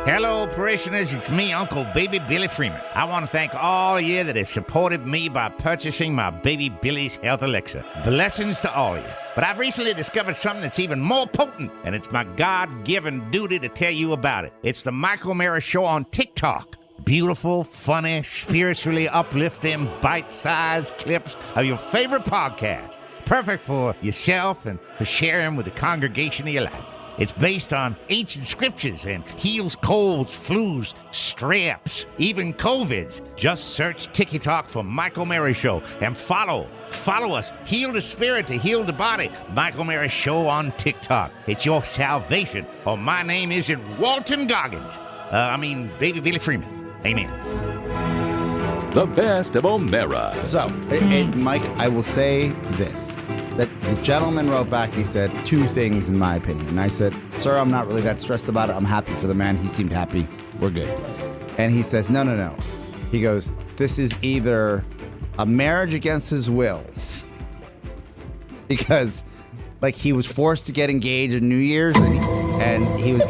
[SPEAKER 14] Hello, parishioners. It's me, Uncle Baby Billy Freeman. I want to thank all of you that have supported me by purchasing my Baby Billy's Health Elixir. Blessings to all of you. But I've recently discovered something that's even more potent, and it's my God-given duty to tell you about it. It's the Michael Mara Show on TikTok. Beautiful, funny, spiritually uplifting, bite-sized clips of your favorite podcast. Perfect for yourself and for sharing with the congregation of your life. It's based on ancient scriptures and heals colds, flus, straps, even COVIDs. Just search TikTok for Michael Mara Show and follow us. Heal the spirit to heal the body. Michael Mara Show on TikTok. It's your salvation. Or my name isn't Walton Goggins. Baby Billy Freeman. Amen.
[SPEAKER 1] The best of O'Mara.
[SPEAKER 4] So, Mike, I will say this. That the gentleman wrote back, he said, two things in my opinion. And I said, sir, I'm not really that stressed about it. I'm happy for the man. He seemed happy. We're good. And he says, no. He goes, this is either a marriage against his will. Because, he was forced to get engaged at New Year's, and and he was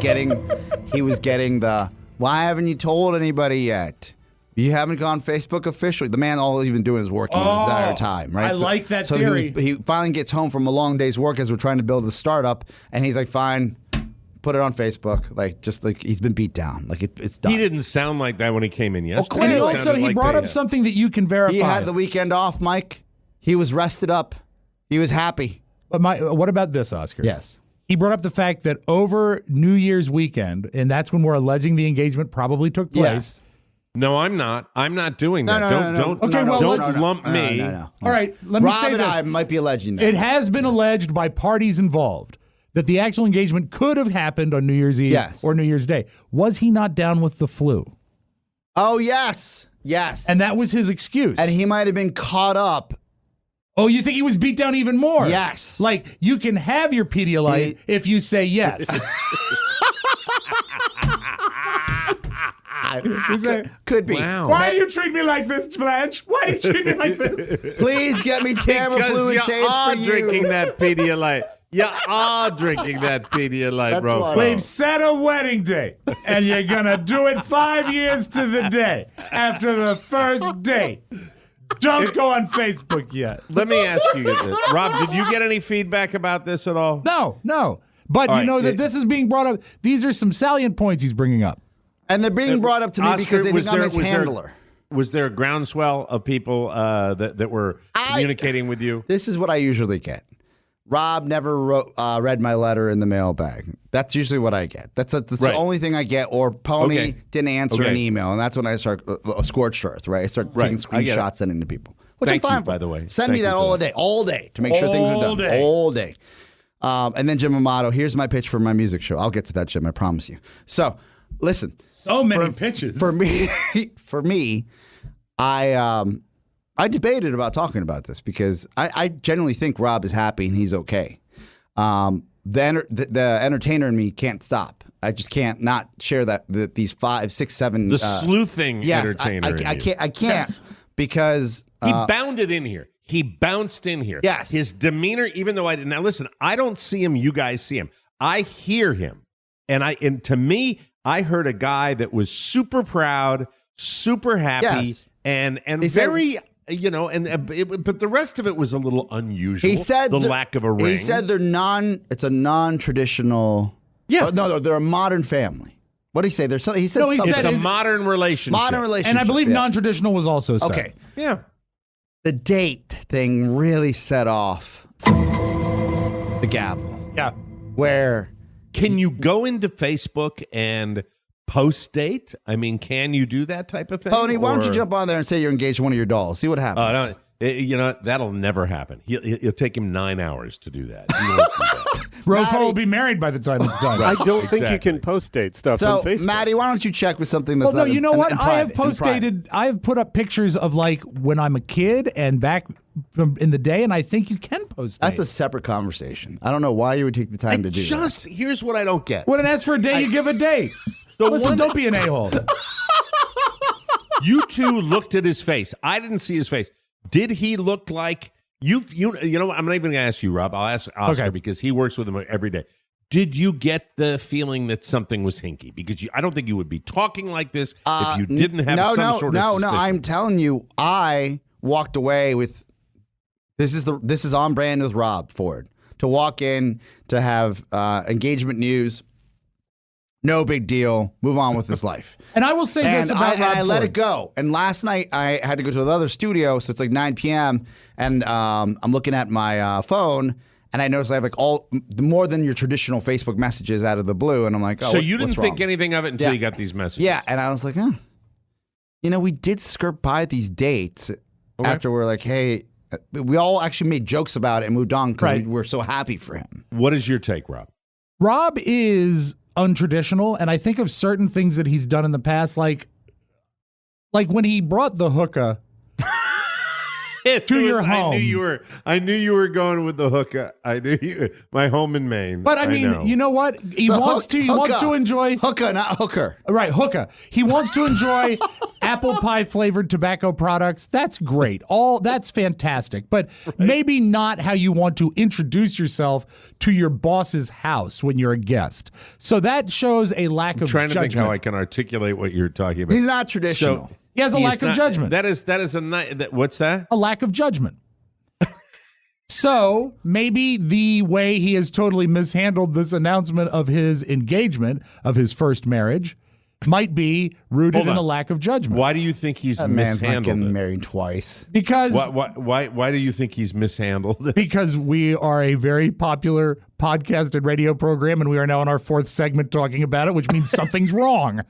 [SPEAKER 4] getting the, why haven't you told anybody yet? You haven't gone Facebook officially. The man, all he's been doing is working the entire time, right?
[SPEAKER 5] I like that
[SPEAKER 4] so
[SPEAKER 5] theory.
[SPEAKER 4] He finally gets home from a long day's work as we're trying to build the startup, and he's like, fine, put it on Facebook. Like, just like he's been beat down. Like, it's done.
[SPEAKER 11] He didn't sound like that when he came in yesterday.
[SPEAKER 5] And also, he brought up something that you can verify.
[SPEAKER 4] He had the weekend off, Mike. He was rested up. He was happy.
[SPEAKER 5] But what about this, Oscar?
[SPEAKER 4] Yes.
[SPEAKER 5] He brought up the fact that over New Year's weekend, and that's when we're alleging the engagement probably took place.
[SPEAKER 4] Yes.
[SPEAKER 11] No, I'm not. I'm not doing that. Don't lump me.
[SPEAKER 5] All right, let me say
[SPEAKER 4] Rob
[SPEAKER 5] this.
[SPEAKER 4] and I might be alleging that.
[SPEAKER 5] It has been alleged by parties involved that the actual engagement could have happened on New Year's Eve or New Year's Day. Was he not down with the flu?
[SPEAKER 4] Oh, yes. Yes.
[SPEAKER 5] And that was his excuse.
[SPEAKER 4] And he might have been caught up.
[SPEAKER 5] Oh, you think he was beat down even more?
[SPEAKER 4] Yes.
[SPEAKER 5] Like, you can have your Pedialyte if you say yes.
[SPEAKER 4] Could be.
[SPEAKER 11] Wow.
[SPEAKER 5] Why do you treat me like this, Blanche? Why do you treat me like this?
[SPEAKER 4] Please get me Tamiflu and shades for you.
[SPEAKER 11] Drinking that Pedialyte. You are drinking that Pedialyte, bro.
[SPEAKER 5] We've set a wedding date, and you're going to do it 5 years to the day after the first date. Don't go on Facebook yet.
[SPEAKER 11] Let me ask you this. Rob, did you get any feedback about this at all?
[SPEAKER 5] No. But you know that this is being brought up. These are some salient points he's bringing up.
[SPEAKER 4] And they're being brought up to me because they think I'm his handler.
[SPEAKER 11] Was there a groundswell of people that were communicating with you?
[SPEAKER 4] This is what I usually get. Rob never read my letter in the mailbag. That's usually what I get. That's the only thing I get. Or Pony didn't answer an email, and that's when I start scorched earth. Right, I start taking screenshots, sending to people. Which
[SPEAKER 11] Thank
[SPEAKER 4] I'm fine
[SPEAKER 11] you,
[SPEAKER 4] for.
[SPEAKER 11] by the way.
[SPEAKER 4] Send me that all day to make sure things are done all day. And then Jim Amato. Here's my pitch for my music show. I'll get to that, Jim. I promise you. So listen.
[SPEAKER 5] So many pitches
[SPEAKER 4] for me. For me, I debated about talking about this because I genuinely think Rob is happy and he's okay. The entertainer in me can't stop. I just can't not share these 5, 6, 7.
[SPEAKER 11] The sleuthing entertainer.
[SPEAKER 4] I can't because
[SPEAKER 11] he bounded in here. He bounced in here.
[SPEAKER 4] Yes.
[SPEAKER 11] His demeanor, even though I didn't. Now listen, I don't see him. You guys see him. I hear him, and to me, I heard a guy that was super proud, super happy, and very. But the rest of it was a little unusual.
[SPEAKER 4] He said
[SPEAKER 11] the lack of a ring.
[SPEAKER 4] He said it's a non-traditional. Yeah. No, they're a modern family. What did he say? He said
[SPEAKER 11] it's a modern relationship.
[SPEAKER 4] Modern relationship.
[SPEAKER 5] And I believe non-traditional was also said.
[SPEAKER 4] Okay.
[SPEAKER 11] Yeah.
[SPEAKER 4] The date thing really set off the gavel.
[SPEAKER 5] Yeah.
[SPEAKER 4] Where
[SPEAKER 11] can you go into Facebook and post date? I mean, can you do that type of thing?
[SPEAKER 4] Pony, why don't you jump on there and say you're engaged to one of your dolls? See what happens.
[SPEAKER 11] No, that'll never happen. It'll take him 9 hours to do that. He won't do that.
[SPEAKER 5] Rofo will be married by the time it's done.
[SPEAKER 6] I don't think you can post date stuff on Facebook.
[SPEAKER 4] Maddie, why don't you check with something that's
[SPEAKER 5] no, you know what? I have post-dated. I have put up pictures of like when I'm a kid and back from in the day, and I think you can post date.
[SPEAKER 4] That's a separate conversation. I don't know why you would take the time to do that.
[SPEAKER 11] Here's what I don't get.
[SPEAKER 5] When it asks for a day, you give a date. Listen, don't be an a-hole.
[SPEAKER 11] You two looked at his face. I didn't see his face. Did he look like you know? I'm not even going to ask you, Rob. I'll ask Oscar because he works with him every day. Did you get the feeling that something was hinky? Because I don't think you would be talking like this if you didn't have some sort of suspicion.
[SPEAKER 4] No. I'm telling you, I walked away with this is on brand with Rob Ford to walk in to have engagement news. No big deal. Move on with his life.
[SPEAKER 5] And I will say this about Rob
[SPEAKER 4] I let
[SPEAKER 5] Ford.
[SPEAKER 4] it go. And last night I had to go to another studio, so it's like 9 p.m. And I'm looking at my phone, and I noticed I have like more than your traditional Facebook messages out of the blue. And I'm like, oh,
[SPEAKER 11] so you didn't
[SPEAKER 4] what's
[SPEAKER 11] think
[SPEAKER 4] wrong?
[SPEAKER 11] anything of it until you got these messages.
[SPEAKER 4] Yeah, and I was like, we did skirt by these dates after we're like, hey, we all actually made jokes about it and moved on because we were so happy for him.
[SPEAKER 11] What is your take, Rob?
[SPEAKER 5] Rob is untraditional, and I think of certain things that he's done in the past, like when he brought the hookah your home.
[SPEAKER 11] I knew you were going with the hookah. I knew you. My home in Maine.
[SPEAKER 5] But I mean, you know what? He wants to enjoy
[SPEAKER 4] hookah, not hooker.
[SPEAKER 5] Right, hookah. He wants to enjoy apple pie flavored tobacco products. That's great. That's fantastic. But maybe not how you want to introduce yourself to your boss's house when you're a guest. So that shows a lack of
[SPEAKER 11] trying to
[SPEAKER 5] judgment.
[SPEAKER 11] think how I can articulate what you're talking about.
[SPEAKER 4] He's not traditional.
[SPEAKER 11] So,
[SPEAKER 5] he has a lack of judgment.
[SPEAKER 11] That is what's that?
[SPEAKER 5] A lack of judgment. So maybe the way he has totally mishandled this announcement of his engagement, of his first marriage, might be rooted in a lack of judgment.
[SPEAKER 11] Why do you think he's mishandled it?
[SPEAKER 4] Married twice.
[SPEAKER 5] Because
[SPEAKER 11] why do you think he's mishandled it?
[SPEAKER 5] Because we are a very popular podcast and radio program, and we are now in our fourth segment talking about it, which means something's wrong.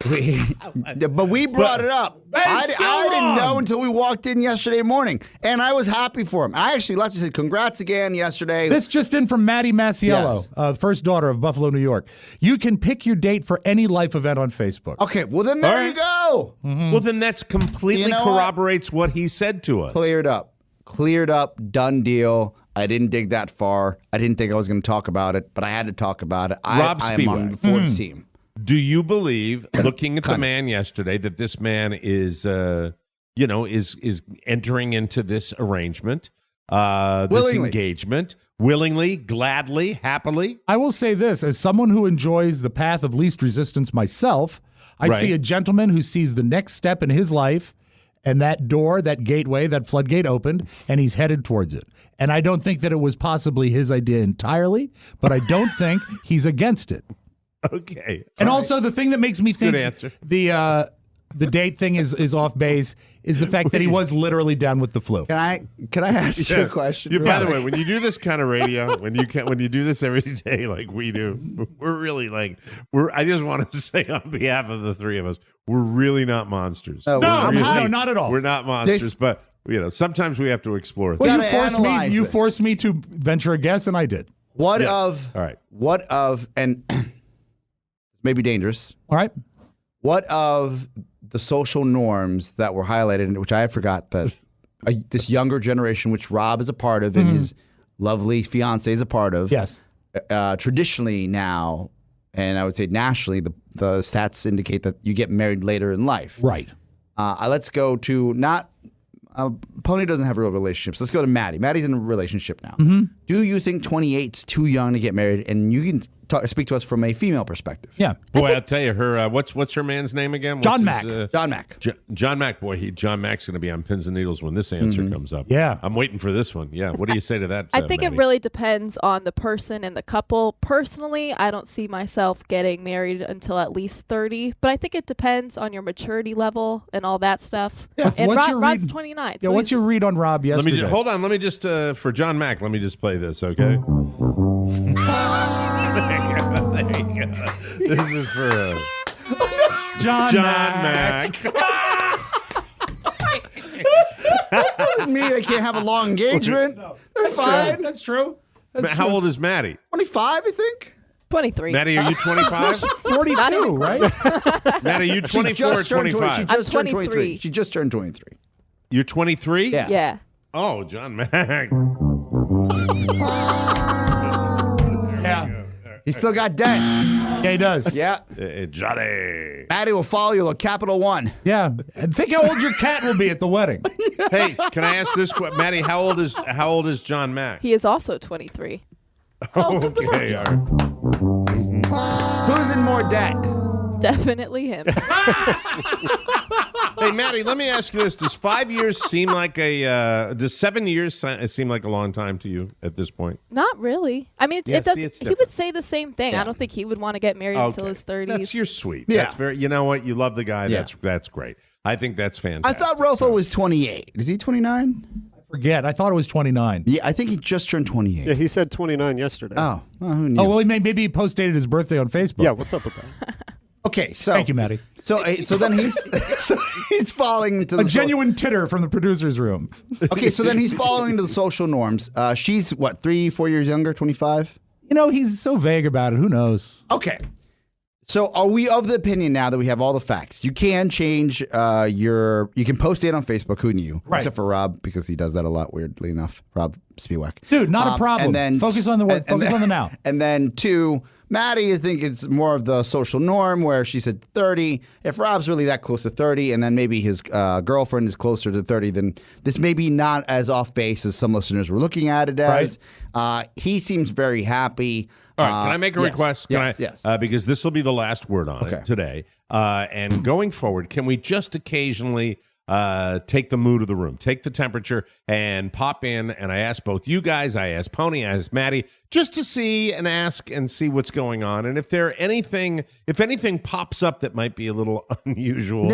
[SPEAKER 4] But we brought it up. I didn't know until we walked in yesterday morning, and I was happy for him. I actually left and said, congrats again yesterday.
[SPEAKER 5] This just in from Maddie Masiello, first daughter of Buffalo, New York. You can pick your date for any life event on Facebook.
[SPEAKER 4] Okay, well then there you go.
[SPEAKER 5] Mm-hmm.
[SPEAKER 11] Well, then that's completely corroborates what he said to us.
[SPEAKER 4] Cleared up, done deal. I didn't dig that far. I didn't think I was going to talk about it, but I had to talk about it. I'm on the Ford team.
[SPEAKER 11] Do you believe, looking at the man yesterday, that this man is entering into this arrangement, this engagement, willingly, gladly, happily?
[SPEAKER 5] I will say this, as someone who enjoys the path of least resistance myself, I see a gentleman who sees the next step in his life, and that door, that gateway, that floodgate opened, and he's headed towards it. And I don't think that it was possibly his idea entirely, but I don't think he's against it.
[SPEAKER 11] Okay.
[SPEAKER 5] And also the thing that makes me think the date thing is off base is the fact that he was literally down with the flu.
[SPEAKER 4] Can I ask you a question?
[SPEAKER 11] By the way, when you do this kind of radio, when you do this every day like we do, we're really I just want to say on behalf of the three of us, we're really not monsters.
[SPEAKER 5] No, not at all.
[SPEAKER 11] We're not monsters, but sometimes we have to explore things.
[SPEAKER 5] Well, you forced me to venture a guess, and I did.
[SPEAKER 4] What of and maybe dangerous.
[SPEAKER 5] All right.
[SPEAKER 4] What of the social norms that were highlighted, which I forgot that this younger generation, which Rob is a part of and his lovely fiance is a part of.
[SPEAKER 5] Yes.
[SPEAKER 4] Traditionally now, and I would say nationally, the stats indicate that you get married later in life.
[SPEAKER 5] Right.
[SPEAKER 4] Let's go to Pony doesn't have real relationships. Let's go to Maddie. Maddie's in a relationship now.
[SPEAKER 5] Mm-hmm.
[SPEAKER 4] Do you think 28's too young to get married? And you can speak to us from a female perspective.
[SPEAKER 5] Yeah.
[SPEAKER 11] Boy, I'll tell you, her what's her man's name again?
[SPEAKER 5] John Mack.
[SPEAKER 4] John Mack.
[SPEAKER 11] John Mack. Boy, John Mack's going to be on pins and needles when this answer comes up.
[SPEAKER 5] Yeah.
[SPEAKER 11] I'm waiting for this one. Yeah. What do you say to that?
[SPEAKER 10] I think
[SPEAKER 11] Maddie?
[SPEAKER 10] it really depends on the person and the couple. Personally, I don't see myself getting married until at least 30, but I think it depends on your maturity level and all that stuff.
[SPEAKER 5] Yeah.
[SPEAKER 10] And Rob's 29.
[SPEAKER 5] Yeah. What's your read on Rob yesterday?
[SPEAKER 11] Hold on. Let me just for John Mack. Let me just play this. Okay. There you go. This is for
[SPEAKER 5] John
[SPEAKER 11] Mack.
[SPEAKER 4] That doesn't mean they can't have a long engagement. They're fine.
[SPEAKER 5] That's true.
[SPEAKER 11] How old is Maddie?
[SPEAKER 4] 25, I think.
[SPEAKER 10] 23.
[SPEAKER 11] Maddie, are you 25?
[SPEAKER 5] 42, right?
[SPEAKER 11] Maddie, are you 24 or 25?
[SPEAKER 4] She just turned 23. She just turned 23.
[SPEAKER 11] You're 23?
[SPEAKER 10] Yeah.
[SPEAKER 11] Oh, John Mack.
[SPEAKER 5] Yeah.
[SPEAKER 4] He still got debt.
[SPEAKER 5] Yeah, he does.
[SPEAKER 4] Yeah.
[SPEAKER 11] Johnny.
[SPEAKER 4] Maddie will follow you, Capital One.
[SPEAKER 5] Yeah. And think how old your cat will be at the wedding.
[SPEAKER 11] Hey, can I ask this question? Maddie, how old is John Mack?
[SPEAKER 10] He is also 23.
[SPEAKER 11] Okay. All right.
[SPEAKER 4] Who's in more debt?
[SPEAKER 10] Definitely him.
[SPEAKER 11] Hey, Maddie, let me ask you this. Does 5 years seem like does 7 years seem like a long time to you at this point?
[SPEAKER 10] Not really. I mean,
[SPEAKER 11] Yeah,
[SPEAKER 10] it does.
[SPEAKER 11] see, it's
[SPEAKER 10] He
[SPEAKER 11] different.
[SPEAKER 10] would say the same thing. I don't think he would want to get married until his 30s.
[SPEAKER 11] You're sweet.
[SPEAKER 4] Yeah.
[SPEAKER 11] That's very. You know what? You love the guy.
[SPEAKER 4] Yeah.
[SPEAKER 11] That's great. I think that's
[SPEAKER 4] I
[SPEAKER 11] fantastic.
[SPEAKER 4] thought Rofo was 28. Is he 29?
[SPEAKER 5] Forget. I thought it was 29.
[SPEAKER 4] Yeah, I think he just turned 28.
[SPEAKER 6] Yeah, he said 29 yesterday.
[SPEAKER 4] Oh, well, who knew?
[SPEAKER 5] Oh, well, maybe he post-dated his birthday on Facebook.
[SPEAKER 6] Yeah, what's up with that?
[SPEAKER 4] Okay, so
[SPEAKER 5] Thank you, Maddie.
[SPEAKER 4] So then he's falling into
[SPEAKER 5] A genuine titter from the producer's room.
[SPEAKER 4] Okay, so then he's following into the social norms. She's what, 3-4 years younger, 25?
[SPEAKER 5] You know, he's so vague about it. Who knows?
[SPEAKER 4] Okay. So are we of the opinion now that we have all the facts? You can change you can post it on Facebook. Who knew?
[SPEAKER 5] Right.
[SPEAKER 4] Except for Rob, because he does that a lot, weirdly enough. Rob Spiewak.
[SPEAKER 5] Dude, not a problem.
[SPEAKER 4] And then
[SPEAKER 5] focus on the now.
[SPEAKER 4] And then 2, Maddie, I think it's more of the social norm where she said 30. If Rob's really that close to 30, and then maybe his girlfriend is closer to 30, then this may be not as off base as some listeners were looking at it as. Right. He seems very happy.
[SPEAKER 11] All right, can I make a request?
[SPEAKER 4] Yes.
[SPEAKER 11] Because this will be the last word on it today. And going forward, can we just occasionally take the mood of the room, take the temperature, and pop in? And I ask both you guys, I ask Pony, I ask Maddie, just to see and ask and see what's going on. And if anything pops up that might be a little unusual,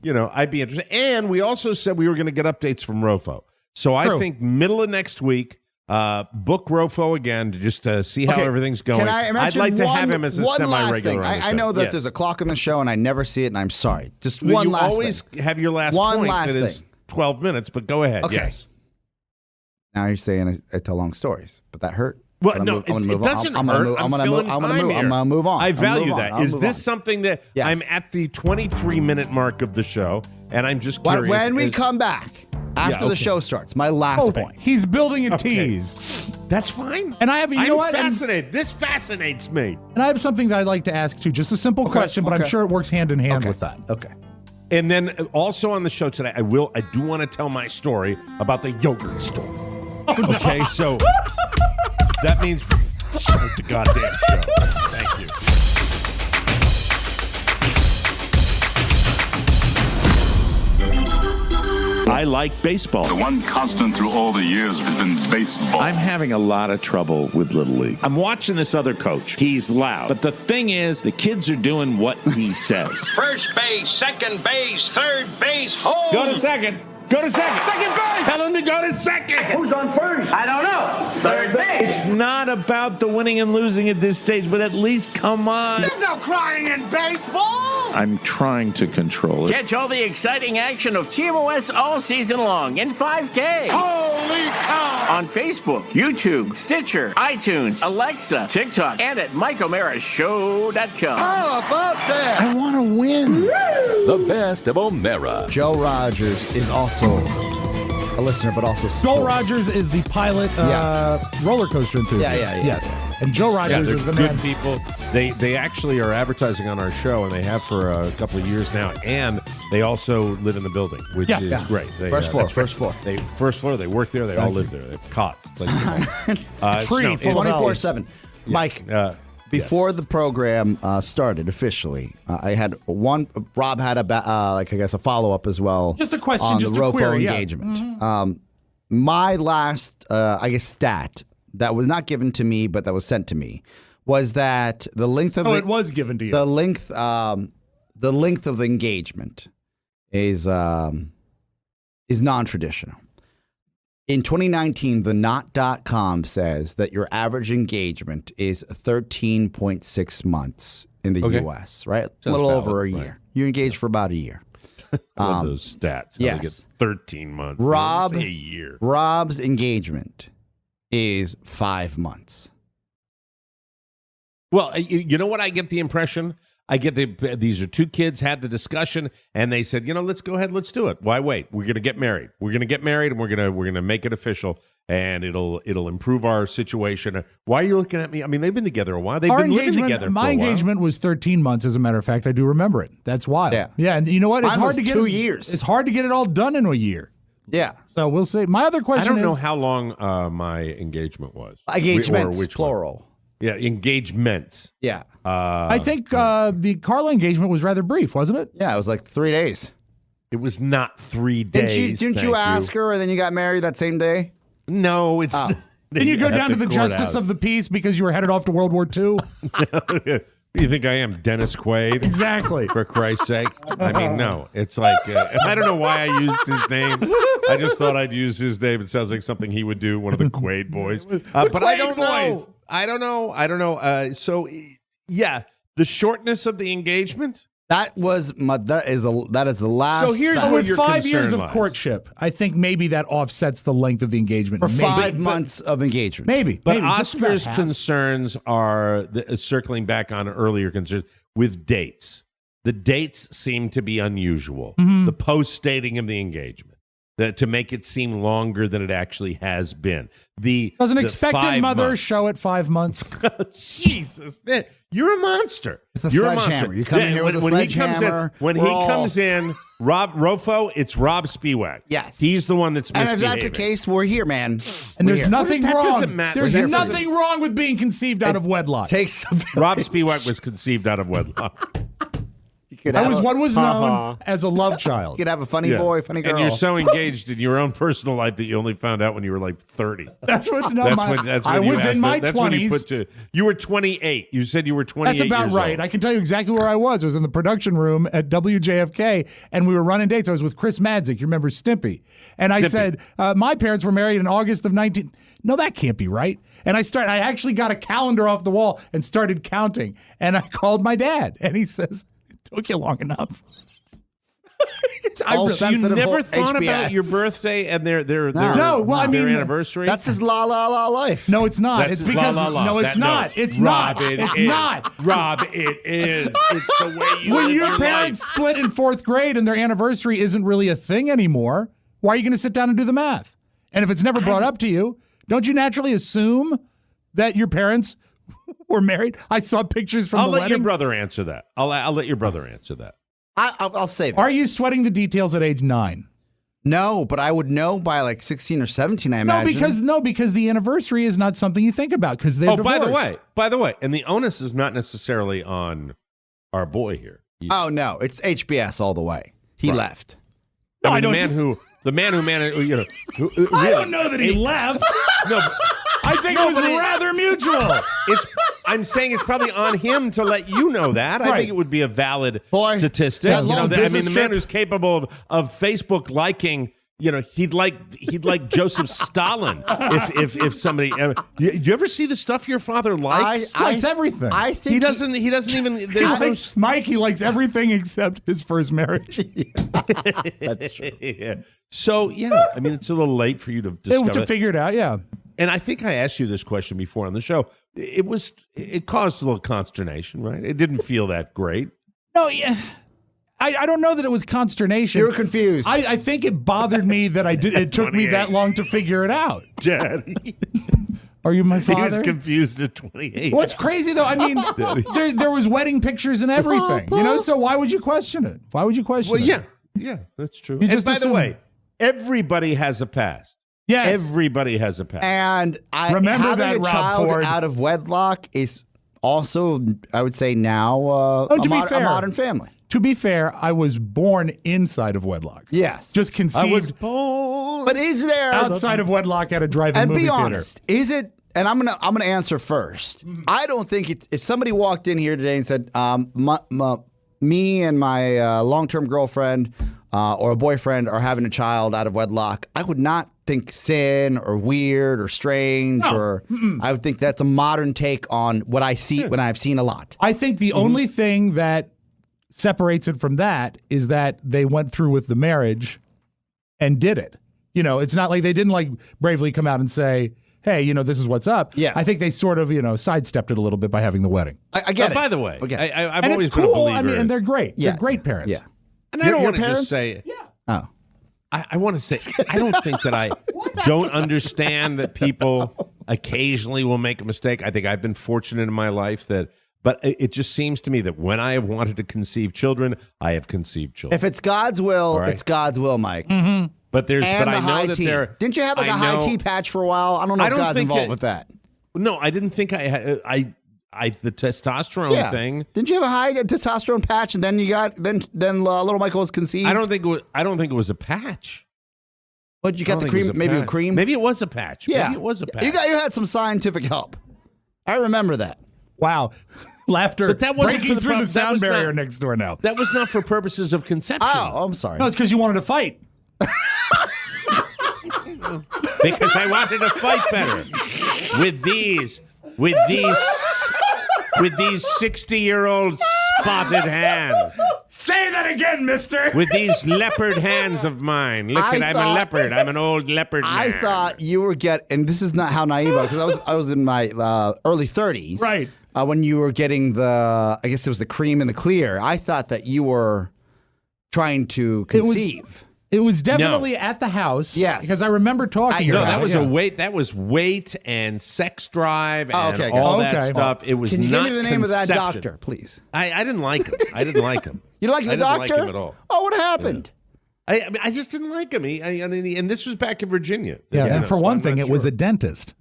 [SPEAKER 11] I'd be interested. And we also said we were going to get updates from Rofo. So I think middle of next week, book Rofo again to just see how everything's going.
[SPEAKER 4] Can I
[SPEAKER 11] I'd like to have him as a semi-regular.
[SPEAKER 4] I know that there's a clock on the show and I never see it, and I'm sorry. Just one last thing. You always
[SPEAKER 11] have your last point that is 12 minutes, but go ahead.
[SPEAKER 4] Okay.
[SPEAKER 11] Yes.
[SPEAKER 4] Now you're saying I tell long stories, but that hurt.
[SPEAKER 11] Well, no, it doesn't hurt. I'm
[SPEAKER 4] gonna move on.
[SPEAKER 11] I value that. Is this something that I'm at the 23-minute mark of the show, and I'm just curious.
[SPEAKER 4] When we come back after the show starts, my last point.
[SPEAKER 5] He's building a tease.
[SPEAKER 11] That's fine.
[SPEAKER 5] And I have, you know what?
[SPEAKER 11] Fascinated. This fascinates me.
[SPEAKER 5] And I have something that I'd like to ask too. Just a simple question, but I'm sure it works hand in hand with that.
[SPEAKER 4] Okay.
[SPEAKER 11] And then also on the show today, I do want to tell my story about the yogurt store. Okay, so that means start the goddamn show. Thank you.
[SPEAKER 15] I like baseball.
[SPEAKER 16] The one constant through all the years has been baseball.
[SPEAKER 15] I'm having a lot of trouble with Little League. I'm watching this other coach. He's loud. But the thing is, the kids are doing what he says.
[SPEAKER 17] First base, second base, third base, home.
[SPEAKER 11] Go to second. Go to second.
[SPEAKER 17] Second base.
[SPEAKER 11] Tell him to go to second.
[SPEAKER 17] Who's on first? I don't know. Third base.
[SPEAKER 15] It's not about the winning and losing at this stage, but at least come on.
[SPEAKER 17] There's no crying in baseball.
[SPEAKER 15] I'm trying to control it.
[SPEAKER 18] Catch all the exciting action of TMOS all season long in 5K.
[SPEAKER 17] Holy cow!
[SPEAKER 18] On Facebook, YouTube, Stitcher, iTunes, Alexa, TikTok, and at MikeO'MaraShow.com.
[SPEAKER 17] How about that?
[SPEAKER 15] I want to win.
[SPEAKER 1] The best of O'Mara.
[SPEAKER 4] Joe Rogers is also a listener, but also
[SPEAKER 5] Joel Rogers is the pilot roller coaster enthusiast.
[SPEAKER 4] Yeah.
[SPEAKER 5] And Joe Rogers is the man.
[SPEAKER 11] People. They actually are advertising on our show, and they have for a couple of years now. And they also live in the building, which is great. They,
[SPEAKER 4] first floor.
[SPEAKER 11] First floor. They work there. They all live there. They have cots. It's like
[SPEAKER 5] tree full of
[SPEAKER 4] 24/7. Mike. Before the program started officially, I had one. Rob had a follow up as well.
[SPEAKER 5] Just a question,
[SPEAKER 4] on
[SPEAKER 5] just
[SPEAKER 4] the
[SPEAKER 5] a
[SPEAKER 4] Rofo
[SPEAKER 5] query,
[SPEAKER 4] engagement.
[SPEAKER 5] Mm-hmm.
[SPEAKER 4] My last, stat that was not given to me, but that was sent to me, was that the length of
[SPEAKER 5] it was given to you.
[SPEAKER 4] The length of the engagement is non-traditional. In 2019, the Knot.com says that your average engagement is 13.6 months in the U.S., right?
[SPEAKER 11] Sounds
[SPEAKER 4] a little
[SPEAKER 11] valid,
[SPEAKER 4] over a year.
[SPEAKER 11] right.
[SPEAKER 4] You engage for about a year.
[SPEAKER 11] I love those stats. How they get 13 months.
[SPEAKER 4] Rob,
[SPEAKER 11] a year.
[SPEAKER 4] Rob's engagement is 5 months.
[SPEAKER 11] Well, you know what I get the impression? I get these are two kids, had the discussion, and they said, let's go ahead, let's do it. Why wait? We're going to get married. We're going to get married, and we're going to make it official, and it'll improve our situation. Why are you looking at me? I mean, they've been together a while. They've been living together for a while.
[SPEAKER 5] My engagement was 13 months, as a matter of fact. I do remember it. That's wild. Yeah, and you know what? It's hard to get
[SPEAKER 4] 2 years.
[SPEAKER 5] It's hard to get it all done in a year.
[SPEAKER 4] Yeah.
[SPEAKER 5] So we'll see. My other question
[SPEAKER 11] I don't know how long my engagement was.
[SPEAKER 4] Engagements, plural.
[SPEAKER 11] Yeah, engagements.
[SPEAKER 4] Yeah.
[SPEAKER 5] I think the Carla engagement was rather brief, wasn't it?
[SPEAKER 4] Yeah, it was like 3 days.
[SPEAKER 11] It was not 3 days.
[SPEAKER 4] Didn't you ask her, and then you got married that same day?
[SPEAKER 11] No, it's.
[SPEAKER 5] Didn't you go down to the justice of the peace because you were headed off to World War II?
[SPEAKER 11] You think I am Dennis Quaid?
[SPEAKER 5] Exactly.
[SPEAKER 11] For Christ's sake. I mean, no. It's like, I don't know why I used his name. I just thought I'd use his name. It sounds like something he would do, one of the Quaid boys. But I don't know. I don't know. So, yeah, the shortness of the engagement
[SPEAKER 4] That is the last.
[SPEAKER 11] So here's
[SPEAKER 4] fact.
[SPEAKER 11] what
[SPEAKER 5] With
[SPEAKER 11] your
[SPEAKER 5] 5 years
[SPEAKER 11] concern
[SPEAKER 5] of
[SPEAKER 11] lies.
[SPEAKER 5] courtship, I think maybe that offsets the length of the engagement.
[SPEAKER 4] For
[SPEAKER 5] Maybe.
[SPEAKER 4] 5 months of engagement.
[SPEAKER 5] Maybe.
[SPEAKER 11] But
[SPEAKER 5] maybe, just about
[SPEAKER 11] Oscar's
[SPEAKER 5] half.
[SPEAKER 11] concerns are circling back on earlier concerns with dates. The dates seem to be unusual.
[SPEAKER 5] Mm-hmm.
[SPEAKER 11] The post-dating of the engagement, to make it seem longer than it actually has been.
[SPEAKER 5] Does an expected
[SPEAKER 11] 5
[SPEAKER 5] mother
[SPEAKER 11] months.
[SPEAKER 5] show at 5 months?
[SPEAKER 11] Jesus, you're a monster.
[SPEAKER 4] With a
[SPEAKER 11] You're a
[SPEAKER 4] sledgehammer.
[SPEAKER 11] monster.
[SPEAKER 4] You come in here with a sledgehammer.
[SPEAKER 11] When he comes in, Rob Rofo, it's Rob Spiewak.
[SPEAKER 4] Yes.
[SPEAKER 11] He's the one that's
[SPEAKER 4] And
[SPEAKER 11] misbehaving.
[SPEAKER 4] if that's the case, we're here, man.
[SPEAKER 5] And there's
[SPEAKER 4] We're here.
[SPEAKER 5] nothing
[SPEAKER 11] That
[SPEAKER 5] wrong.
[SPEAKER 11] doesn't matter.
[SPEAKER 5] There's
[SPEAKER 11] That
[SPEAKER 5] nothing wrong with being conceived out of wedlock.
[SPEAKER 4] Takes
[SPEAKER 11] Rob Spiewak was conceived out of wedlock.
[SPEAKER 5] That was what was known as a love child.
[SPEAKER 4] You could have a funny boy, funny girl.
[SPEAKER 11] And you're so engaged in your own personal life that you only found out when you were like 30.
[SPEAKER 5] That's what. No,
[SPEAKER 11] I
[SPEAKER 5] was in my 20s.
[SPEAKER 11] You were 28. You said you were 28.
[SPEAKER 5] That's about
[SPEAKER 11] years
[SPEAKER 5] right.
[SPEAKER 11] old.
[SPEAKER 5] I can tell you exactly where I was. I was in the production room at WJFK, and we were running dates. I was with Chris Madzik. You remember Stimpy? And I said, my parents were married in August of 19. No, that can't be right. And I actually got a calendar off the wall and started counting. And I called my dad, and he says, "It took you long enough."
[SPEAKER 11] You never thought about your birthday and their anniversary?
[SPEAKER 4] That's his la la la life.
[SPEAKER 5] No, it's not.
[SPEAKER 11] That's
[SPEAKER 5] It's
[SPEAKER 11] his
[SPEAKER 5] because
[SPEAKER 11] la, la, la.
[SPEAKER 5] no, it's
[SPEAKER 11] That-
[SPEAKER 5] not.
[SPEAKER 11] no.
[SPEAKER 5] It's
[SPEAKER 11] Rob,
[SPEAKER 5] not.
[SPEAKER 11] it
[SPEAKER 5] It's
[SPEAKER 11] is.
[SPEAKER 5] not.
[SPEAKER 11] Rob, it is. It's the way you
[SPEAKER 5] When
[SPEAKER 11] live
[SPEAKER 5] your
[SPEAKER 11] your
[SPEAKER 5] parents
[SPEAKER 11] life.
[SPEAKER 5] split in 4th grade and their anniversary isn't really a thing anymore, why are you going to sit down and do the math? And if it's never brought up to you, don't you naturally assume that your parents were married? I saw pictures from
[SPEAKER 11] I'll
[SPEAKER 5] the
[SPEAKER 11] let
[SPEAKER 5] wedding.
[SPEAKER 11] your brother answer that. I'll let your brother answer that.
[SPEAKER 4] I'll say this.
[SPEAKER 5] Are you sweating the details at age 9?
[SPEAKER 4] No, but I would know by like 16 or 17, I
[SPEAKER 5] No,
[SPEAKER 4] imagine.
[SPEAKER 5] because the anniversary is not something you think about because they're divorced.
[SPEAKER 11] by the way, and the onus is not necessarily on our boy here.
[SPEAKER 4] Oh, no. It's HBS all the way. He left.
[SPEAKER 5] No,
[SPEAKER 11] I
[SPEAKER 5] I
[SPEAKER 11] mean,
[SPEAKER 5] don't.
[SPEAKER 11] the man who managed,
[SPEAKER 5] I don't know that he left.
[SPEAKER 11] No,
[SPEAKER 5] I think it was rather mutual.
[SPEAKER 11] I'm saying it's probably on him to let you know that. I
[SPEAKER 5] Right.
[SPEAKER 11] think it would be a valid
[SPEAKER 4] Boy,
[SPEAKER 11] statistic.
[SPEAKER 4] that long
[SPEAKER 11] the
[SPEAKER 4] business
[SPEAKER 11] man
[SPEAKER 4] trip-
[SPEAKER 11] who's capable of Facebook liking. He'd like Joseph Stalin if somebody. You ever see the stuff your father likes?
[SPEAKER 5] He likes everything.
[SPEAKER 4] I think
[SPEAKER 11] He doesn't even.
[SPEAKER 5] He
[SPEAKER 11] There's no.
[SPEAKER 5] likes, Mike, he likes everything except his first marriage.
[SPEAKER 4] That's true.
[SPEAKER 11] Yeah. So I mean, it's a little late for you to discover.
[SPEAKER 5] To figure it out, yeah.
[SPEAKER 11] And I think I asked you this question before on the show. It caused a little consternation, right? It didn't feel that great.
[SPEAKER 5] No, yeah. I don't know that it was consternation.
[SPEAKER 4] You were confused.
[SPEAKER 5] I think it bothered me that it took me that long to figure it out.
[SPEAKER 11] Daddy.
[SPEAKER 5] Are you my
[SPEAKER 11] He was
[SPEAKER 5] father?
[SPEAKER 11] confused at 28.
[SPEAKER 5] What's crazy though? I mean, there was wedding pictures and everything, So why would you question it? Why would you question it?
[SPEAKER 11] Yeah, that's true.
[SPEAKER 5] You
[SPEAKER 11] And
[SPEAKER 5] just
[SPEAKER 11] by
[SPEAKER 5] assume-
[SPEAKER 11] the way, everybody has a past.
[SPEAKER 5] Yes.
[SPEAKER 11] Everybody has a past.
[SPEAKER 4] And
[SPEAKER 5] Remember
[SPEAKER 4] having
[SPEAKER 5] that,
[SPEAKER 4] a
[SPEAKER 5] Rob
[SPEAKER 4] child
[SPEAKER 5] Ford.
[SPEAKER 4] out of wedlock is also, I would say now,
[SPEAKER 5] to be
[SPEAKER 4] a
[SPEAKER 5] fair.
[SPEAKER 4] modern family.
[SPEAKER 5] To be fair, I was born inside of wedlock.
[SPEAKER 4] Yes.
[SPEAKER 5] Just conceived
[SPEAKER 11] I was born.
[SPEAKER 4] But is there
[SPEAKER 5] outside of wedlock at a drive-in
[SPEAKER 4] and
[SPEAKER 5] movie
[SPEAKER 4] be
[SPEAKER 5] theater.
[SPEAKER 4] honest, is it? And I'm gonna answer first. I don't think if somebody walked in here today and said, me and my long-term girlfriend or a boyfriend are having a child out of wedlock, I would not think sin or weird or strange or I would think that's a modern take on what I see when I've seen a lot.
[SPEAKER 5] I think the only thing that separates it from that is that they went through with the marriage and did it. It's not like they didn't bravely come out and say, hey, this is what's up.
[SPEAKER 4] Yeah.
[SPEAKER 5] I think they sort of, sidestepped it a little bit by having the wedding.
[SPEAKER 4] I get it.
[SPEAKER 11] By the way,
[SPEAKER 4] Okay.
[SPEAKER 11] I've
[SPEAKER 5] And
[SPEAKER 11] always
[SPEAKER 5] it's
[SPEAKER 11] been a
[SPEAKER 5] cool.
[SPEAKER 11] believer.
[SPEAKER 5] I mean, and they're great.
[SPEAKER 4] Yeah.
[SPEAKER 5] They're great parents.
[SPEAKER 4] Yeah.
[SPEAKER 11] And I don't
[SPEAKER 4] Your
[SPEAKER 11] want to
[SPEAKER 4] parents?
[SPEAKER 11] just say.
[SPEAKER 4] Oh.
[SPEAKER 11] I want to say, I don't think that I don't understand that people occasionally will make a mistake. I think I've been fortunate in my life but it just seems to me that when I have wanted to conceive children, I have conceived children.
[SPEAKER 4] If it's God's will,
[SPEAKER 11] right.
[SPEAKER 4] it's God's will, Mike.
[SPEAKER 11] But
[SPEAKER 4] And
[SPEAKER 11] I
[SPEAKER 4] the
[SPEAKER 11] know
[SPEAKER 4] high
[SPEAKER 11] that
[SPEAKER 4] tea.
[SPEAKER 11] there.
[SPEAKER 4] Didn't you have a
[SPEAKER 11] I
[SPEAKER 4] high
[SPEAKER 11] know-
[SPEAKER 4] tea patch for a while? I don't know
[SPEAKER 11] I
[SPEAKER 4] if
[SPEAKER 11] don't
[SPEAKER 4] God's
[SPEAKER 11] think
[SPEAKER 4] involved
[SPEAKER 11] it-
[SPEAKER 4] with that.
[SPEAKER 11] No, I didn't think I the testosterone
[SPEAKER 4] Yeah.
[SPEAKER 11] thing.
[SPEAKER 4] Didn't you have a high testosterone patch and then you got then little Michael was conceived?
[SPEAKER 11] I don't think it was a patch.
[SPEAKER 4] But you
[SPEAKER 11] I
[SPEAKER 4] got
[SPEAKER 11] don't
[SPEAKER 4] the
[SPEAKER 11] think it was
[SPEAKER 4] cream,
[SPEAKER 11] a
[SPEAKER 4] maybe a
[SPEAKER 11] patch.
[SPEAKER 4] cream.
[SPEAKER 11] Maybe it was a patch.
[SPEAKER 4] Yeah,
[SPEAKER 11] Maybe it was a patch.
[SPEAKER 4] You had some scientific help. I remember that.
[SPEAKER 5] Wow. Laughter.
[SPEAKER 11] But that wasn't
[SPEAKER 5] breaking
[SPEAKER 11] for the
[SPEAKER 5] through
[SPEAKER 11] prob-
[SPEAKER 5] the
[SPEAKER 11] that
[SPEAKER 5] sound
[SPEAKER 11] was
[SPEAKER 5] barrier
[SPEAKER 11] not-
[SPEAKER 5] next door now.
[SPEAKER 11] That was not for purposes of conception.
[SPEAKER 4] Oh, I'm sorry.
[SPEAKER 5] No, it's because you wanted to fight.
[SPEAKER 11] Because I wanted to fight better with these 60-year-old spotted hands.
[SPEAKER 5] Say that again, mister.
[SPEAKER 11] With these leopard hands of mine. Look I'm a leopard. I'm an old leopard man.
[SPEAKER 4] I thought you were and this is not how naive I was, because I was in my early 30s.
[SPEAKER 5] Right.
[SPEAKER 4] When you were getting I guess it was the cream and the clear. I thought that you were trying to conceive.
[SPEAKER 5] It was definitely at the house.
[SPEAKER 4] Yes.
[SPEAKER 5] Because I remember talking about
[SPEAKER 11] that was
[SPEAKER 5] it.
[SPEAKER 11] That was weight and sex drive and
[SPEAKER 4] okay,
[SPEAKER 11] all that stuff. It was
[SPEAKER 4] Can you
[SPEAKER 11] not
[SPEAKER 4] give me the name of that
[SPEAKER 11] conception.
[SPEAKER 4] doctor, please?
[SPEAKER 11] I didn't like him. I didn't like him.
[SPEAKER 4] You didn't like the doctor?
[SPEAKER 11] I didn't like him at all.
[SPEAKER 4] Oh, what happened?
[SPEAKER 11] I just didn't like him. And this was back in Virginia.
[SPEAKER 5] Yeah, and for one thing, it was a dentist.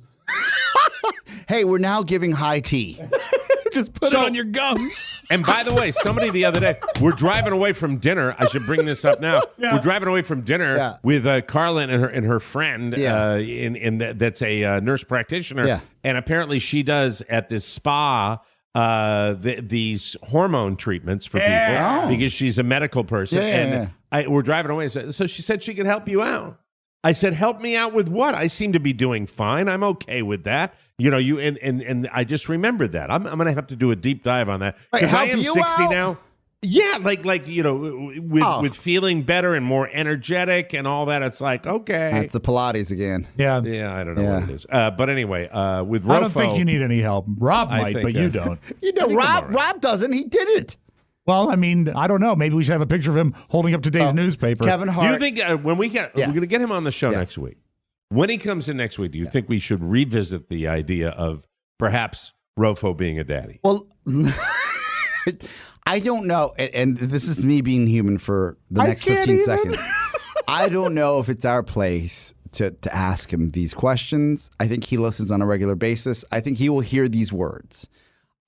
[SPEAKER 4] Hey, we're now giving high tea.
[SPEAKER 5] Just put it on your gums.
[SPEAKER 11] And by the way, somebody the other day, we're driving away from dinner. I should bring this up now. Yeah. We're driving away from dinner with Carla and her friend. That's a nurse practitioner.
[SPEAKER 4] Yeah.
[SPEAKER 11] And apparently she does at this spa these hormone treatments for people because she's a medical person. We're driving away. So she said she could help you out. I said, help me out with what? I seem to be doing fine. I'm okay with that. You know, and I just remembered that. I'm going to have to do a deep dive on that because I am 60 now. Yeah, like with feeling better and more energetic and all that. It's like, okay.
[SPEAKER 4] That's the Pilates again.
[SPEAKER 11] Yeah, I don't know what it is. But anyway, with Rofo,
[SPEAKER 5] I don't think you need any help. Rob might, but you don't.
[SPEAKER 4] You know, Rob doesn't. He did it.
[SPEAKER 5] Well, I mean, I don't know. Maybe we should have a picture of him holding up today's newspaper.
[SPEAKER 4] Kevin Hart.
[SPEAKER 11] Do you think when we're going to get him on the show next week? When he comes in next week, do you think we should revisit the idea of perhaps Rofo being a daddy?
[SPEAKER 4] Well, I don't know. And this is me being human for the next 15 seconds. I don't know if it's our place to ask him these questions. I think he listens on a regular basis. I think he will hear these words.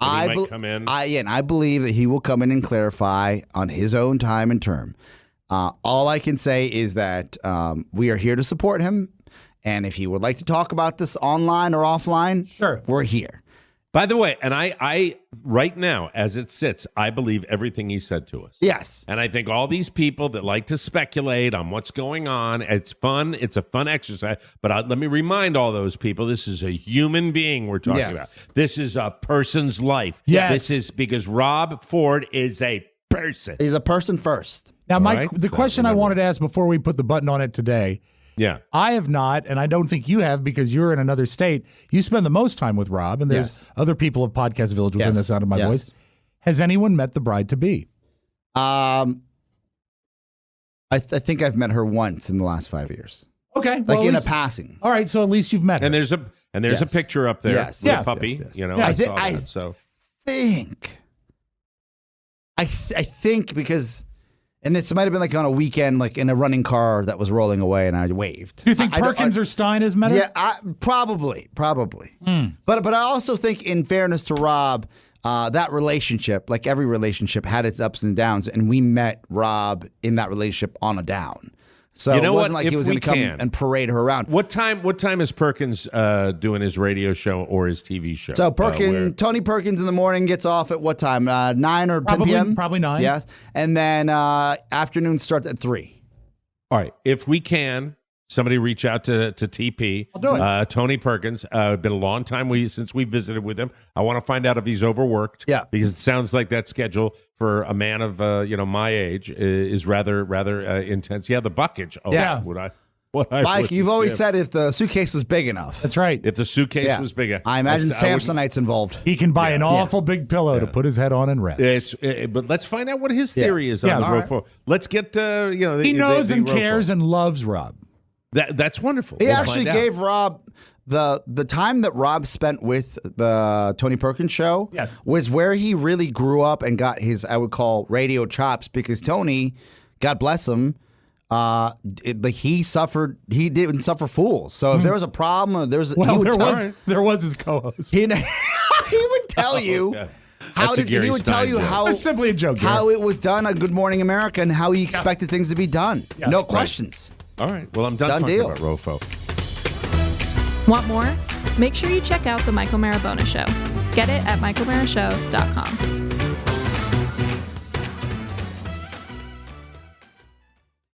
[SPEAKER 11] He might come in.
[SPEAKER 4] I believe that he will come in and clarify on his own time and term. All I can say is that we are here to support him. And if he would like to talk about this online or offline,
[SPEAKER 5] sure,
[SPEAKER 4] we're here.
[SPEAKER 11] By the way, and I right now, as it sits, I believe everything he said to us.
[SPEAKER 4] Yes.
[SPEAKER 11] And I think all these people that like to speculate on what's going on, it's fun. It's a fun exercise. But let me remind all those people, this is a human being we're talking about. This is a person's life.
[SPEAKER 5] Yes.
[SPEAKER 11] This is because Rob Ford is a person.
[SPEAKER 4] He's a person first.
[SPEAKER 5] Now, Mike, the question I wanted to ask before we put the button on it today.
[SPEAKER 11] Yeah.
[SPEAKER 5] I have not, and I don't think you have because you're in another state. You spend the most time with Rob, and there's other people of Podcast Village within the sound of my voice. Has anyone met the bride-to-be?
[SPEAKER 4] I think I've met her once in the last 5 years.
[SPEAKER 5] Okay.
[SPEAKER 4] Like in a passing.
[SPEAKER 5] All right, so at least you've met her.
[SPEAKER 11] And there's a picture up there with a puppy. You know, I saw that. So
[SPEAKER 4] I think because... And this might have been like on a weekend, like in a running car that was rolling away, and I waved.
[SPEAKER 5] Do you think Perkins or Stein has met her?
[SPEAKER 4] Yeah, probably. But I also think, in fairness to Rob, that relationship, like every relationship, had its ups and downs, and we met Rob in that relationship on a down. So
[SPEAKER 11] you know
[SPEAKER 4] it wasn't
[SPEAKER 11] what?
[SPEAKER 4] like he was going to come and parade her around.
[SPEAKER 11] What time is Perkins doing his radio show or his TV show?
[SPEAKER 4] So Tony Perkins in the morning gets off at what time? 9 or 10 p.m.?
[SPEAKER 5] Probably 9.
[SPEAKER 4] Yes. And then afternoon starts at 3.
[SPEAKER 11] All right. If we can, somebody reach out to TP.
[SPEAKER 5] I'll do it.
[SPEAKER 11] Tony Perkins. Been a long time since we visited with him. I want to find out if he's overworked.
[SPEAKER 4] Yeah.
[SPEAKER 11] Because it sounds like that schedule for a man of my age is rather intense. Yeah, the buckage. Oh,
[SPEAKER 4] yeah.
[SPEAKER 11] Mike,
[SPEAKER 4] you've always said if the suitcase was big enough.
[SPEAKER 5] That's right.
[SPEAKER 11] If the suitcase was big enough.
[SPEAKER 4] I imagine Samsonite's involved.
[SPEAKER 5] He can buy an awful big pillow to put his head on and rest.
[SPEAKER 11] But let's find out what his theory is on the Rofo. Let's get
[SPEAKER 5] he knows and cares and loves Rob.
[SPEAKER 11] That's wonderful.
[SPEAKER 4] He actually gave Rob the time that Rob spent with the Tony Perkins show was where he really grew up and got his, I would call, radio chops, because Tony, God bless him, he didn't suffer fools. So if there was a problem, there
[SPEAKER 5] was his co-host.
[SPEAKER 4] He would tell you. He would tell you how
[SPEAKER 5] it's simply a joke.
[SPEAKER 4] How it was done on Good Morning America and how he expected things to be done.
[SPEAKER 5] Yeah.
[SPEAKER 4] No questions.
[SPEAKER 11] All right. Well, I'm done talking about Rofo.
[SPEAKER 10] Want more? Make sure you check out the Mike O'Mara Bonus Show. Get it at MikeO'MaraShow.com.